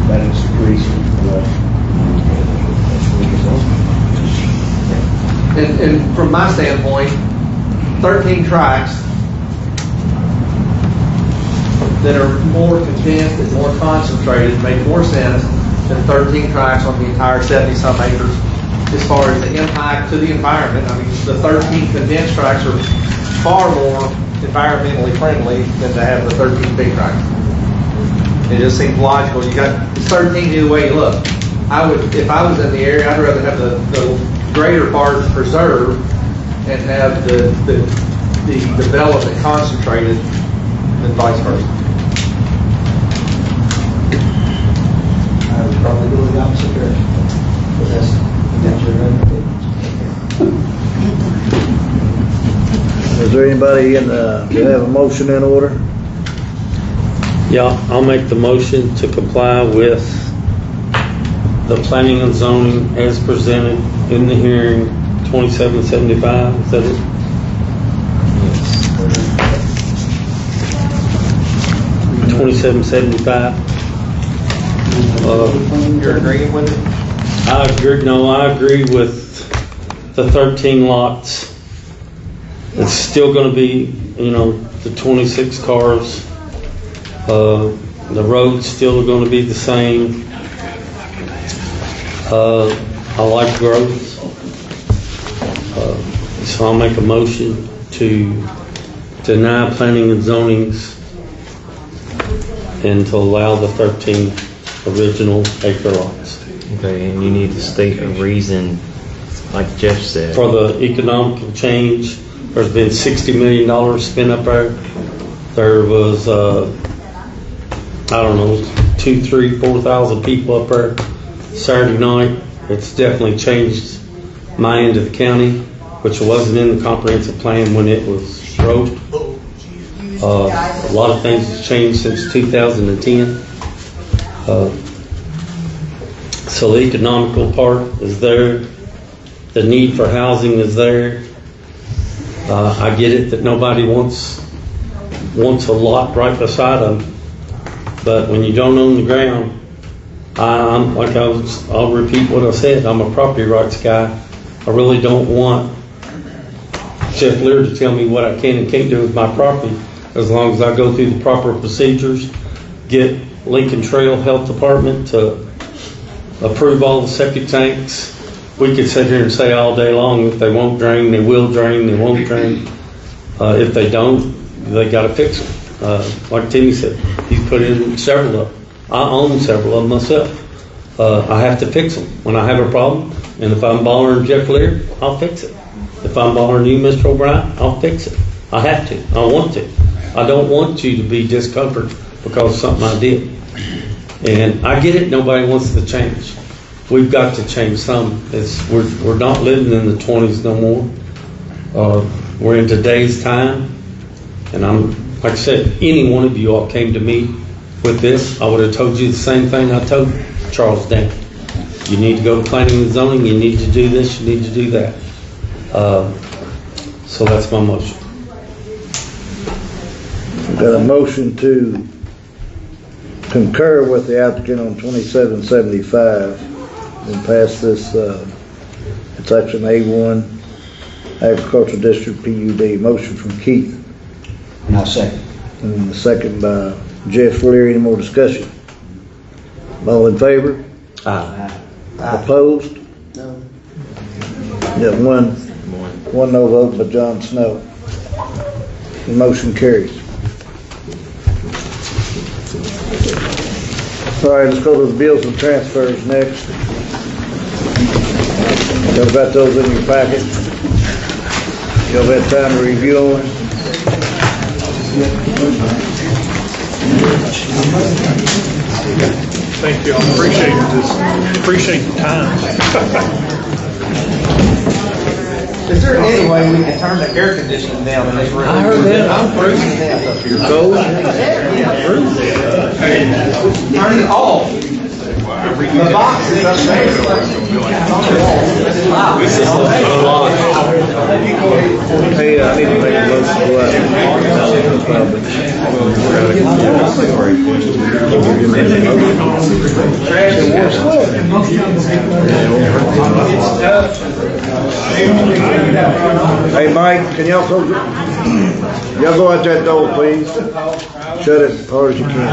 that is the reason for And from my standpoint, 13 tracks that are more condensed and more concentrated make more sense than 13 tracks on the entire 70-some acres as far as the impact to the environment. I mean, the 13 condensed tracks are far more environmentally friendly than to have the 13 big tracks. It just seems logical. You got 13 either way you look. If I was in the area, I'd rather have the greater part preserved and have the development concentrated than vice versa. I would probably do Is there anybody do have a motion in order? Yeah, I'll make the motion to comply with the planning and zoning as presented in the hearing 2775. Is that it? 2775. You're agreeing with it? I agree with the 13 lots. It's still going to be, the 26 cars. The road's still going to be the same. I like growth. So I'll make a motion to deny planning and zonings and to allow the 13 original acre lots. Okay, and you need to state a reason, like Jeff said. For the economical change, there's been $60 million spent up there. There was, 2,000, 3,000, 4,000 people up there Saturday night. It's definitely changed my end of the county, which wasn't in the comprehensive plan when it was wrote. A lot of things have changed since 2010. So the economical part is there. The need for housing is there. I get it that nobody wants a lot right beside them, but when you don't own the ground, I'll repeat what I said. I'm a property rights guy. I really don't want Jeff Lear to tell me what I can and can't do with my property, as long as I go through the proper procedures, get Lincoln Trail Health Department to approve all the septic tanks. We could sit here and say all day long, if they won't drain, they will drain, they won't drain. If they don't, they got to fix them. Like Timmy said, he's put in several of them. I own several of them myself. I have to fix them when I have a problem, and if I'm bothering Jeff Lear, I'll fix it. If I'm bothering you, Mr. O'Brien, I'll fix it. I have to. I want to. I don't want you to be discomforted because of something I did. And I get it, nobody wants to change. We've got to change some. We're not living in the 20s no more. We're in today's time. And like I said, any one of you all came to me with this, I would have told you the same thing I told Charles Dan. You need to go to planning and zoning, you need to do this, you need to do that. So that's my motion. Got a motion to concur with the applicant on 2775 and pass this, it's actually an A1 Agricultural District PUD. Motion from Keith. And I'll second. And a second by Jeff Leary. Any more discussion? All in favor? Aye. Opposed? No. Yeah, one no vote by John Snow. The motion carries. All right, let's go to the bills and transfers next. Y'all got those in your packet? Y'all had time to review them? Thank you, I appreciate the time. Is there any way we can turn the air conditioning down in this room? I heard that. I'm freezing to death up here. Cold? Turn it off. The box is upstairs. Hey, I need to make a motion to go out Hey, Mike, can y'all go out that door, please? Shut it as hard as you can.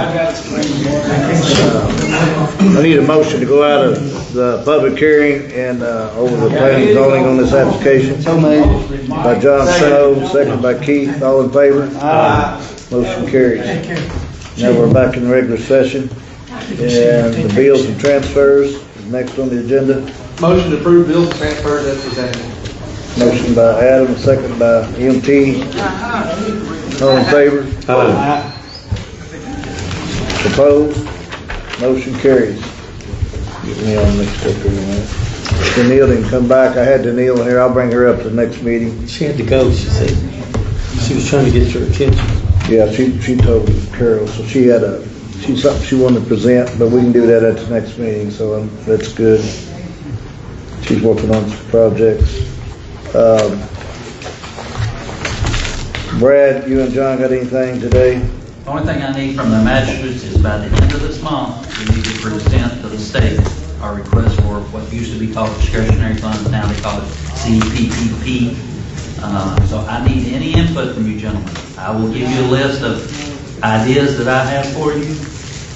I need a motion to go out of the public hearing and over the planning and zoning on this application. So made. By John Snow, second by Keith. All in favor? Aye. Motion carries. Now we're back in regular session. And the bills and transfers is next on the agenda. Motion to approve bills and transfers as presented. Motion by Adam, second by MT. All in favor? Aye. Opposed? Motion carries. Get me all mixed up here, man. Danielle didn't come back. I had Danielle here. I'll bring her up to the next meeting. She had to go, she said. She was trying to get your attention. Yeah, she told Carol, so she something she wanted to present, but we can do that at the next meeting, so that's good. She's working on some projects. Brad, you and John got anything today? The only thing I need from the magistrates is by the end of this month, we need to present to the state our request for what used to be called discretionary funds, now they call it CPPP. So I need any input from you gentlemen. I will give you a list of ideas that I have for you,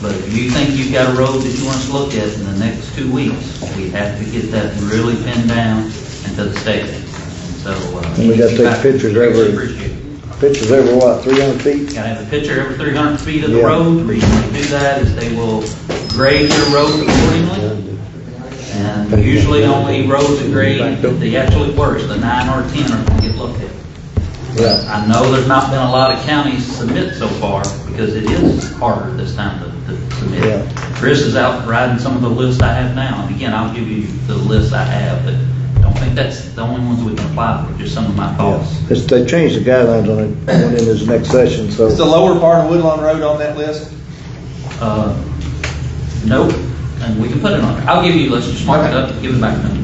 but if you think you've got a road that you want us to look at in the next 2 weeks, we have to get that really pinned down into the state. And so And we got to take pictures every what, 300 feet? Got to have a picture every 300 feet of the road. The reason they do that is they will grade your road accordingly. And usually only roads that grade the absolute worst, the 9 or 10 are going to get looked at. Yeah. I know there's not been a lot of counties submit so far because it is harder this time to submit. Yeah. Chris is out riding some of the lists I have now. And again, I'll give you the list I have, but don't think that's the only ones we can apply for, just some of my thoughts. Yeah. They changed the guidelines on it in this next session, so. Is the lower part of Woodlawn Road on that list? Nope, and we can put it on there. I'll give you, let's just mark it up and give it back to them.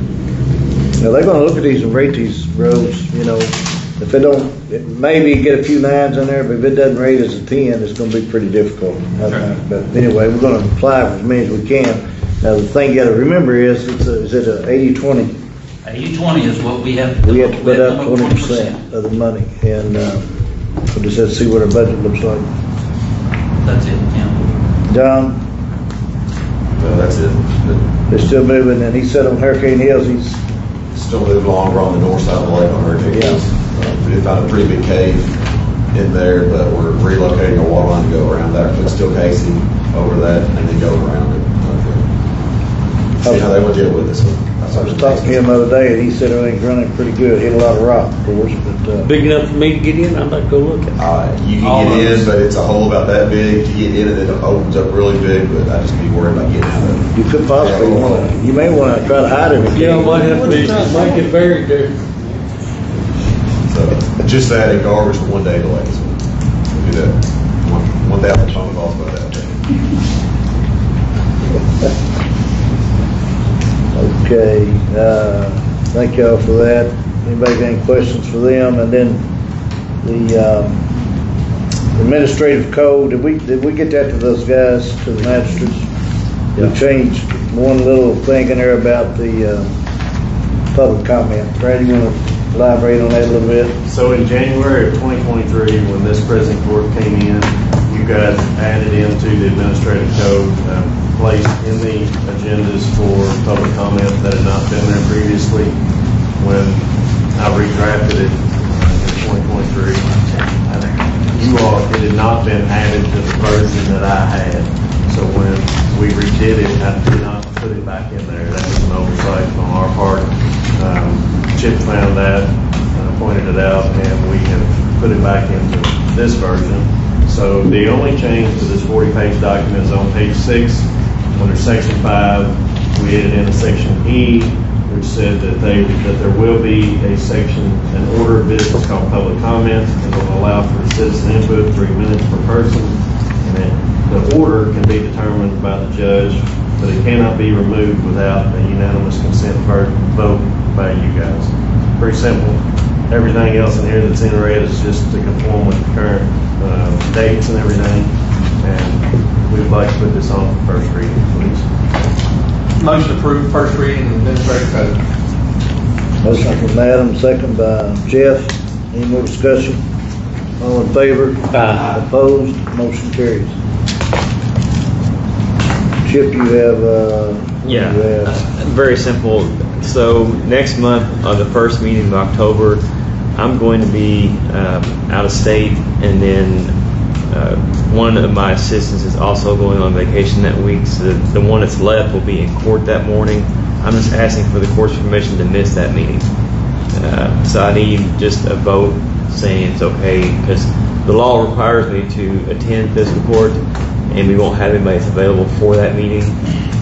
Now, they're gonna look at these and rate these roads, you know, if it don't, maybe get a few 9s in there, but if it doesn't rate as a 10, it's gonna be pretty difficult, I think. But anyway, we're gonna apply for as many as we can. Now, the thing you gotta remember is it a 80-20? 80-20 is what we have to do. We have to put up 20% of the money, and, we'll just have to see what our budget looks like. That's it, yeah. John? No, that's it. They're still moving, and he said on Hurricane Hills, he's Still moving along, we're on the north side of the lake on Hurricane Hills. We did find a pretty big cave in there, but we're relocating a water line to go around that, put steel casing over that, and then go around it. See how they will deal with this one. I was talking to him the other day, and he said everything's running pretty good. Hit a lot of rock, of course, but Big enough for me to get in? I'd like to go look at it. You can get in, but it's a hole about that big to get in, and then it opens up really big, but I just be worried about getting out of it. you could possibly you may want to try to hide it again. Yeah, I might have to make it buried there. So, just that and garbage for 1 day delay. So we'll do that. 1,000 phone calls about that day. Okay, thank y'all for that. Anybody got any questions for them? And then the administrative code, did we get that to those guys, to the magistrates? We changed one little thing in there about the public comment. Brad, you want to elaborate on that a little bit? So in January of 2023, when this present court came in, you guys added into the administrative code, placed in the agendas for public comment that had not been there previously. When I redrafted it in 2023, it had not been added to the version that I had. So when we redid it, I did not put it back in there. That was an oversight on our part. Chip found that, pointed it out, and we have put it back into this version. So the only change to this 40-page document is on page 6, under section 5, we added in a section E, which said that there will be a section, an order of business called public comment, and will allow for citizen input, 3 minutes per person. And the order can be determined by the judge, but it cannot be removed without a unanimous consent vote by you guys. Pretty simple. Everything else in here that's in red is just to conform with the current dates and everything. And we would like to put this on for first reading, please. Motion approved, first reading of the administrative code. Motion from Adam, second by Jeff. Any more discussion? All in favor? Aye. Opposed? Motion carries. Chip, you have, Yeah, very simple. So next month, on the first meeting of October, I'm going to be out of state, and then one of my assistants is also going on vacation that week, so the one that's left will be in court that morning. I'm just asking for the court's permission to miss that meeting. So I need just a vote saying it's okay, because the law requires me to attend fiscal court, and we won't have anybody that's available for that meeting.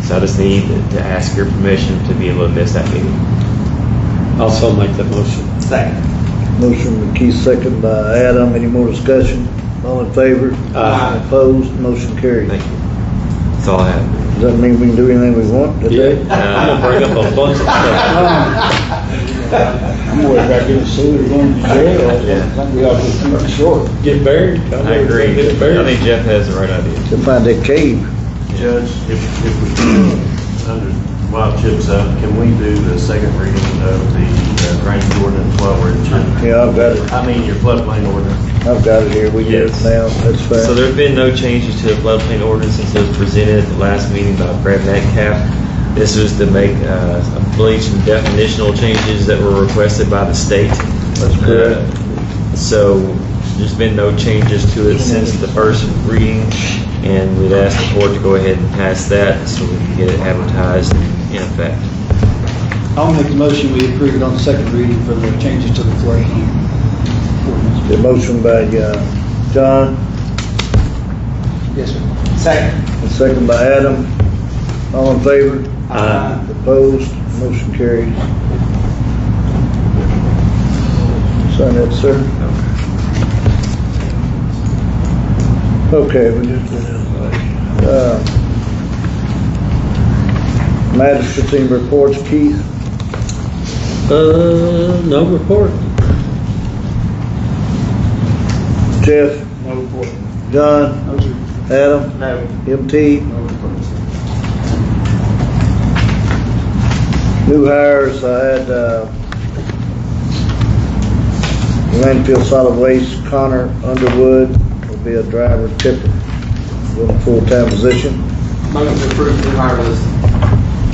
So I just need to ask your permission to be able to miss that meeting. Also make that motion. Second. Motion by Keith, second by Adam. Any more discussion? All in favor? Aye. Opposed? Motion carried. Thank you. That's all I have. Does that mean we can do anything we want today? I'm gonna bring up a bunch of stuff. I'm worried about getting sued or going to jail. I think we ought to keep it short. Get buried. I agree. Get I buried. think Jeff has the right idea. To find that cave. Judge, if we can, while Chip's up, can we do the second reading of the drainage ordinance while we're in Chip? Yeah, I've got it. I mean, your floodplain ordinance. I've got it here. We get it Yes. now. That's fine. So there have been no changes to the floodplain ordinance since it was presented at the last meeting by Brad Metcalf. This was to make, I believe, some definitional changes that were requested by the state. That's correct. So there's been no changes to it since the first reading, and we'd ask the court to go ahead and pass that so we can get it advertised in effect. I'll make the motion, we approve it on the second reading for the changes to the floodplain ordinance. The motion by John, Yes, sir. Second. and second by Adam. All in favor? Aye. Opposed? Motion carries. Sign that, sir. Okay, we just did that. Magistrates team reports, Keith. No report. Jeff. No report. John. No, sir. Adam. No. MT. New hires, I had landfill solid waste, Connor Underwood will be a driver tipper with a full-time position. Motion to approve new hire list.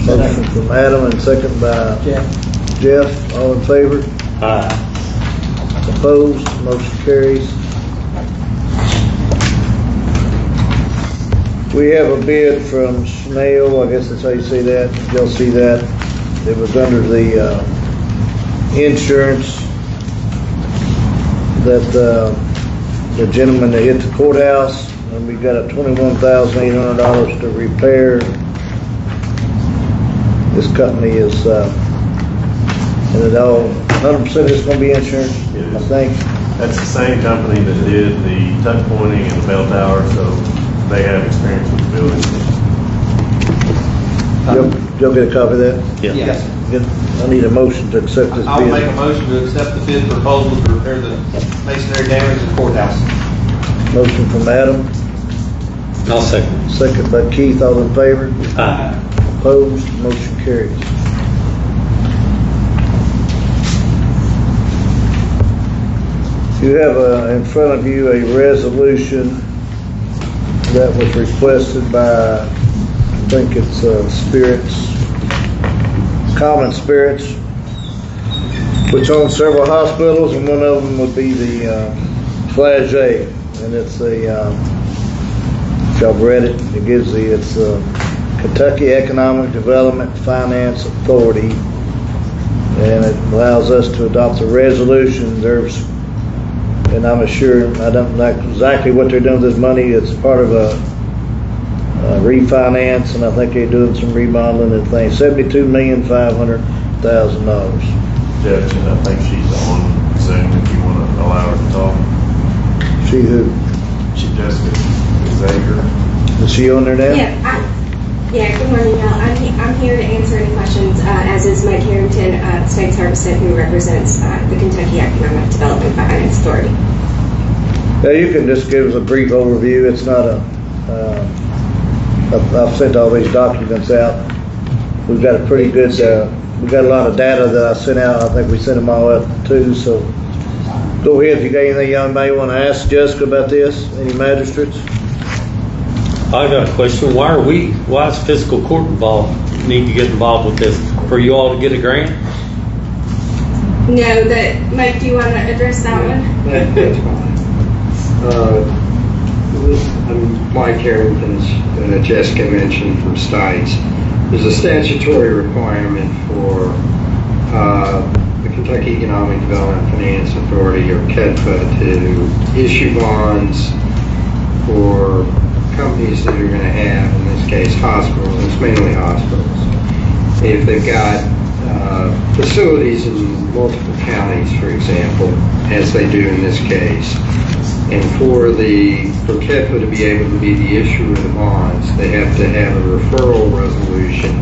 Motion from Adam and second by Jeff. All in favor? Aye. Opposed? Motion carries. We have a bid from Snail, I guess that's how you say that. You'll see that. It was under the insurance that the gentleman that hit the courthouse, and we got a $21,800 to repair. This company is, and it all, 100% it's gonna be insurance, I think. That's the same company that did the tuck pointing and the bell tower, so they have experience with the building. You'll get a copy of that? Yeah. Good. I need a motion to accept this I'll make a bid. motion to accept the bid proposal to repair the masonry damage to the courthouse. Motion from Adam, I'll second. second by Keith, all in favor? Aye. Opposed, motion carries. You have in front of you a resolution that was requested by, I think it's Common Spirits, which owns several hospitals, and one of them would be the Flagey, and it's if y'all read it, it gives it's Kentucky Economic Development Finance Authority, and it allows us to adopt a resolution. And I'm sure, I don't know exactly what they're doing with this money. It's part of a refinance, and I think they're doing some remodeling and things. $72,500,000. Judge, and I think she's on Zoom if you want to allow her to talk. She who? She Jessica Zager. Is she on there now? Yeah, good morning, y'all. I'm here to answer any questions, as is Mike Harrington, State Services, who represents the Kentucky Economic Development Finance Authority. Yeah, you can just give us a brief overview. It's not I've sent all these documents out. We've got a pretty good, we've got a lot of data that I sent out. I think we sent them all out too, so go ahead if you got anything y'all may want to ask Jessica about this, any magistrates? I got a question. Why is fiscal court involved? Need to get involved with this for you all to get a grant? No, Mike, do you want to address that one? That's fine. I'm Mike Harrington, and Jessica mentioned from Stites. There's a statutory requirement for the Kentucky Economic Development Finance Authority, or KEDFA, to issue bonds for companies that are going to have, in this case, hospitals. It's mainly hospitals. If they've got facilities in multiple counties, for example, as they do in this case. And for KEPA to be able to be the issuer of the bonds, they have to have a referral resolution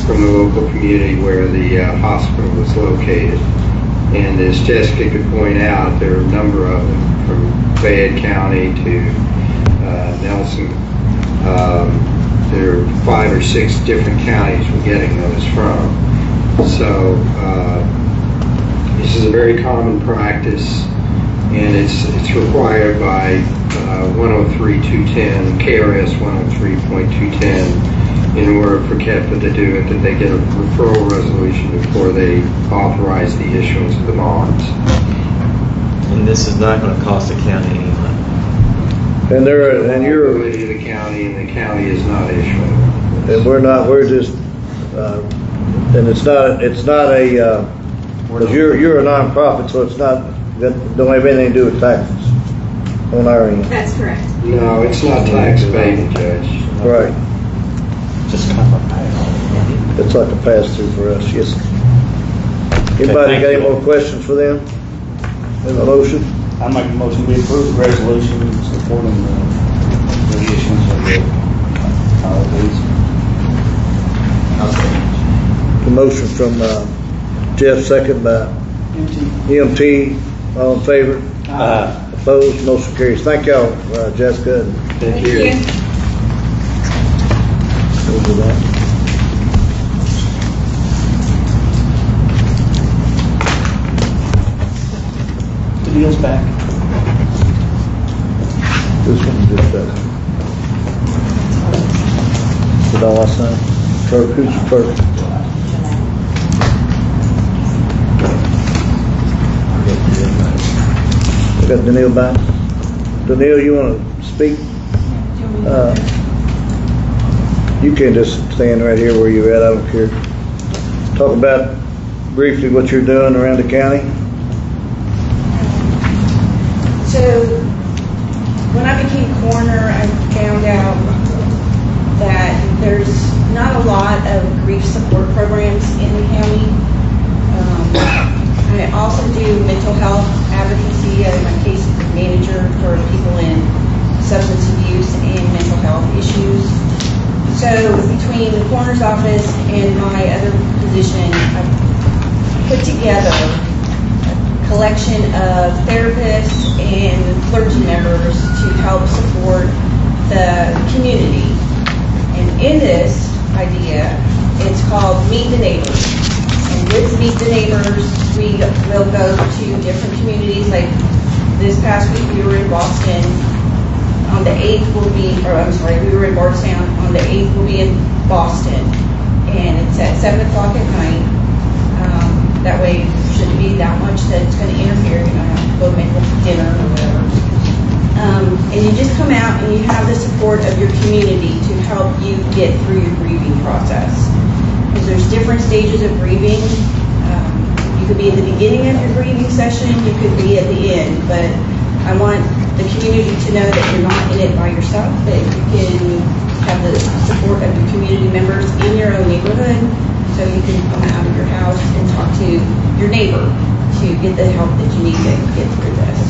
from the local community where the hospital is located. And as Jessica could point out, there are a number of them, from Fayette County to Nelson. There are 5 or 6 different counties we're getting those from. So this is a very common practice, and it's required by 103.210, KRS 103.210, in order for KEPA to do it, that they get a referral resolution before they authorize the issuance of the bonds. And this is not going to cost the county any money. And you're Liability of the county, and the county is not issuing. and we're just and it's not a because you're a nonprofit, so it's not don't have anything to do with taxes on our end. That's correct. No, it's not tax abated, Judge. Right. Just kind of a pass. It's like a pass through for us. Yes. Anybody got any more questions for them? Have a motion? I make a motion, we approve the resolution supporting the issuance of the The motion from Jeff, second by MT. All in favor? Opposed? Motion carries. Thank y'all, Jessica. Thank you. Over that. The deal's back. This one just did all I signed? Kirk, who's your first? I got Danielle back. Danielle, you want to speak? You can just stand right here where you're at. I don't care. Talk about briefly what you're doing around the county. So, when I became coroner, I found out that there's not a lot of grief support programs in the county. I also do mental health advocacy as my case manager for people in substance abuse and mental health issues. So, between the coroner's office and my other position, I've put together collection of therapists and clergy members to help support the community. And in this idea, it's called Meet the Neighbors. And with Meet the Neighbors, we will go to different communities. Like this past week, we were in Boston. On the 8th, we were in Bardstown. On the 8th, we'll be in Boston. And it's at 7 o'clock at night. That way, there shouldn't be that much that's going to interfere. You don't have to go make dinner or whatever. And you just come out and you have the support of your community to help you get through your grieving process. Because there's different stages of grieving. You could be at the beginning of your grieving session, you could be at the end. But I want the community to know that you're not in it by yourself, that you can have the support of your community members in your own neighborhood. So you can come out of your house and talk to your neighbor to get the help that you need to get through this.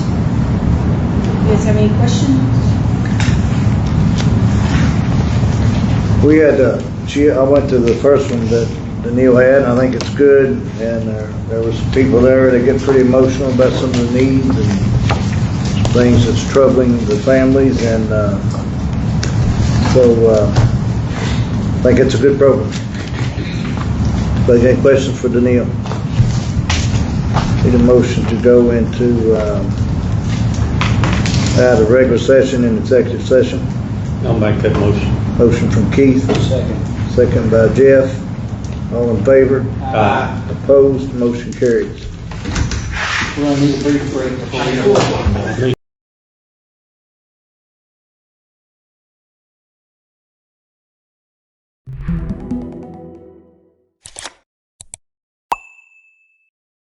You guys have any questions? We had, I went to the first one that Danielle had, and I think it's good, and there was some people there that get pretty emotional about some of the needs and things that's troubling the families, and so I think it's a good program. Any questions for Danielle? Need a motion to go into out of regular session and executive session. I'll make that motion. Motion from Keith. Second by Jeff. All in favor? Aye. Opposed? Motion carries. We're going to need a brief break before we go.